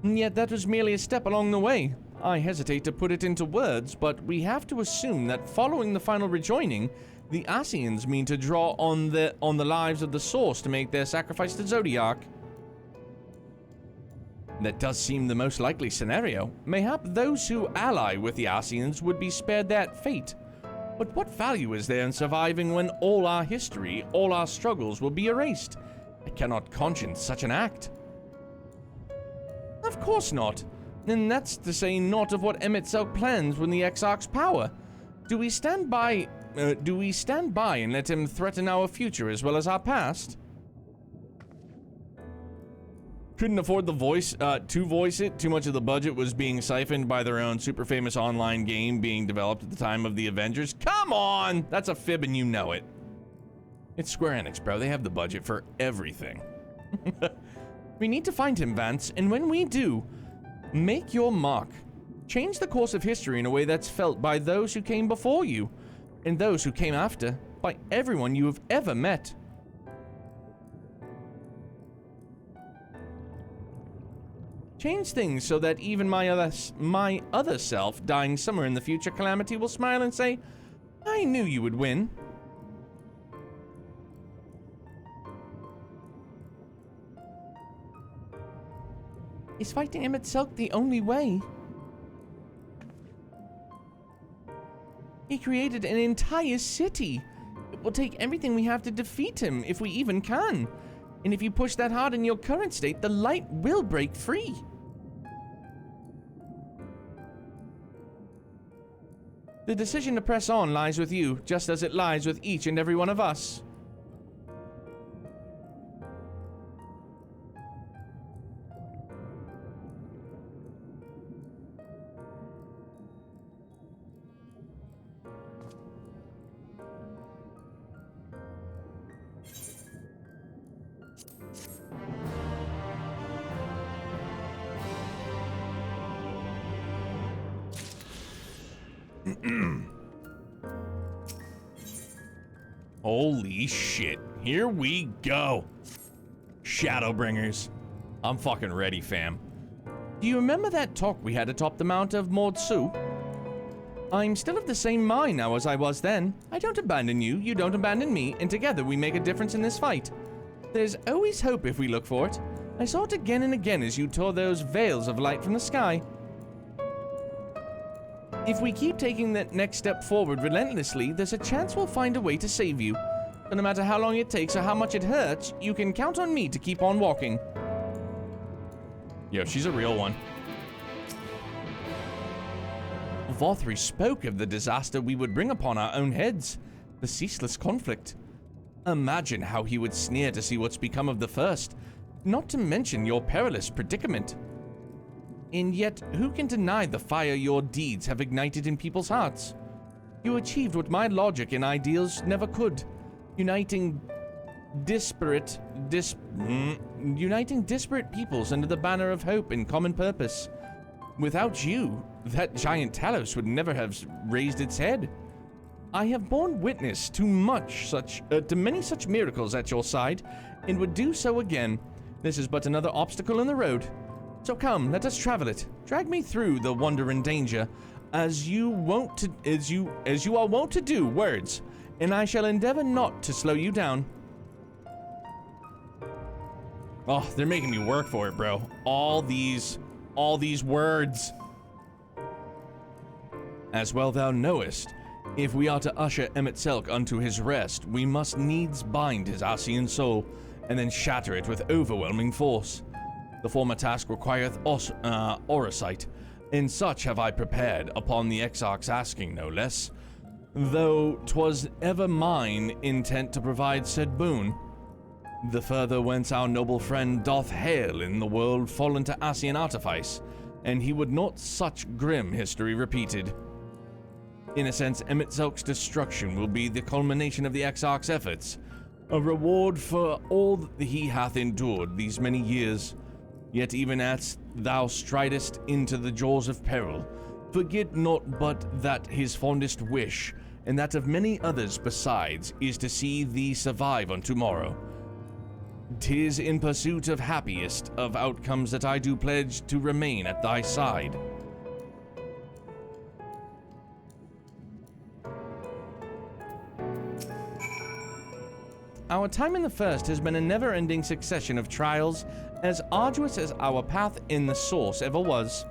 And yet that was merely a step along the way. I hesitate to put it into words, but we have to assume that following the final rejoining, the Ascians mean to draw on the lives of the Source to make their sacrifice to Zodiac. That does seem the most likely scenario. Mayhap those who ally with the Ascians would be spared that fate. But what value is there in surviving when all our history, all our struggles will be erased? I cannot conscience such an act. Of course not. And that's to say naught of what Emet Selch plans when the Exarch's power. Do we stand by and let him threaten our future as well as our past? Couldn't afford to voice it. Too much of the budget was being siphoned by their own super famous online game being developed at the time of the Avengers. Come on! That's a fib and you know it. It's Square Enix, bro. They have the budget for everything. We need to find him, Vance, and when we do, make your mark. Change the course of history in a way that's felt by those who came before you, and those who came after, by everyone you have ever met. Change things so that even my other self, dying somewhere in the future calamity, will smile and say, I knew you would win. Is fighting Emet Selch the only way? He created an entire city. It will take everything we have to defeat him, if we even can. And if you push that hard in your current state, the light will break free. The decision to press on lies with you, just as it lies with each and every one of us. Holy shit. Here we go. Shadowbringers. I'm fucking ready, fam. Do you remember that talk we had atop the Mount of Mordsu? I'm still of the same mind now as I was then. I don't abandon you, you don't abandon me, and together we make a difference in this fight. There's always hope if we look for it. I saw it again and again as you tore those veils of light from the sky. If we keep taking that next step forward relentlessly, there's a chance we'll find a way to save you. But no matter how long it takes or how much it hurts, you can count on me to keep on walking. Yo, she's a real one. Vothri spoke of the disaster we would bring upon our own heads, the ceaseless conflict. Imagine how he would sneer to see what's become of the first, not to mention your perilous predicament. And yet, who can deny the fire your deeds have ignited in people's hearts? You achieved what my logic and ideals never could, uniting disparate peoples under the banner of hope and common purpose. Without you, that giant Talos would never have raised its head. I have borne witness to many such miracles at your side, and would do so again. This is but another obstacle in the road. So come, let us travel it. Drag me through the wonder and danger, as you are wont to do, words, and I shall endeavor not to slow you down. Oh, they're making me work for it, bro. All these words. As well thou knowest, if we are to usher Emet Selch unto his rest, we must needs bind his Ascian soul, and then shatter it with overwhelming force. The former task requireth orosight, and such have I prepared upon the Exarch's asking, no less. Though 'twas ever mine intent to provide said boon, the further whence our noble friend doth hail in the world fallen to Ascian artifice, and he would not such grim history repeated. In a sense, Emet Selch's destruction will be the culmination of the Exarch's efforts, a reward for all that he hath endured these many years. Yet even as thou stridest into the jaws of peril, forget not but that his fondest wish, and that of many others besides, is to see thee survive on tomorrow. 'Tis in pursuit of happiest of outcomes that I do pledge to remain at thy side. Our time in the First has been a never-ending succession of trials, as arduous as our path in the Source ever was.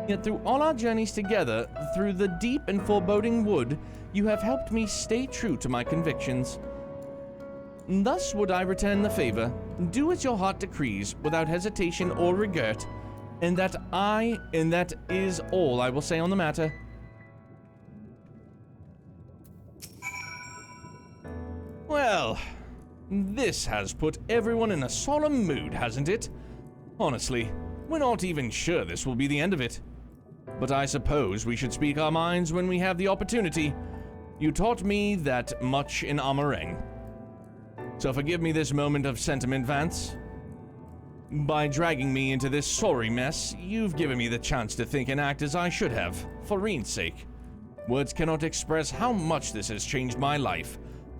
Yet through all our journeys together, through the deep and foreboding wood, you have helped me stay true to my convictions. Thus would I return the favor, do as your heart decrees, without hesitation or regret, and that is all I will say on the matter. Well, this has put everyone in a solemn mood, hasn't it? Honestly, we're not even sure this will be the end of it. But I suppose we should speak our minds when we have the opportunity. You taught me that much in Amareng. So forgive me this moment of sentiment, Vance. By dragging me into this sorry mess, you've given me the chance to think and act as I should have, for Reen's sake. Words cannot express how much this has changed my life,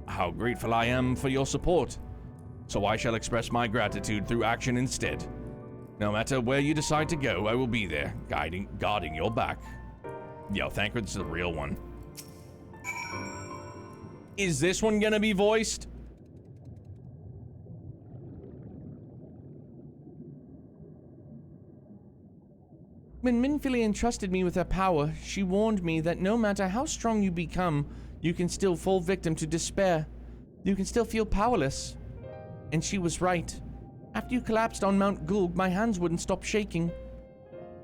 how grateful I am for your support. So I shall express my gratitude through action instead. No matter where you decide to go, I will be there, guarding your back. Yo, Thancred's the real one. Is this one gonna be voiced? When Minfili entrusted me with her power, she warned me that no matter how strong you become, you can still fall victim to despair. You can still feel powerless. And she was right. After you collapsed on Mount Gulg, my hands wouldn't stop shaking.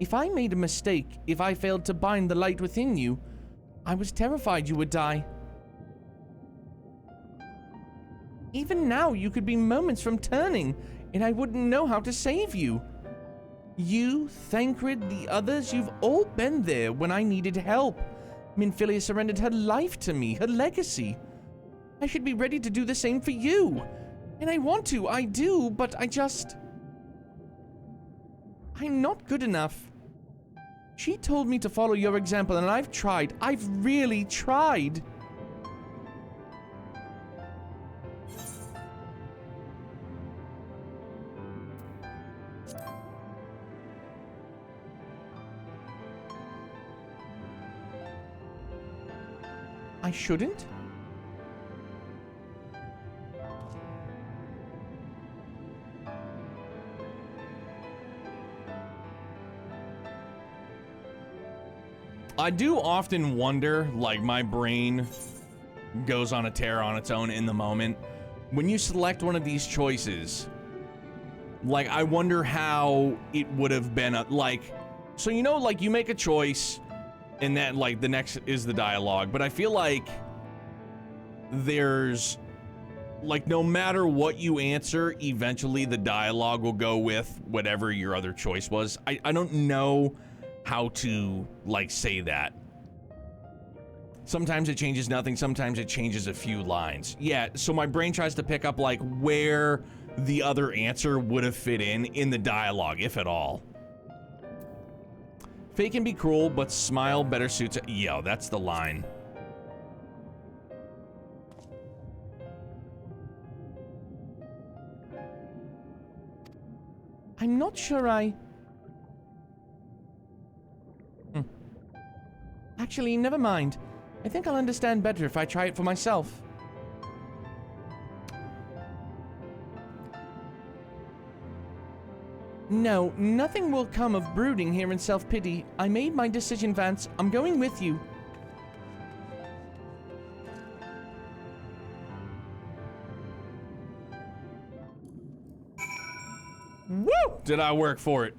If I made a mistake, if I failed to bind the light within you, I was terrified you would die. Even now, you could be moments from turning, and I wouldn't know how to save you. You, Thancred, the others, you've all been there when I needed help. Minfilia surrendered her life to me, her legacy. I should be ready to do the same for you. And I want to, I do, but I'm not good enough. She told me to follow your example, and I've tried. I've really tried. I shouldn't? I do often wonder, like, my brain goes on a tear on its own in the moment. When you select one of these choices, like, I wonder how it would have been, so you know, like, you make a choice, and then, like, the next is the dialogue, but I feel like there's, like, no matter what you answer, eventually the dialogue will go with whatever your other choice was. I don't know how to, like, say that. Sometimes it changes nothing, sometimes it changes a few lines. Yeah, so my brain tries to pick up, like, where the other answer would have fit in the dialogue, if at all. Fake can be cruel, but smile better suits it. Yo, that's the line. I'm not sure Actually, never mind. I think I'll understand better if I try it for myself. No, nothing will come of brooding here in self-pity. I made my decision, Vance. I'm going with you. Woo! Did I work for it?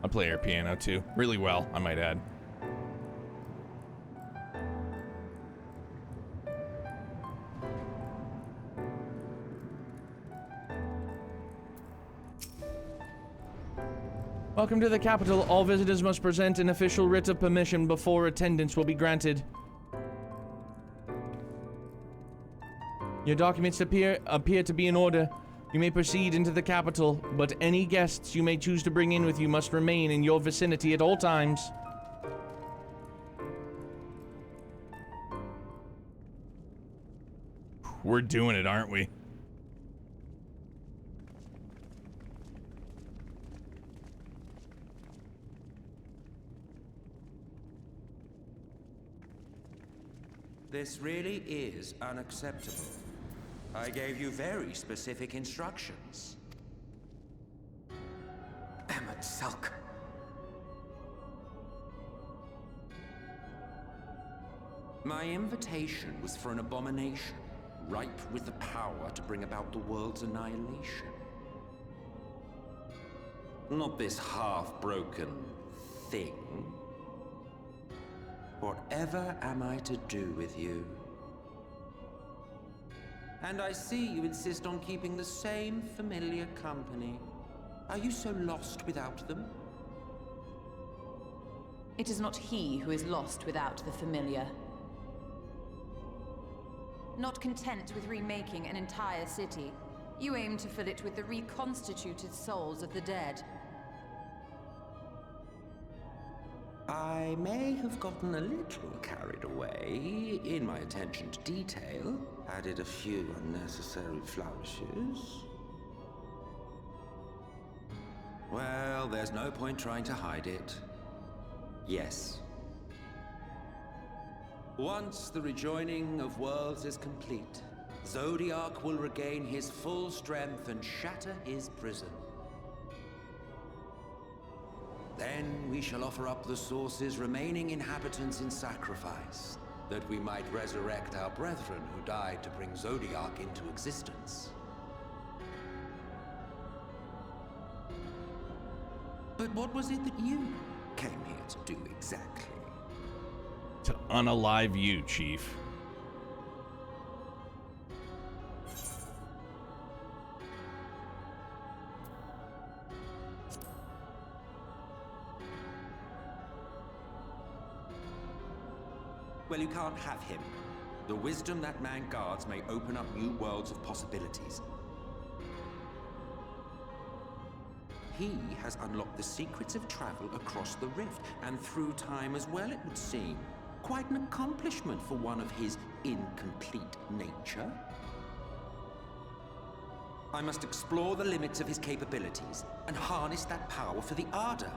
I play air piano too. Really well, I might add. Welcome to the capital. All visitors must present an official writ of permission before attendance will be granted. Your documents appear to be in order. You may proceed into the capital, but any guests you may choose to bring in with you must remain in your vicinity at all times. We're doing it, aren't we? This really is unacceptable. I gave you very specific instructions. Emet Selch. My invitation was for an abomination, ripe with the power to bring about the world's annihilation. Not this half-broken thing. Whatever am I to do with you? And I see you insist on keeping the same familiar company. Are you so lost without them? It is not he who is lost without the familiar. Not content with remaking an entire city, you aim to fill it with the reconstituted souls of the dead. I may have gotten a little carried away in my attention to detail, added a few unnecessary flourishes. Well, there's no point trying to hide it. Yes. Once the rejoining of worlds is complete, Zodiac will regain his full strength and shatter his prison. Then we shall offer up the Source's remaining inhabitants in sacrifice, that we might resurrect our brethren who died to bring Zodiac into existence. But what was it that you came here to do exactly? To unalive you, Chief. Well, you can't have him. The wisdom that man guards may open up new worlds of possibilities. He has unlocked the secrets of travel across the rift, and through time as well, it would seem. Quite an accomplishment for one of his incomplete nature. I must explore the limits of his capabilities, and harness that power for the Ardor.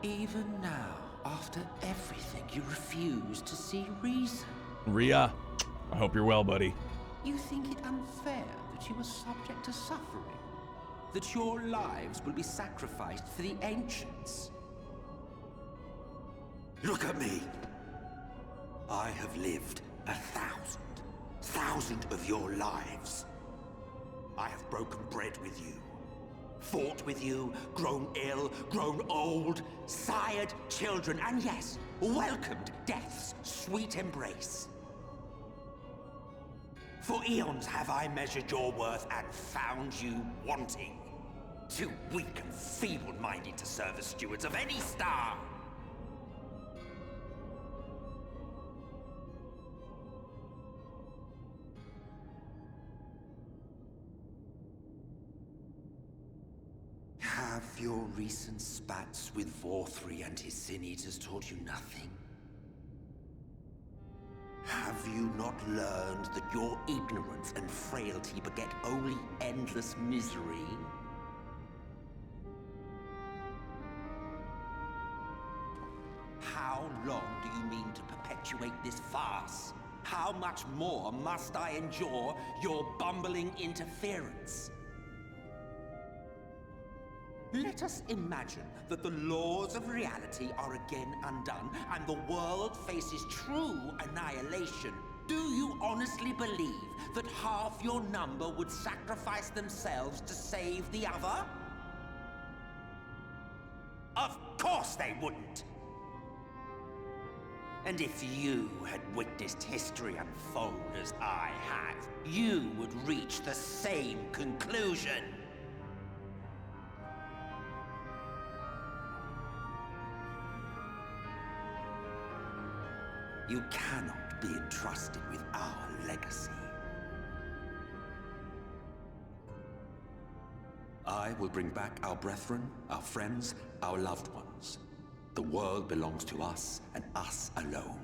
Even now, after everything, you refuse to see reason. Rhea, I hope you're well, buddy. You think it unfair that you are subject to suffering? That your lives will be sacrificed for the Ancients? Look at me! I have lived 1,000 of your lives. I have broken bread with you. Fought with you, grown ill, grown old, sired children, and yes, welcomed death's sweet embrace. For eons have I measured your worth and found you wanting. Too weak and feeble-minded to serve as stewards of any star. Have your recent spats with Vorthri and his Sin Eaters taught you nothing? Have you not learned that your ignorance and frailty beget only endless misery? How long do you mean to perpetuate this farce? How much more must I endure your bumbling interference? Let us imagine that the laws of reality are again undone and the world faces true annihilation. Do you honestly believe that half your number would sacrifice themselves to save the other? Of course they wouldn't! And if you had witnessed history unfold as I have, you would reach the same conclusion. You cannot be entrusted with our legacy. I will bring back our brethren, our friends, our loved ones. The world belongs to us, and us alone.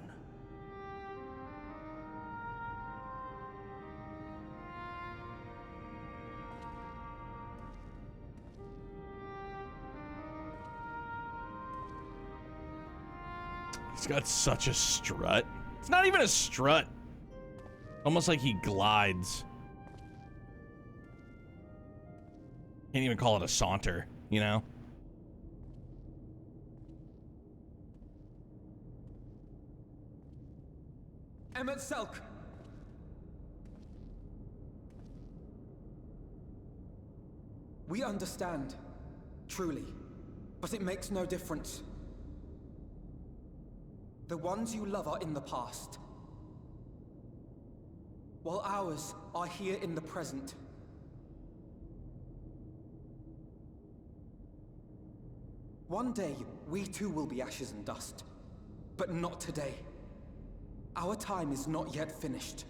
He's got such a strut. It's not even a strut. Almost like he glides. Can't even call it a saunter, you know? Emet Selch! We understand, truly, but it makes no difference. The ones you love are in the past, while ours are here in the present. One day, we too will be ashes and dust, but not today. Our time is not yet finished.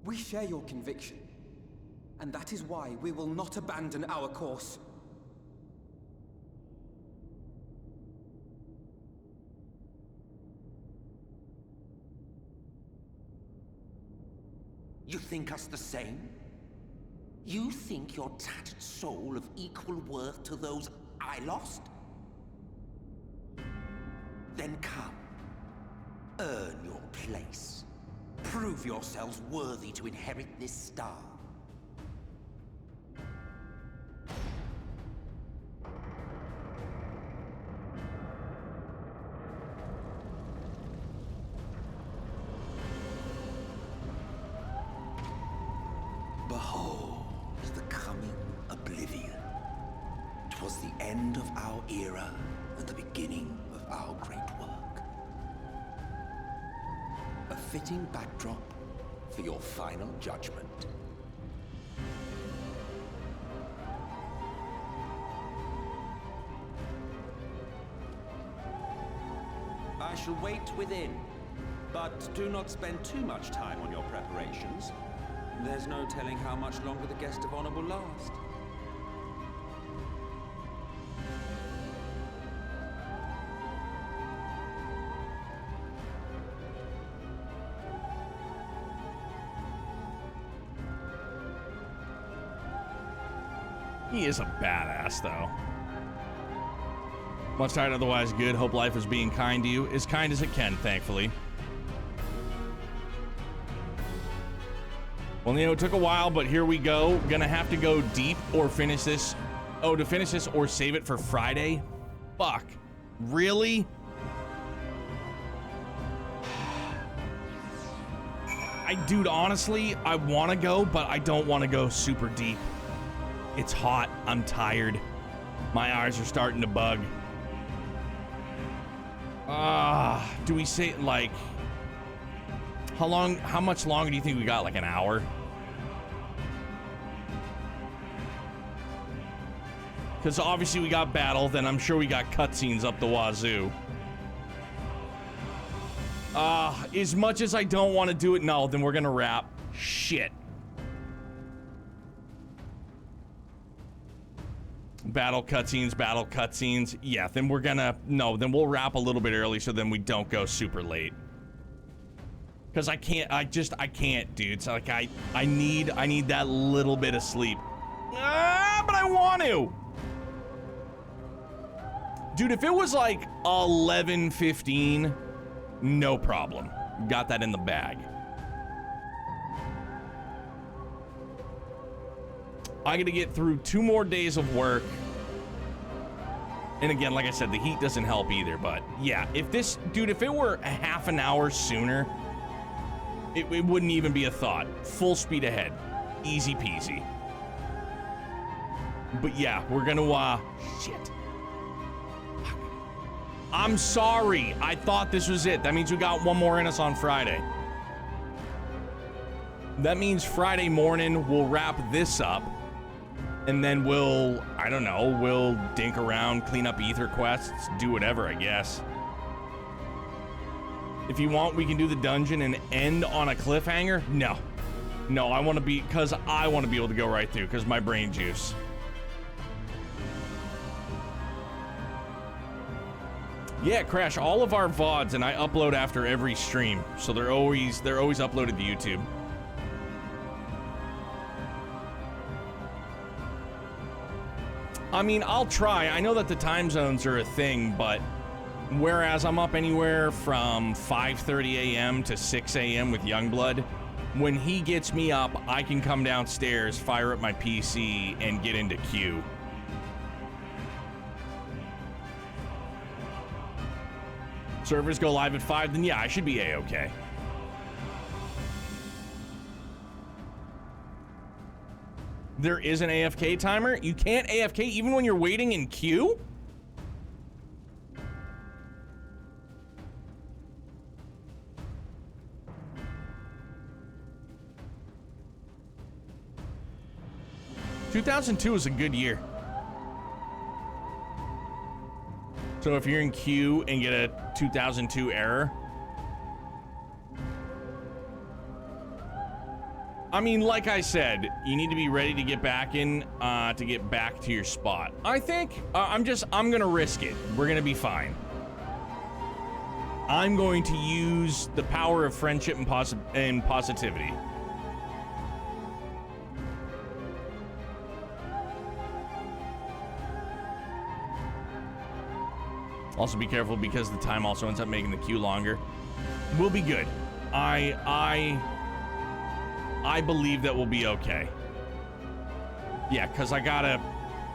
We share your conviction, and that is why we will not abandon our course. You think us the same? You think your tattered soul of equal worth to those I lost? Then come. Earn your place. Prove yourselves worthy to inherit this star. Behold the coming oblivion. 'Twas the end of our era and the beginning of our great work. A fitting backdrop for your final judgment. I shall wait within, but do not spend too much time on your preparations. There's no telling how much longer the guest of honor will last. He is a badass, though. Much tired, otherwise good. Hope life is being kind to you. As kind as it can, thankfully. Well, you know, it took a while, but here we go. Gonna have to go deep or finish this. Oh, to finish this or save it for Friday? Fuck. Really? Dude, honestly, I want to go, but I don't want to go super deep. It's hot. I'm tired. My eyes are starting to bug. Do we say, like... How much longer do you think we got? Like an hour? Because obviously we got battle, then I'm sure we got cutscenes up the wazoo. As much as I don't want to do it, no, then we're gonna wrap. Shit. Battle cutscenes. Yeah, then we're gonna, no, then we'll wrap a little bit early so then we don't go super late. Because I can't, dude. So like, I need that little bit of sleep. But I want to. Dude, if it was like 11:15, no problem. Got that in the bag. I gotta get through 2 more days of work. And again, like I said, the heat doesn't help either, but yeah, if it were a half an hour sooner, it wouldn't even be a thought. Full speed ahead. Easy peasy. But yeah, we're gonna, shit. I'm sorry. I thought this was it. That means we got one more in us on Friday. That means Friday morning we'll wrap this up. And then we'll, I don't know, we'll dink around, clean up ether quests, do whatever, I guess. If you want, we can do the dungeon and end on a cliffhanger. No. No, I want to be, because I want to be able to go right through, because my brain juice. Yeah, Crash, all of our VODs, and I upload after every stream, so they're always uploaded to YouTube. I mean, I'll try. I know that the time zones are a thing, but whereas I'm up anywhere from 5:30 a.m. to 6 a.m. with Youngblood, when he gets me up, I can come downstairs, fire up my PC, and get into queue. Servers go live at 5, then yeah, I should be A-okay. There is an AFK timer? You can't AFK even when you're waiting in queue? ...2002 was a good year. So if you're in queue and get a 2002 error... I mean, like I said, you need to be ready to get back in, to get back to your spot. I think, I'm gonna risk it. We're gonna be fine. I'm going to use the power of friendship and positivity. Also be careful because the time also ends up making the queue longer. We'll be good. I believe that we'll be okay. Yeah, because I gotta...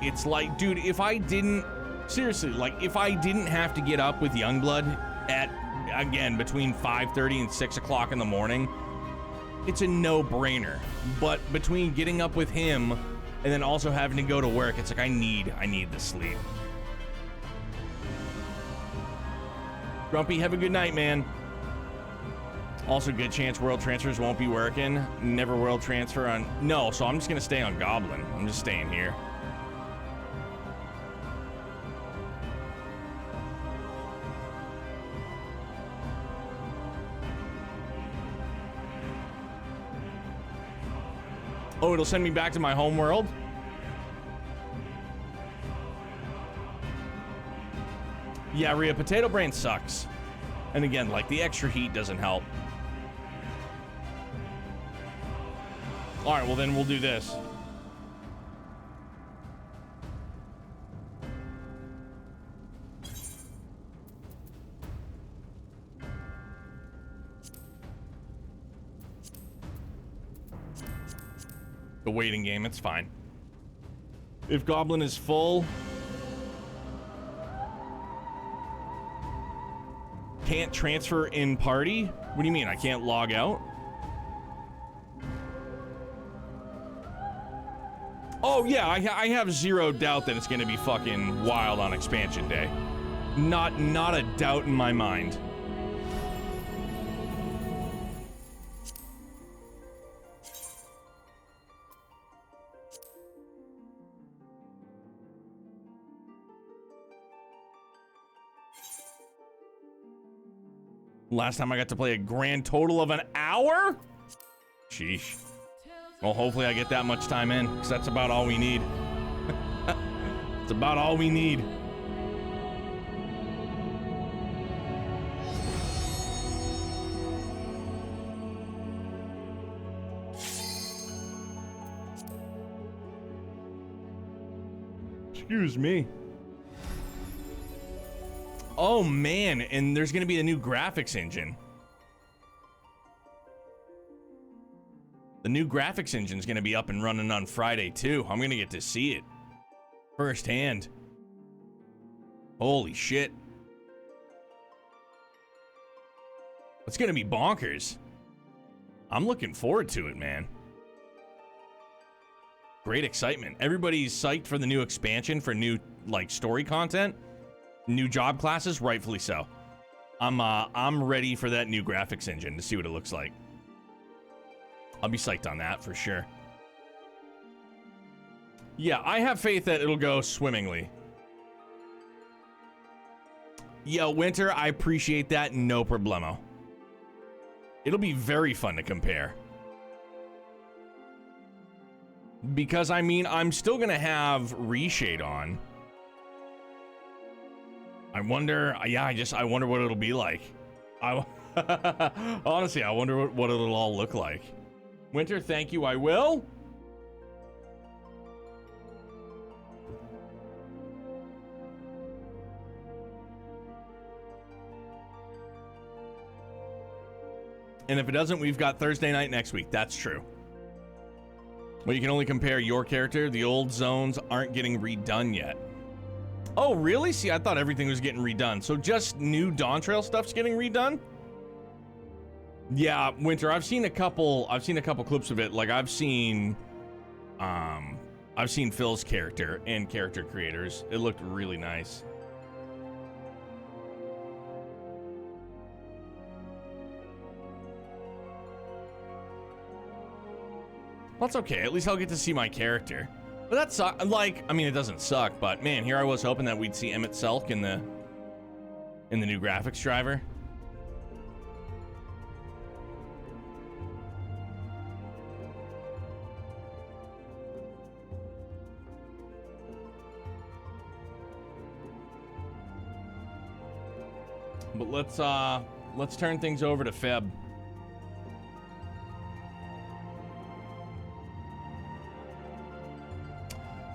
It's like, dude, if I didn't... Seriously, like, if I didn't have to get up with Youngblood at, again, between 5:30 and 6 o'clock in the morning, it's a no-brainer. But between getting up with him and then also having to go to work, it's like, I need the sleep. Grumpy, have a good night, man. Also, good chance world transfers won't be working. Never world transfer on... No, so I'm just gonna stay on Goblin. I'm just staying here. Oh, it'll send me back to my home world? Yeah, Rhea, Potato Brain sucks. And again, like, the extra heat doesn't help. All right, well then we'll do this. The waiting game, it's fine. If Goblin is full... Can't transfer in party? What do you mean, I can't log out? Oh yeah, I have zero doubt that it's gonna be fucking wild on expansion day. Not a doubt in my mind. Last time I got to play a grand total of an hour? Sheesh. Well, hopefully I get that much time in, because that's about all we need. It's about all we need. Excuse me. Oh man, and there's gonna be a new graphics engine. The new graphics engine is going to be up and running on Friday, too. I'm going to get to see it firsthand. Holy shit. It's going to be bonkers. I'm looking forward to it, man. Great excitement. Everybody's psyched for the new expansion, for new, like, story content. New job classes, rightfully so. I'm ready for that new graphics engine to see what it looks like. I'll be psyched on that for sure. Yeah, I have faith that it'll go swimmingly. Yo, Winter, I appreciate that. No problemo. It'll be very fun to compare. Because, I mean, I'm still going to have Reshade on. I wonder, yeah, I wonder what it'll be like. Honestly, I wonder what it'll all look like. Winter, thank you, I will. And if it doesn't, we've got Thursday night next week. That's true. Well, you can only compare your character. The old zones aren't getting redone yet. Oh, really? See, I thought everything was getting redone. So just new Dawn Trail stuff's getting redone? Yeah, Winter, I've seen a couple clips of it. Like I've seen Phil's character and character creators. It looked really nice. Well, that's okay. At least I'll get to see my character. But that's like, I mean, it doesn't suck, but man, here I was hoping that we'd see Emet Selch in the new graphics driver. But let's turn things over to Feb.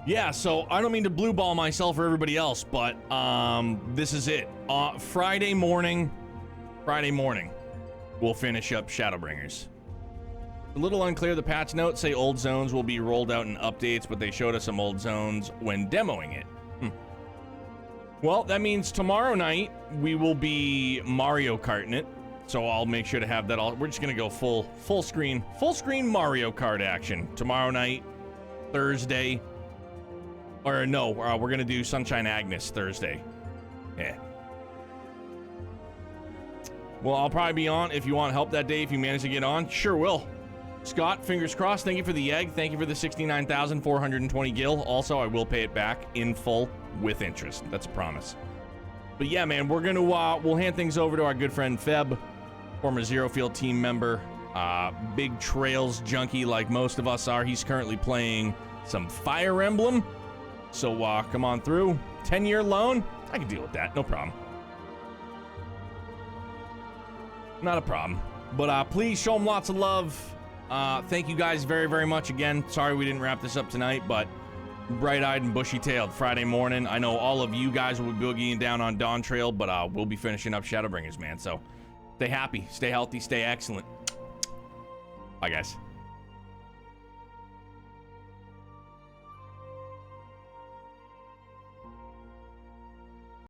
Yeah, so I don't mean to blue ball myself or everybody else, but this is it. Friday morning, we'll finish up Shadowbringers. A little unclear, the patch notes say old zones will be rolled out in updates, but they showed us some old zones when demoing it. Well, that means tomorrow night we will be Mario Karting it, so I'll make sure to have that all. We're just gonna go full screen Mario Kart action tomorrow night, Thursday. Or no, we're gonna do Sunshine Agnes Thursday. Yeah. Well, I'll probably be on if you want help that day. If you manage to get on, sure will. Scott, fingers crossed. Thank you for the egg. Thank you for the 69,420 gil. Also, I will pay it back in full with interest. That's a promise. But yeah, man, we're gonna we'll hand things over to our good friend Feb, former Zero Field team member, big Trails junkie like most of us are. He's currently playing some Fire Emblem. So come on through. 10-year loan? I can deal with that. No problem. Not a problem. But please show him lots of love. Thank you guys very, very much again. Sorry we didn't wrap this up tonight, but bright-eyed and bushy-tailed Friday morning. I know all of you guys will be boogieing down on Dawn Trail, but we'll be finishing up Shadowbringers, man. So stay happy, stay healthy, stay excellent. Bye, guys.